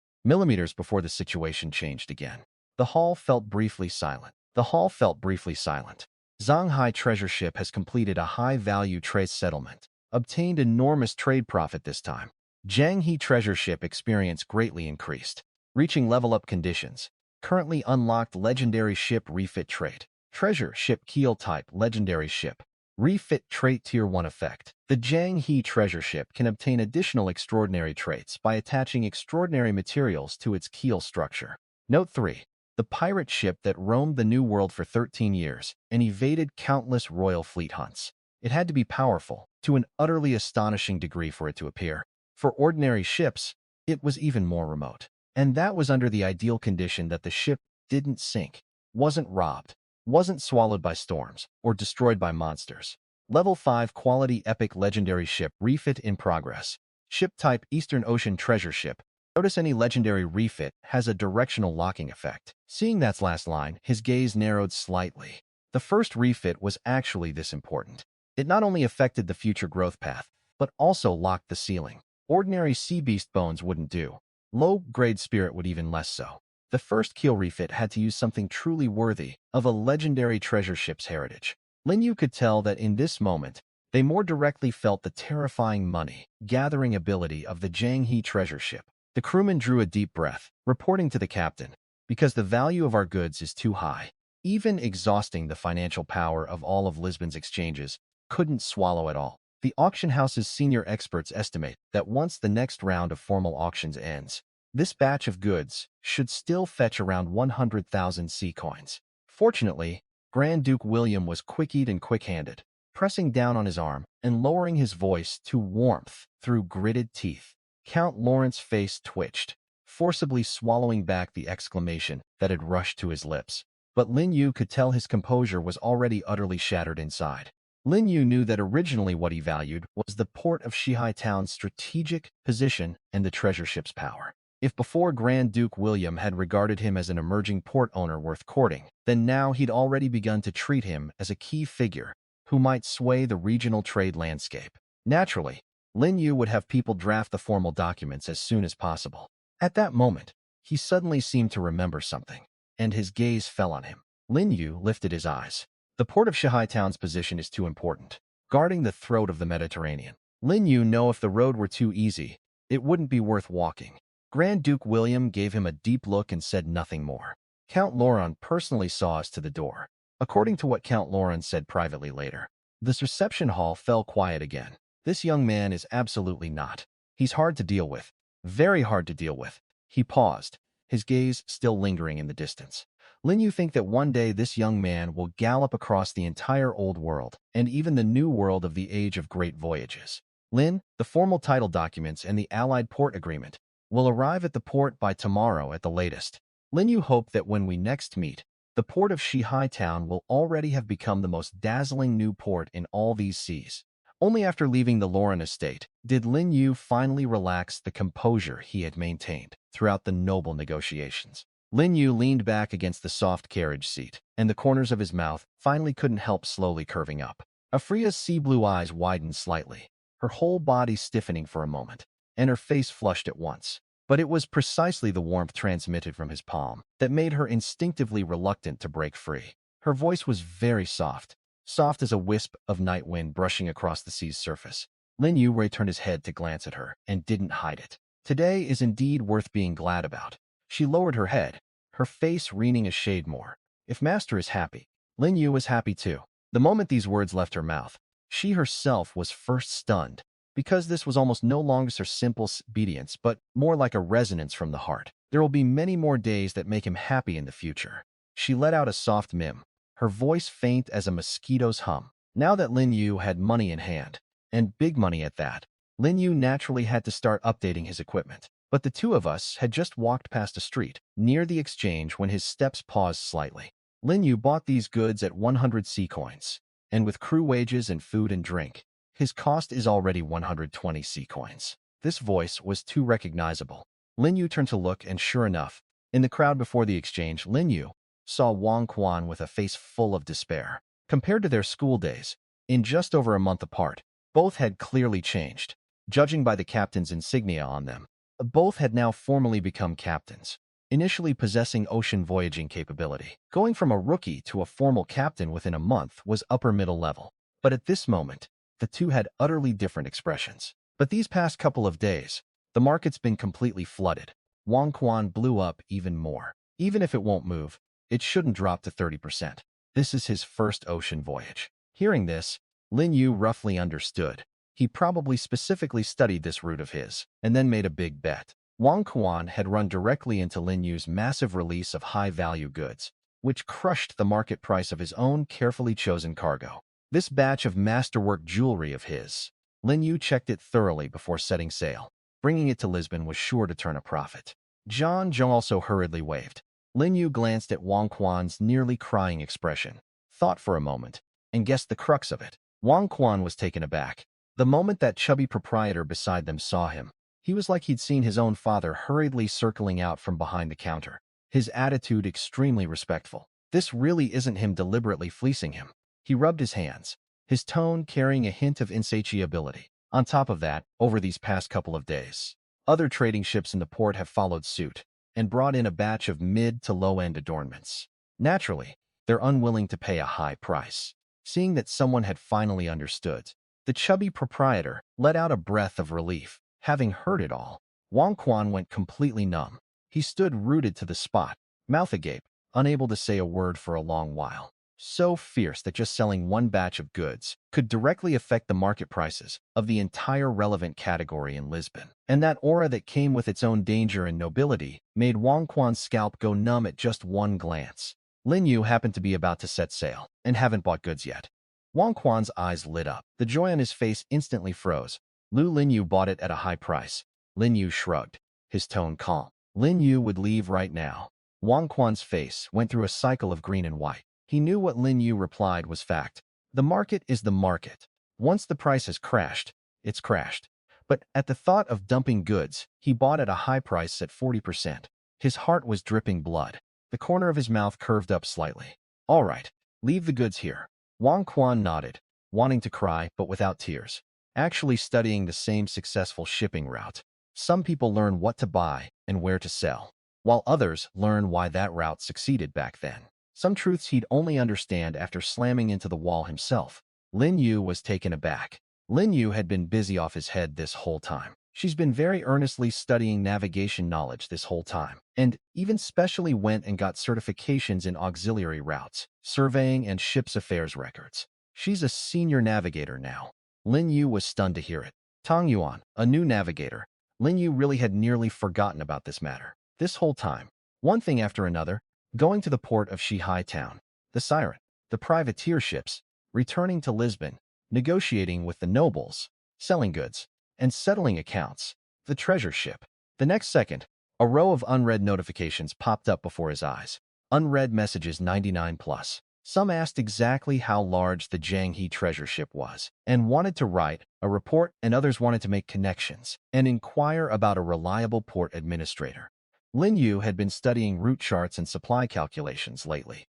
before the situation changed again. The hall felt briefly silent. Jang He TREASURE SHIP has completed a high-value trade settlement, obtained enormous trade profit this time. Jang He TREASURE SHIP experience greatly increased, reaching level-up conditions. Currently unlocked legendary ship refit trait. Treasure ship keel type legendary ship. Refit trait Tier 1 effect. The Jang He TREASURE SHIP can obtain additional extraordinary traits by attaching extraordinary materials to its keel structure. Note 3. The pirate ship that roamed the New World for 13 years and evaded countless royal fleet hunts. It had to be powerful, to an utterly astonishing degree for it to appear. For ordinary ships, it was even more remote. And that was under the ideal condition that the ship didn't sink, wasn't robbed, wasn't swallowed by storms, or destroyed by monsters. Level 5 Quality Epic Legendary Ship Refit in progress. Ship type Eastern Ocean Treasure Ship. Notice any legendary refit has a directional locking effect. Seeing that last line, his gaze narrowed slightly. The first refit was actually this important. It not only affected the future growth path, but also locked the ceiling. Ordinary sea beast bones wouldn't do. Low-grade spirit would even less so. The first keel refit had to use something truly worthy of a legendary treasure ship's heritage. Lin Yu could tell that in this moment, they more directly felt the terrifying money-gathering ability of the Jang He treasure ship. The crewman drew a deep breath, reporting to the captain, "Because the value of our goods is too high. Even exhausting the financial power of all of Lisbon's exchanges couldn't swallow it all." The auction house's senior experts estimate that once the next round of formal auctions ends, this batch of goods should still fetch around 100,000 sea coins. Fortunately, Grand Duke William was quick-eyed and quick-handed, pressing down on his arm and lowering his voice to warmth through gritted teeth. Count Lauron's face twitched, forcibly swallowing back the exclamation that had rushed to his lips. But Lin Yu could tell his composure was already utterly shattered inside. Lin Yu knew that originally what he valued was the port of Shihai Town's strategic position and the treasure ship's power. If before Grand Duke William had regarded him as an emerging port owner worth courting, then now he'd already begun to treat him as a key figure who might sway the regional trade landscape. Naturally, Lin Yu would have people draft the formal documents as soon as possible. At that moment, he suddenly seemed to remember something, and his gaze fell on him. Lin Yu lifted his eyes. The port of Shihai Town's position is too important, guarding the throat of the Mediterranean. Lin Yu knew if the road were too easy, it wouldn't be worth walking. Grand Duke William gave him a deep look and said nothing more. Count Lauron personally saw us to the door. According to what Count Lauron said privately later, this reception hall fell quiet again. This young man is absolutely not. He's hard to deal with. Very hard to deal with. He paused, his gaze still lingering in the distance. Lin Yu think that one day this young man will gallop across the entire old world and even the new world of the age of great voyages. Lin, the formal title documents and the Allied port agreement will arrive at the port by tomorrow at the latest. Lin Yu hoped that when we next meet, the port of Shihai Town will already have become the most dazzling new port in all these seas. Only after leaving the Lauron estate did Lin Yu finally relax the composure he had maintained throughout the noble negotiations. Lin Yu leaned back against the soft carriage seat, and the corners of his mouth finally couldn't help slowly curving up. Afria's sea-blue eyes widened slightly, her whole body stiffening for a moment, and her face flushed at once. But it was precisely the warmth transmitted from his palm that made her instinctively reluctant to break free. Her voice was very soft, soft as a wisp of night wind brushing across the sea's surface. Lin Yu turned his head to glance at her and didn't hide it. Today is indeed worth being glad about. She lowered her head, her face weening a shade more. If Master is happy, Lin Yu was happy too. The moment these words left her mouth, she herself was first stunned, because this was almost no longer her simple obedience, but more like a resonance from the heart. There will be many more days that make him happy in the future. She let out a soft mim, her voice faint as a mosquito's hum. Now that Lin Yu had money in hand, and big money at that, Lin Yu naturally had to start updating his equipment. But the two of us had just walked past a street near the exchange when his steps paused slightly. Lin Yu bought these goods at 100 sea coins, and with crew wages and food and drink, his cost is already 120 sea coins. This voice was too recognizable. Lin Yu turned to look, and sure enough, in the crowd before the exchange, Lin Yu saw Wang Quan with a face full of despair. Compared to their school days, in just over a month apart, both had clearly changed. Judging by the captain's insignia on them, both had now formally become captains, initially possessing ocean voyaging capability. Going from a rookie to a formal captain within a month was upper middle level. But at this moment, the two had utterly different expressions. But these past couple of days, the market's been completely flooded. Wang Quan blew up even more. Even if it won't move, it shouldn't drop to 30%. This is his first ocean voyage. Hearing this, Lin Yu roughly understood. He probably specifically studied this route of his, and then made a big bet. Wang Quan had run directly into Lin Yu's massive release of high-value goods, which crushed the market price of his own carefully chosen cargo. This batch of masterwork jewelry of his, Lin Yu checked it thoroughly before setting sail. Bringing it to Lisbon was sure to turn a profit. Zhang also hurriedly waved. Lin Yu glanced at Wang Quan's nearly crying expression, thought for a moment, and guessed the crux of it. Wang Quan was taken aback. The moment that chubby proprietor beside them saw him, he was like he'd seen his own father hurriedly circling out from behind the counter, his attitude extremely respectful. This really isn't him deliberately fleecing him. He rubbed his hands, his tone carrying a hint of insatiability. On top of that, over these past couple of days, other trading ships in the port have followed suit and brought in a batch of mid to low-end adornments. Naturally, they're unwilling to pay a high price. Seeing that someone had finally understood, the chubby proprietor let out a breath of relief. Having heard it all, Wang Quan went completely numb. He stood rooted to the spot, mouth agape, unable to say a word for a long while. So fierce that just selling one batch of goods could directly affect the market prices of the entire relevant category in Lisbon. And that aura that came with its own danger and nobility made Wang Quan's scalp go numb at just one glance. Lin Yu happened to be about to set sail and haven't bought goods yet. Wang Quan's eyes lit up. The joy on his face instantly froze. Lin Yu bought it at a high price. Lin Yu shrugged, his tone calm. Lin Yu would leave right now. Wang Quan's face went through a cycle of green and white. He knew what Lin Yu replied was fact. The market is the market. Once the price has crashed, it's crashed. But at the thought of dumping goods, he bought at a high price at 40%. His heart was dripping blood. The corner of his mouth curved up slightly. All right, leave the goods here. Wang Quan nodded, wanting to cry but without tears. Actually studying the same successful shipping route. Some people learn what to buy and where to sell, while others learn why that route succeeded back then. Some truths he'd only understand after slamming into the wall himself. Lin Yu was taken aback. Lin Yu had been busy off his head this whole time. She's been very earnestly studying navigation knowledge this whole time, and even specially went and got certifications in auxiliary routes, surveying and ship's affairs records. She's a senior navigator now. Lin Yu was stunned to hear it. Tang Yuan, a new navigator. Lin Yu really had nearly forgotten about this matter. This whole time, one thing after another, going to the port of Shihai Town, the Siren, the privateer ships, returning to Lisbon, negotiating with the nobles, selling goods, and settling accounts, the treasure ship. The next second, a row of unread notifications popped up before his eyes. Unread messages 99 plus. Some asked exactly how large the Jang He treasure ship was, and wanted to write a report, and others wanted to make connections and inquire about a reliable port administrator. Lin Yu had been studying route charts and supply calculations lately.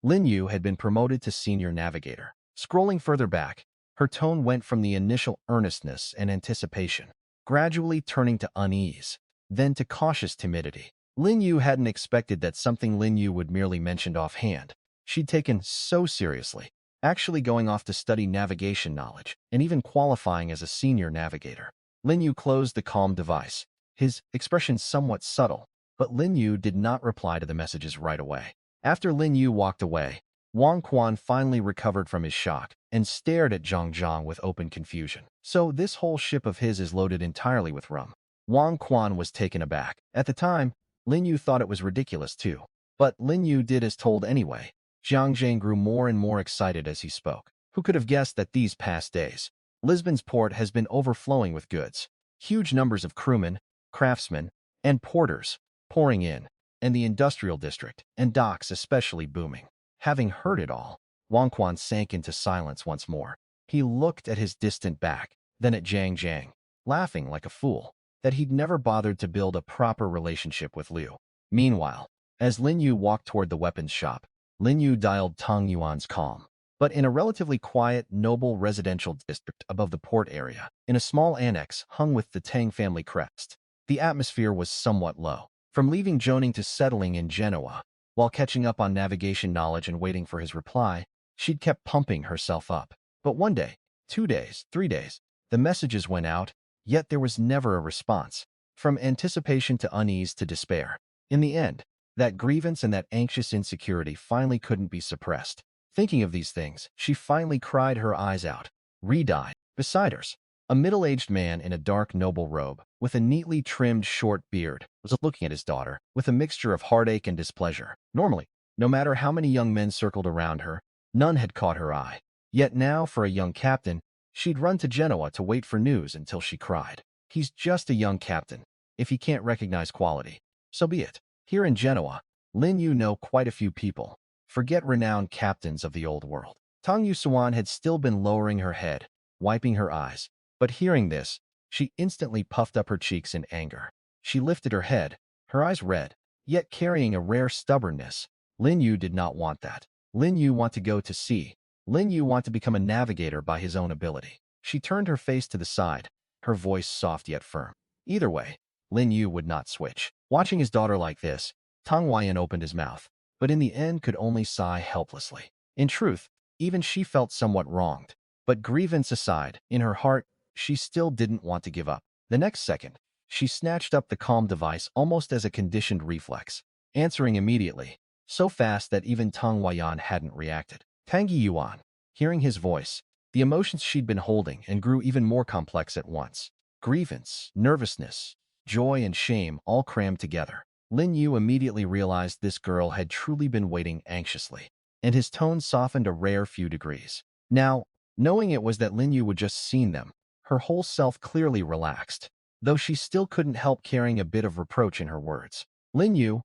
Lin Yu had been promoted to senior navigator. Scrolling further back, her tone went from the initial earnestness and anticipation, gradually turning to unease, then to cautious timidity. Lin Yu hadn't expected that something Lin Yu would merely mention offhand she'd taken so seriously, actually going off to study navigation knowledge and even qualifying as a senior navigator. Lin Yu closed the calm device, his expression somewhat subtle, but Lin Yu did not reply to the messages right away. After Lin Yu walked away, Wang Quan finally recovered from his shock and stared at Zhang with open confusion. So this whole ship of his is loaded entirely with rum. Wang Quan was taken aback. At the time, Lin Yu thought it was ridiculous too. But Lin Yu did as told anyway. Zhang grew more and more excited as he spoke. Who could have guessed that these past days, Lisbon's port has been overflowing with goods. Huge numbers of crewmen, craftsmen, and porters pouring in, and the industrial district and docks especially booming. Having heard it all, Wang Quan sank into silence once more. He looked at his distant back, then at Zhang, laughing like a fool that he'd never bothered to build a proper relationship with Liu. Meanwhile, as Lin Yu walked toward the weapons shop, Lin Yu dialed Tang Yuan's calm. But in a relatively quiet, noble residential district above the port area, in a small annex hung with the Tang family crest, the atmosphere was somewhat low. From leaving Joning to settling in Genoa, while catching up on navigation knowledge and waiting for his reply, she'd kept pumping herself up. But one day, 2 days, 3 days, the messages went out, yet there was never a response. From anticipation to unease to despair. In the end, that grievance and that anxious insecurity finally couldn't be suppressed. Thinking of these things, she finally cried her eyes out. Re-died. Beside hers, a middle-aged man in a dark noble robe, with a neatly trimmed short beard, was looking at his daughter, with a mixture of heartache and displeasure. Normally, no matter how many young men circled around her, none had caught her eye. Yet now, for a young captain, she'd run to Genoa to wait for news until she cried. He's just a young captain. If he can't recognize quality, so be it. Here in Genoa, Lin Yu know quite a few people. Forget renowned captains of the old world. Tang Yusuan had still been lowering her head, wiping her eyes. But hearing this, she instantly puffed up her cheeks in anger. She lifted her head, her eyes red, yet carrying a rare stubbornness. Lin Yu did not want that. Lin Yu wanted to go to sea. Lin Yu wanted to become a navigator by his own ability. She turned her face to the side, her voice soft yet firm. Either way, Lin Yu would not switch. Watching his daughter like this, Tang Weiyan opened his mouth, but in the end could only sigh helplessly. In truth, even she felt somewhat wronged. But grievance aside, in her heart, she still didn't want to give up. The next second, she snatched up the calm device almost as a conditioned reflex, answering immediately, so fast that even Tang Weiyan hadn't reacted. Tang Yuan, hearing his voice, the emotions she'd been holding and grew even more complex at once. Grievance, nervousness, joy and shame all crammed together. Lin Yu immediately realized this girl had truly been waiting anxiously, and his tone softened a rare few degrees. Now, knowing it was that Lin Yu would just seen them, her whole self clearly relaxed, though she still couldn't help carrying a bit of reproach in her words. Lin Yu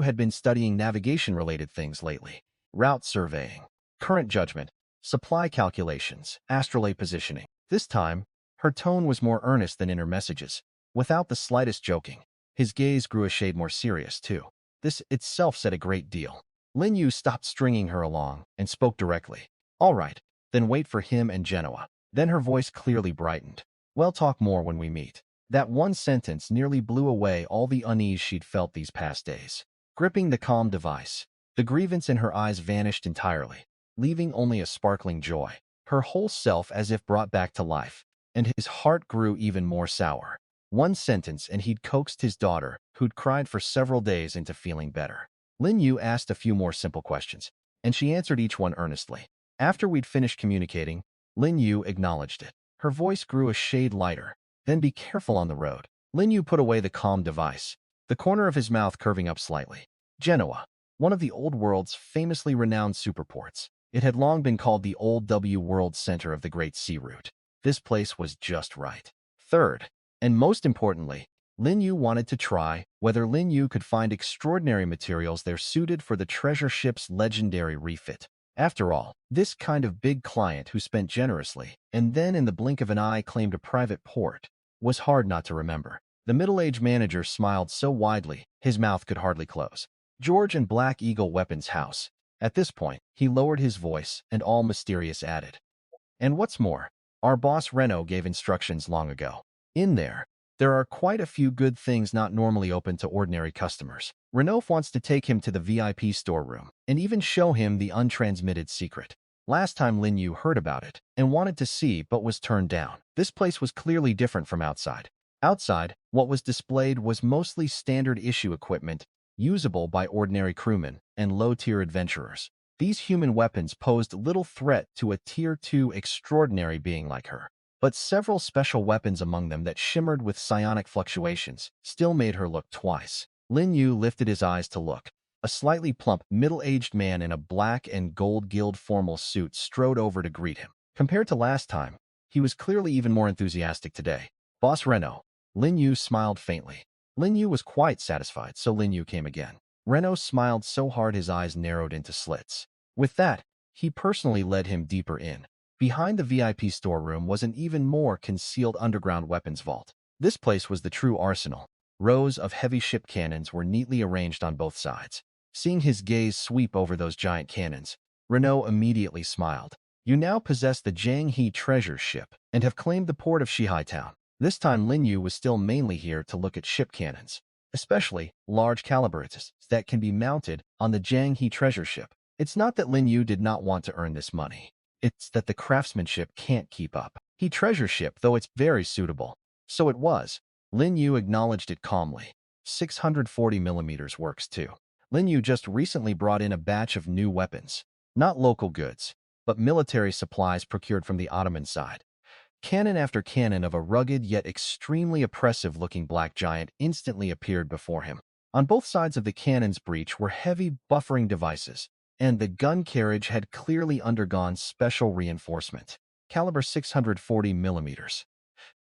had been studying navigation-related things lately. Route surveying, current judgment, supply calculations, astrolabe positioning. This time, her tone was more earnest than in her messages, without the slightest joking. His gaze grew a shade more serious, too. This itself said a great deal. Lin Yu stopped stringing her along and spoke directly. All right, then wait for him and Genoa. Then her voice clearly brightened. We'll talk more when we meet. That one sentence nearly blew away all the unease she'd felt these past days. Gripping the calm device, the grievance in her eyes vanished entirely, leaving only a sparkling joy. Her whole self as if brought back to life, and his heart grew even more sour. One sentence and he'd coaxed his daughter, who'd cried for several days, into feeling better. Lin Yu asked a few more simple questions, and she answered each one earnestly. After we'd finished communicating, Lin Yu acknowledged it. Her voice grew a shade lighter. Then be careful on the road. Lin Yu put away the calm device, the corner of his mouth curving up slightly. Genoa, one of the old world's famously renowned superports. It had long been called the Old W World Center of the Great Sea Route. This place was just right. Third, and most importantly, Lin Yu wanted to try whether Lin Yu could find extraordinary materials there suited for the treasure ship's legendary refit. After all, this kind of big client who spent generously, and then in the blink of an eye claimed a private port, was hard not to remember. The middle-aged manager smiled so widely, his mouth could hardly close. George and Black Eagle Weapons House. At this point, he lowered his voice, and all mysterious added. And what's more, our boss Renault gave instructions long ago. In there are quite a few good things not normally open to ordinary customers. Renault wants to take him to the VIP storeroom, and even show him the untransmitted secret. Last time Lin Yu heard about it, and wanted to see but was turned down. This place was clearly different from outside. Outside, what was displayed was mostly standard issue equipment, usable by ordinary crewmen and low-tier adventurers. These human weapons posed little threat to a Tier 2 extraordinary being like her. But several special weapons among them that shimmered with psionic fluctuations still made her look twice. Lin Yu lifted his eyes to look. A slightly plump, middle-aged man in a black and gold guild formal suit strode over to greet him. Compared to last time, he was clearly even more enthusiastic today. Boss Renault. Lin Yu smiled faintly. Lin Yu was quite satisfied, so Lin Yu came again. Renault smiled so hard his eyes narrowed into slits. With that, he personally led him deeper in. Behind the VIP storeroom was an even more concealed underground weapons vault. This place was the true arsenal. Rows of heavy ship cannons were neatly arranged on both sides. Seeing his gaze sweep over those giant cannons, Renault immediately smiled. You now possess the Jang He TREASURE SHIP, and have claimed the port of Shihai Town. This time Lin Yu was still mainly here to look at ship cannons, especially large calibers that can be mounted on the Jang He TREASURE SHIP. It's not that Lin Yu did not want to earn this money. It's that the craftsmanship can't keep up. He treasure ship, though it's very suitable. So it was. Lin Yu acknowledged it calmly. 640mm works too. Lin Yu just recently brought in a batch of new weapons. Not local goods, but military supplies procured from the Ottoman side. Cannon after cannon of a rugged yet extremely oppressive-looking black giant instantly appeared before him. On both sides of the cannon's breech were heavy buffering devices, and the gun carriage had clearly undergone special reinforcement. Caliber 640mm.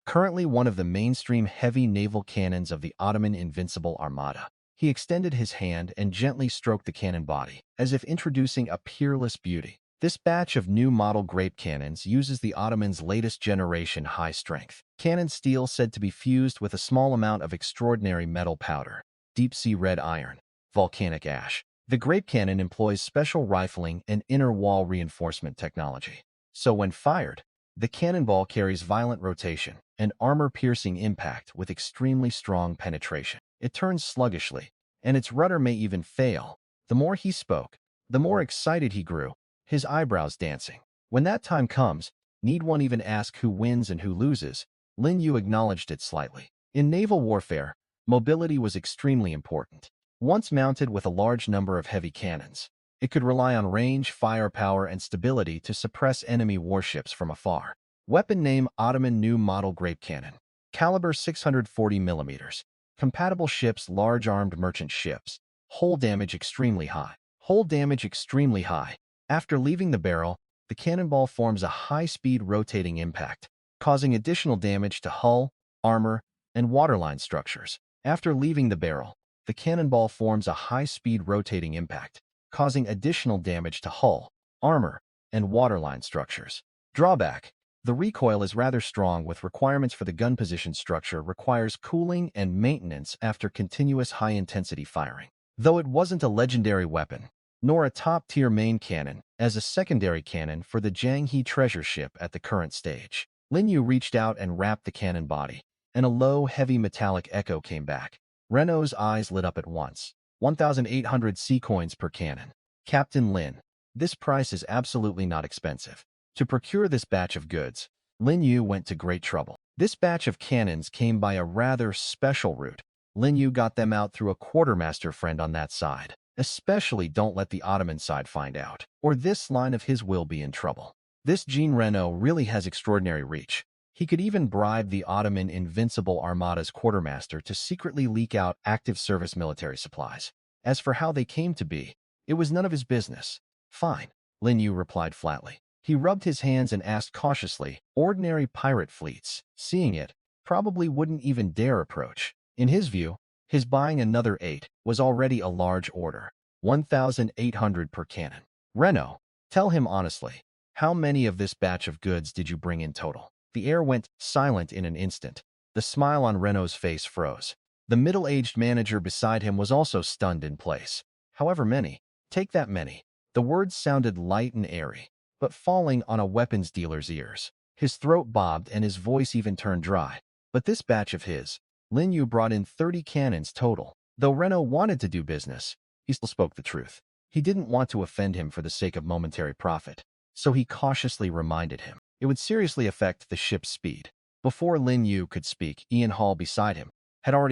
Currently one of the mainstream heavy naval cannons of the Ottoman Invincible Armada. He extended his hand and gently stroked the cannon body, as if introducing a peerless beauty. This batch of new model grape cannons uses the Ottoman's latest generation high-strength cannon steel, said to be fused with a small amount of extraordinary metal powder, deep-sea red iron, volcanic ash, The grape cannon employs special rifling and inner wall reinforcement technology. So when fired, the cannonball carries violent rotation and armor-piercing impact with extremely strong penetration. It turns sluggishly, and its rudder may even fail. The more he spoke, the more excited he grew, his eyebrows dancing. When that time comes, need one even ask who wins and who loses? Lin Yu acknowledged it slightly. In naval warfare, mobility was extremely important. Once mounted with a large number of heavy cannons, it could rely on range, firepower, and stability to suppress enemy warships from afar. Weapon name: Ottoman New Model Grape Cannon. Caliber 640 mm. Compatible ships: large armed merchant ships. Hull damage extremely high. Hull damage extremely high. After leaving the barrel, the cannonball forms a high-speed rotating impact, causing additional damage to hull, armor, and waterline structures. After leaving the barrel, the cannonball forms a high-speed rotating impact, causing additional damage to hull, armor, and waterline structures. Drawback: the recoil is rather strong, with requirements for the gun position structure requires cooling and maintenance after continuous high-intensity firing. Though it wasn't a legendary weapon, nor a top-tier main cannon, as a secondary cannon for the Jang He Treasure Ship at the current stage. Lin Yu reached out and wrapped the cannon body, and a low, heavy metallic echo came back. Renault's eyes lit up at once. 1,800 sea coins per cannon. Captain Lin, this price is absolutely not expensive. To procure this batch of goods, Lin Yu went to great trouble. This batch of cannons came by a rather special route. Lin Yu got them out through a quartermaster friend on that side. Especially don't let the Ottoman side find out, or this line of his will be in trouble. This Jean Renault really has extraordinary reach. He could even bribe the Ottoman Invincible Armada's quartermaster to secretly leak out active service military supplies. As for how they came to be, it was none of his business. Fine, Lin Yu replied flatly. He rubbed his hands and asked cautiously, ordinary pirate fleets, seeing it, probably wouldn't even dare approach. In his view, his buying another 8 was already a large order. 1,800 per cannon. Renault, tell him honestly, how many of this batch of goods did you bring in total? The air went silent in an instant. The smile on Renault's face froze. The middle-aged manager beside him was also stunned in place. However many? Take that many. The words sounded light and airy, but falling on a weapons dealer's ears. His throat bobbed and his voice even turned dry. But this batch of his, Lin Yu brought in 30 cannons total. Though Renault wanted to do business, he still spoke the truth. He didn't want to offend him for the sake of momentary profit, so he cautiously reminded him. It would seriously affect the ship's speed. Before Lin Yu could speak, Ian Hall beside him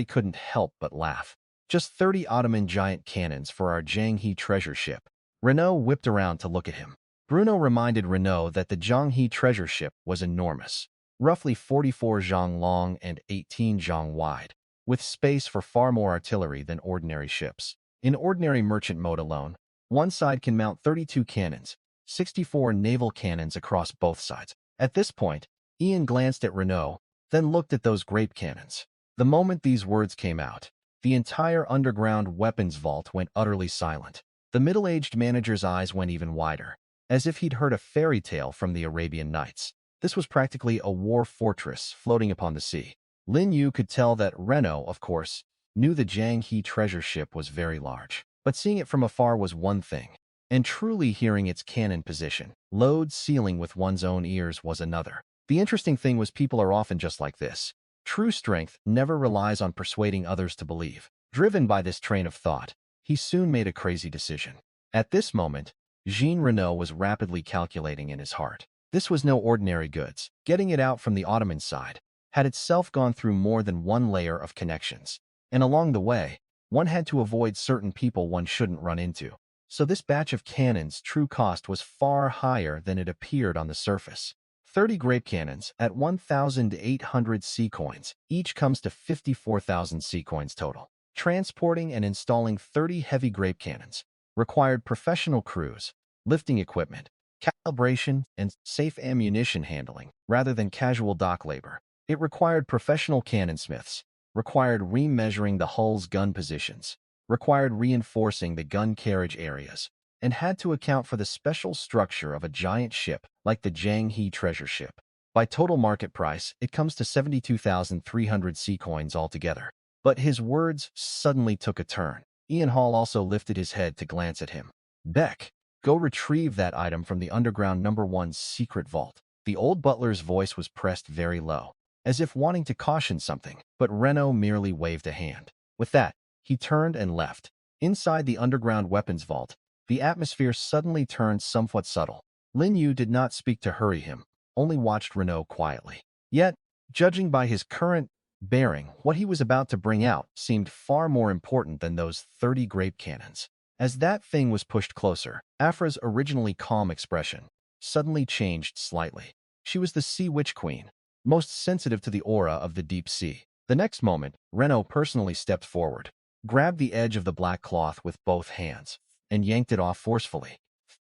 couldn't help but laugh. Just 30 Ottoman giant cannons for our Jang He treasure ship. Renault whipped around to look at him. Bruno reminded Renault that the Jang He treasure ship was enormous, roughly 44 zhang long and 18 zhang wide, with space for far more artillery than ordinary ships. In ordinary merchant mode alone, one side can mount 32 cannons, 64 naval cannons across both sides. At this point, Ian glanced at Renault, then looked at those grape cannons. The moment these words came out, the entire underground weapons vault went utterly silent. The middle-aged manager's eyes went even wider, as if he'd heard a fairy tale from the Arabian Nights. This was practically a war fortress floating upon the sea. Lin Yu could tell that Renault, of course, knew the Jang He treasure ship was very large. But seeing it from afar was one thing, and truly hearing its cannon position, load ceiling with one's own ears was another. The interesting thing was people are often just like this. True strength never relies on persuading others to believe. Driven by this train of thought, he soon made a crazy decision. At this moment, Jean Renault was rapidly calculating in his heart. This was no ordinary goods. Getting it out from the Ottoman side had itself gone through more than one layer of connections. And along the way, one had to avoid certain people one shouldn't run into. So this batch of cannons' true cost was far higher than it appeared on the surface. 30 grape cannons at 1,800 sea coins, each comes to 54,000 sea coins total. Transporting and installing 30 heavy grape cannons required professional crews, lifting equipment, calibration, and safe ammunition handling, rather than casual dock labor. It required professional cannonsmiths, required remeasuring the hull's gun positions, required reinforcing the gun carriage areas, and had to account for the special structure of a giant ship like the Jang He treasure ship. By total market price, it comes to 72,300 sea coins altogether. But his words suddenly took a turn. Ian Hall also lifted his head to glance at him. Beck, go retrieve that item from the underground #1's secret vault. The old butler's voice was pressed very low, as if wanting to caution something, but Renault merely waved a hand. With that, he turned and left. Inside the underground weapons vault, the atmosphere suddenly turned somewhat subtle. Lin Yu did not speak to hurry him, only watched Renault quietly. Yet, judging by his current bearing, what he was about to bring out seemed far more important than those 30 grape cannons. As that thing was pushed closer, Afra's originally calm expression suddenly changed slightly. She was the Sea Witch Queen, most sensitive to the aura of the deep sea. The next moment, Renault personally stepped forward, grabbed the edge of the black cloth with both hands, and yanked it off forcefully.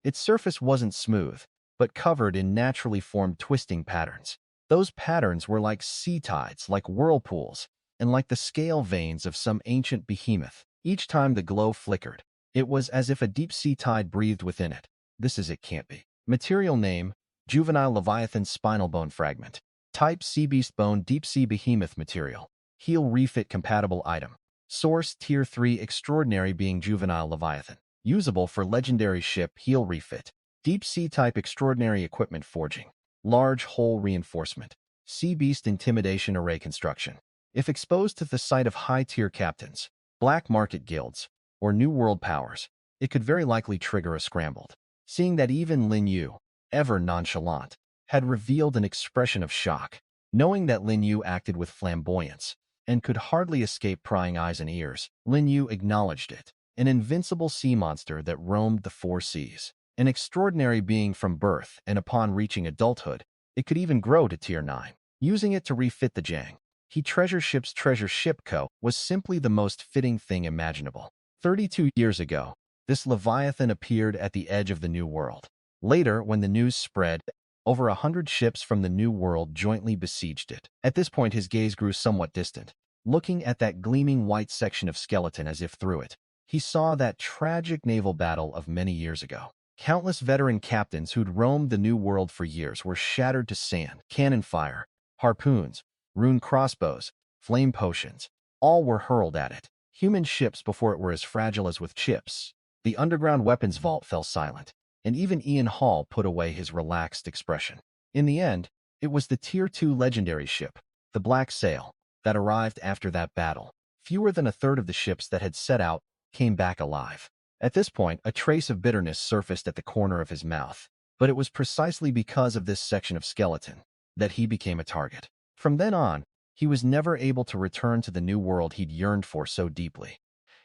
Its surface wasn't smooth, but covered in naturally formed twisting patterns. Those patterns were like sea tides, like whirlpools, and like the scale veins of some ancient behemoth. Each time the glow flickered, it was as if a deep sea tide breathed within it. This is it can't be. Material name, Juvenile Leviathan Spinal Bone Fragment. Type Sea Beast Bone Deep Sea Behemoth Material. Heal Refit Compatible Item. Source Tier 3 Extraordinary Being Juvenile Leviathan. Usable for Legendary Ship Heal Refit. Deep Sea Type Extraordinary Equipment Forging. Large Hole Reinforcement. Sea Beast Intimidation Array Construction. If exposed to the sight of high-tier captains, black market guilds, or New World powers, it could very likely trigger a scrambled. Seeing that even Lin Yu, ever nonchalant, had revealed an expression of shock, knowing that Lin Yu acted with flamboyance and could hardly escape prying eyes and ears, Lin Yu acknowledged it. An invincible sea monster that roamed the four seas. An extraordinary being from birth, and upon reaching adulthood, it could even grow to Tier 9. Using it to refit the Jang He Treasure Ship Co. was simply the most fitting thing imaginable. 32 years ago, this Leviathan appeared at the edge of the New World. Later, when the news spread, over 100 ships from the New World jointly besieged it. At this point, his gaze grew somewhat distant, looking at that gleaming white section of skeleton as if through it. He saw that tragic naval battle of many years ago. Countless veteran captains who'd roamed the New World for years were shattered to sand. Cannon fire, harpoons, rune crossbows, flame potions, all were hurled at it. Human ships before it were as fragile as with chips. The underground weapons vault fell silent, and even Ian Hall put away his relaxed expression. In the end, it was the Tier 2 legendary ship, the Black Sail, that arrived after that battle. Fewer than a third of the ships that had set out came back alive. At this point, a trace of bitterness surfaced at the corner of his mouth, but it was precisely because of this section of skeleton that he became a target. From then on, he was never able to return to the New World he'd yearned for so deeply.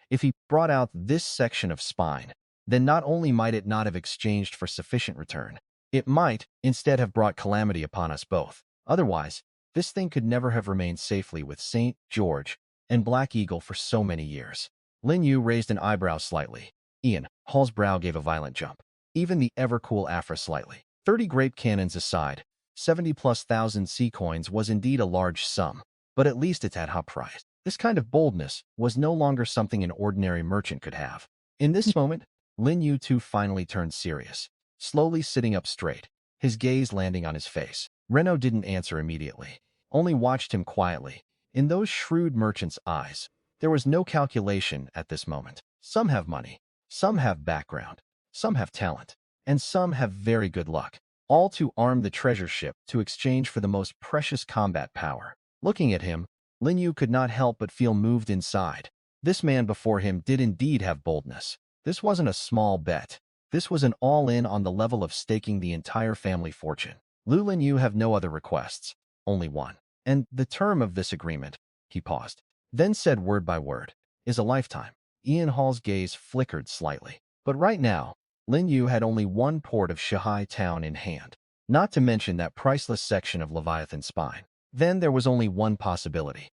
If he brought out this section of spine, then not only might it not have exchanged for sufficient return, it might instead have brought calamity upon us both. Otherwise, this thing could never have remained safely with St. George and Black Eagle for so many years. Lin Yu raised an eyebrow slightly. Ian Hall's brow gave a violent jump. Even the ever-cool Afra slightly. 30 grape cannons aside, 70,000+ sea coins was indeed a large sum, but at least it's at high price. This kind of boldness was no longer something an ordinary merchant could have. In this moment, Lin Yu too finally turned serious, slowly sitting up straight, his gaze landing on his face. Renault didn't answer immediately, only watched him quietly. In those shrewd merchants' eyes, there was no calculation at this moment. Some have money, some have background, some have talent, and some have very good luck, all to arm the treasure ship to exchange for the most precious combat power. Looking at him, Lin Yu could not help but feel moved inside. This man before him did indeed have boldness. This wasn't a small bet. This was an all-in on the level of staking the entire family fortune. Lin Yu have no other requests, only one. And the term of this agreement, he paused, then said word by word, is a lifetime. Ian Hall's gaze flickered slightly. But right now, Lin Yu had only one port of Shanghai town in hand, not to mention that priceless section of Leviathan spine. Then there was only one possibility.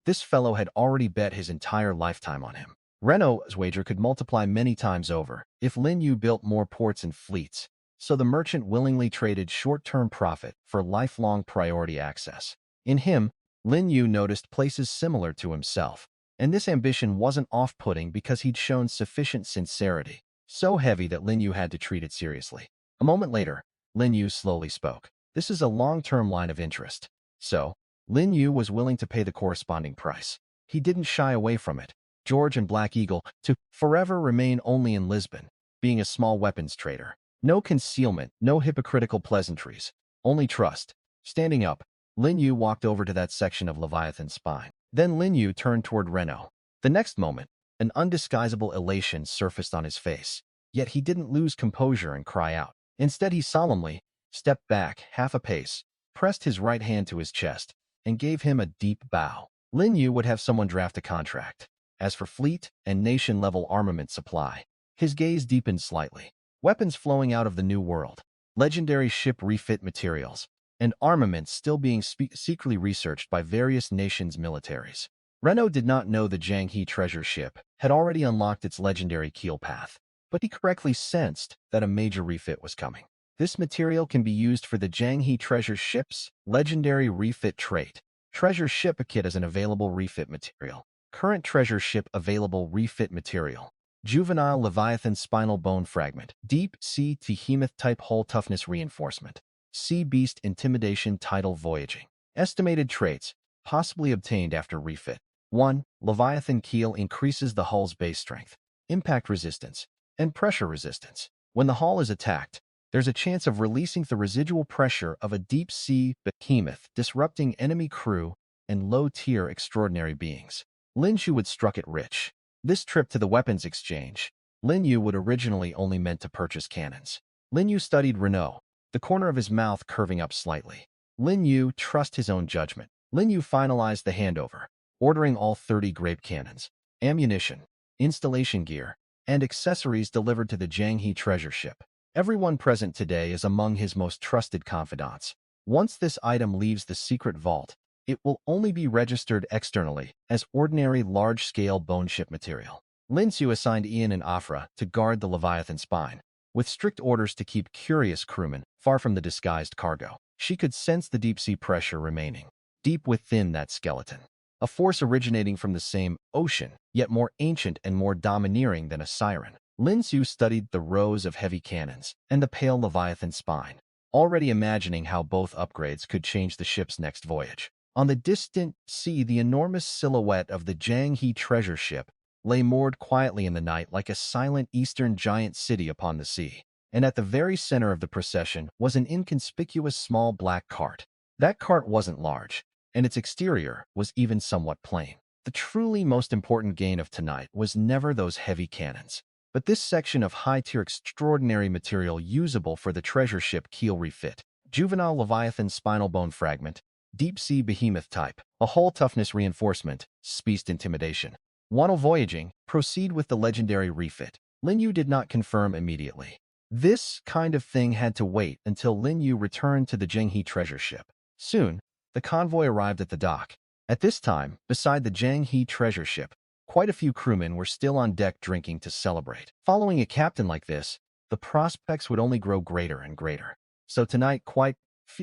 This fellow had already bet his entire lifetime on him. Renault's wager could multiply many times over if Lin Yu built more ports and fleets, so the merchant willingly traded short-term profit for lifelong priority access. In him, Lin Yu noticed places similar to himself, and this ambition wasn't off-putting because he'd shown sufficient sincerity, so heavy that Lin Yu had to treat it seriously. A moment later, Lin Yu slowly spoke. This is a long-term line of interest. So, Lin Yu was willing to pay the corresponding price. He didn't shy away from it, George and Black Eagle, to forever remain only in Lisbon, being a small weapons trader. No concealment, no hypocritical pleasantries, only trust. Standing up, Lin Yu walked over to that section of Leviathan's spine. Then Lin Yu turned toward Renault. The next moment, an undisguisable elation surfaced on his face. Yet he didn't lose composure and cry out. Instead, he solemnly stepped back half a pace, pressed his right hand to his chest, and gave him a deep bow. Lin Yu would have someone draft a contract. As for fleet and nation-level armament supply, his gaze deepened slightly. Weapons flowing out of the New World, legendary ship refit materials, and armaments still being secretly researched by various nations' militaries. Renault did not know the Jang He treasure ship had already unlocked its legendary keel path, but he correctly sensed that a major refit was coming. This material can be used for the Jang He treasure ship's legendary refit trait. Treasure ship kit is an available refit material. Current treasure ship available refit material. Juvenile Leviathan Spinal Bone Fragment. Deep Sea Behemoth Type Hull Toughness Reinforcement. Sea Beast Intimidation Title Voyaging. Estimated traits, possibly obtained after refit. 1. Leviathan Keel increases the hull's base strength, impact resistance, and pressure resistance. When the hull is attacked, there's a chance of releasing the residual pressure of a deep-sea behemoth, disrupting enemy crew and low-tier extraordinary beings. Lin Yu would struck it rich. This trip to the weapons exchange, Lin Yu would originally only meant to purchase cannons. Lin Yu studied Renault, the corner of his mouth curving up slightly. Lin Yu trust his own judgment. Lin Yu finalized the handover, ordering all 30 grape cannons, ammunition, installation gear, and accessories delivered to the Jang He treasure ship. Everyone present today is among his most trusted confidants. Once this item leaves the secret vault, it will only be registered externally as ordinary large-scale bone ship material. Lin Yu assigned Ian and Afra to guard the Leviathan spine, with strict orders to keep curious crewmen far from the disguised cargo. She could sense the deep-sea pressure remaining deep within that skeleton, a force originating from the same ocean, yet more ancient and more domineering than a siren. Lin Yu studied the rows of heavy cannons and the pale Leviathan spine, already imagining how both upgrades could change the ship's next voyage. On the distant sea, the enormous silhouette of the Jang He treasure ship lay moored quietly in the night like a silent eastern giant city upon the sea. And at the very center of the procession was an inconspicuous small black cart. That cart wasn't large, and its exterior was even somewhat plain. The truly most important gain of tonight was never those heavy cannons, but this section of high-tier extraordinary material usable for the treasure ship keel refit. Juvenile Leviathan Spinal Bone Fragment, Deep-Sea Behemoth Type, a Hull Toughness Reinforcement, Beast Intimidation. While voyaging, proceed with the legendary refit. Lin Yu did not confirm immediately. This kind of thing had to wait until Lin Yu returned to the Jang He treasure ship. Soon, the convoy arrived at the dock. At this time, beside the Jang He treasure ship, quite a few crewmen were still on deck drinking to celebrate. Following a captain like this, the prospects would only grow greater and greater. So tonight, quite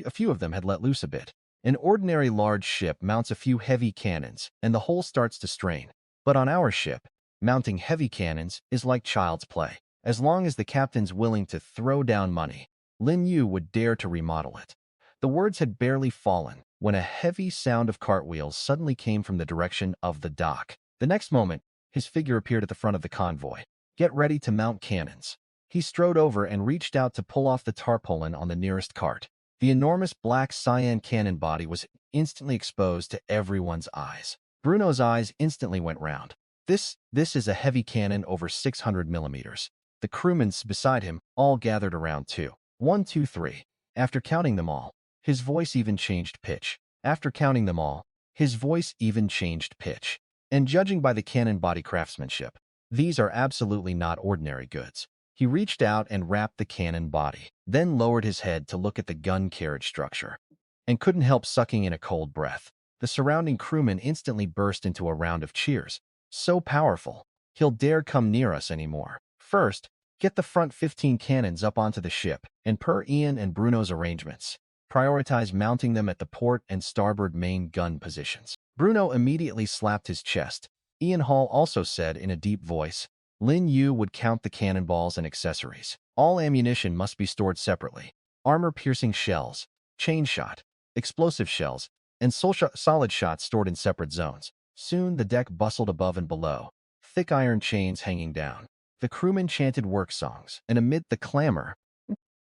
a few of them had let loose a bit. An ordinary large ship mounts a few heavy cannons, and the hull starts to strain. But on our ship, mounting heavy cannons is like child's play. As long as the captain's willing to throw down money, Lin Yu would dare to remodel it. The words had barely fallen when a heavy sound of cartwheels suddenly came from the direction of the dock. The next moment, his figure appeared at the front of the convoy. Get ready to mount cannons. He strode over and reached out to pull off the tarpaulin on the nearest cart. The enormous black cyan cannon body was instantly exposed to everyone's eyes. Bruno's eyes instantly went round. This is a heavy cannon over 600 millimeters. The crewmen beside him all gathered around too. 1, 2, 3. After counting them all, his voice even changed pitch. After counting them all, his voice even changed pitch. And judging by the cannon body craftsmanship, these are absolutely not ordinary goods. He reached out and wrapped the cannon body, then lowered his head to look at the gun carriage structure, and couldn't help sucking in a cold breath. The surrounding crewmen instantly burst into a round of cheers. So powerful, he'll dare come near us anymore. First, get the front 15 cannons up onto the ship, and per Ian and Bruno's arrangements, prioritize mounting them at the port and starboard main gun positions. Bruno immediately slapped his chest. Ian Hall also said in a deep voice, Lin Yu would count the cannonballs and accessories. All ammunition must be stored separately. Armor-piercing shells, chain shot, explosive shells, and solid shots stored in separate zones. Soon the deck bustled above and below. thick iron chains hanging down. The crewmen chanted work songs, and amid the clamor,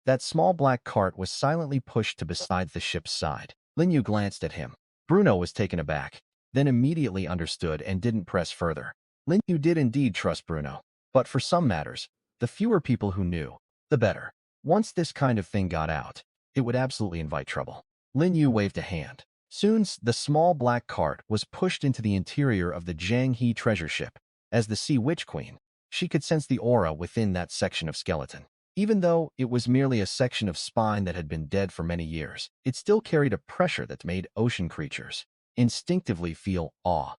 that small black cart was silently pushed to beside the ship's side. Lin Yu glanced at him. Bruno was taken aback, then immediately understood and didn't press further. Lin Yu did indeed trust Bruno, but for some matters, the fewer people who knew, the better. Once this kind of thing got out, it would absolutely invite trouble. Lin Yu waved a hand. Soon, the small black cart was pushed into the interior of the Jang He treasure ship. As the Sea Witch Queen, she could sense the aura within that section of skeleton. Even though it was merely a section of spine that had been dead for many years, it still carried a pressure that made ocean creatures instinctively feel awe.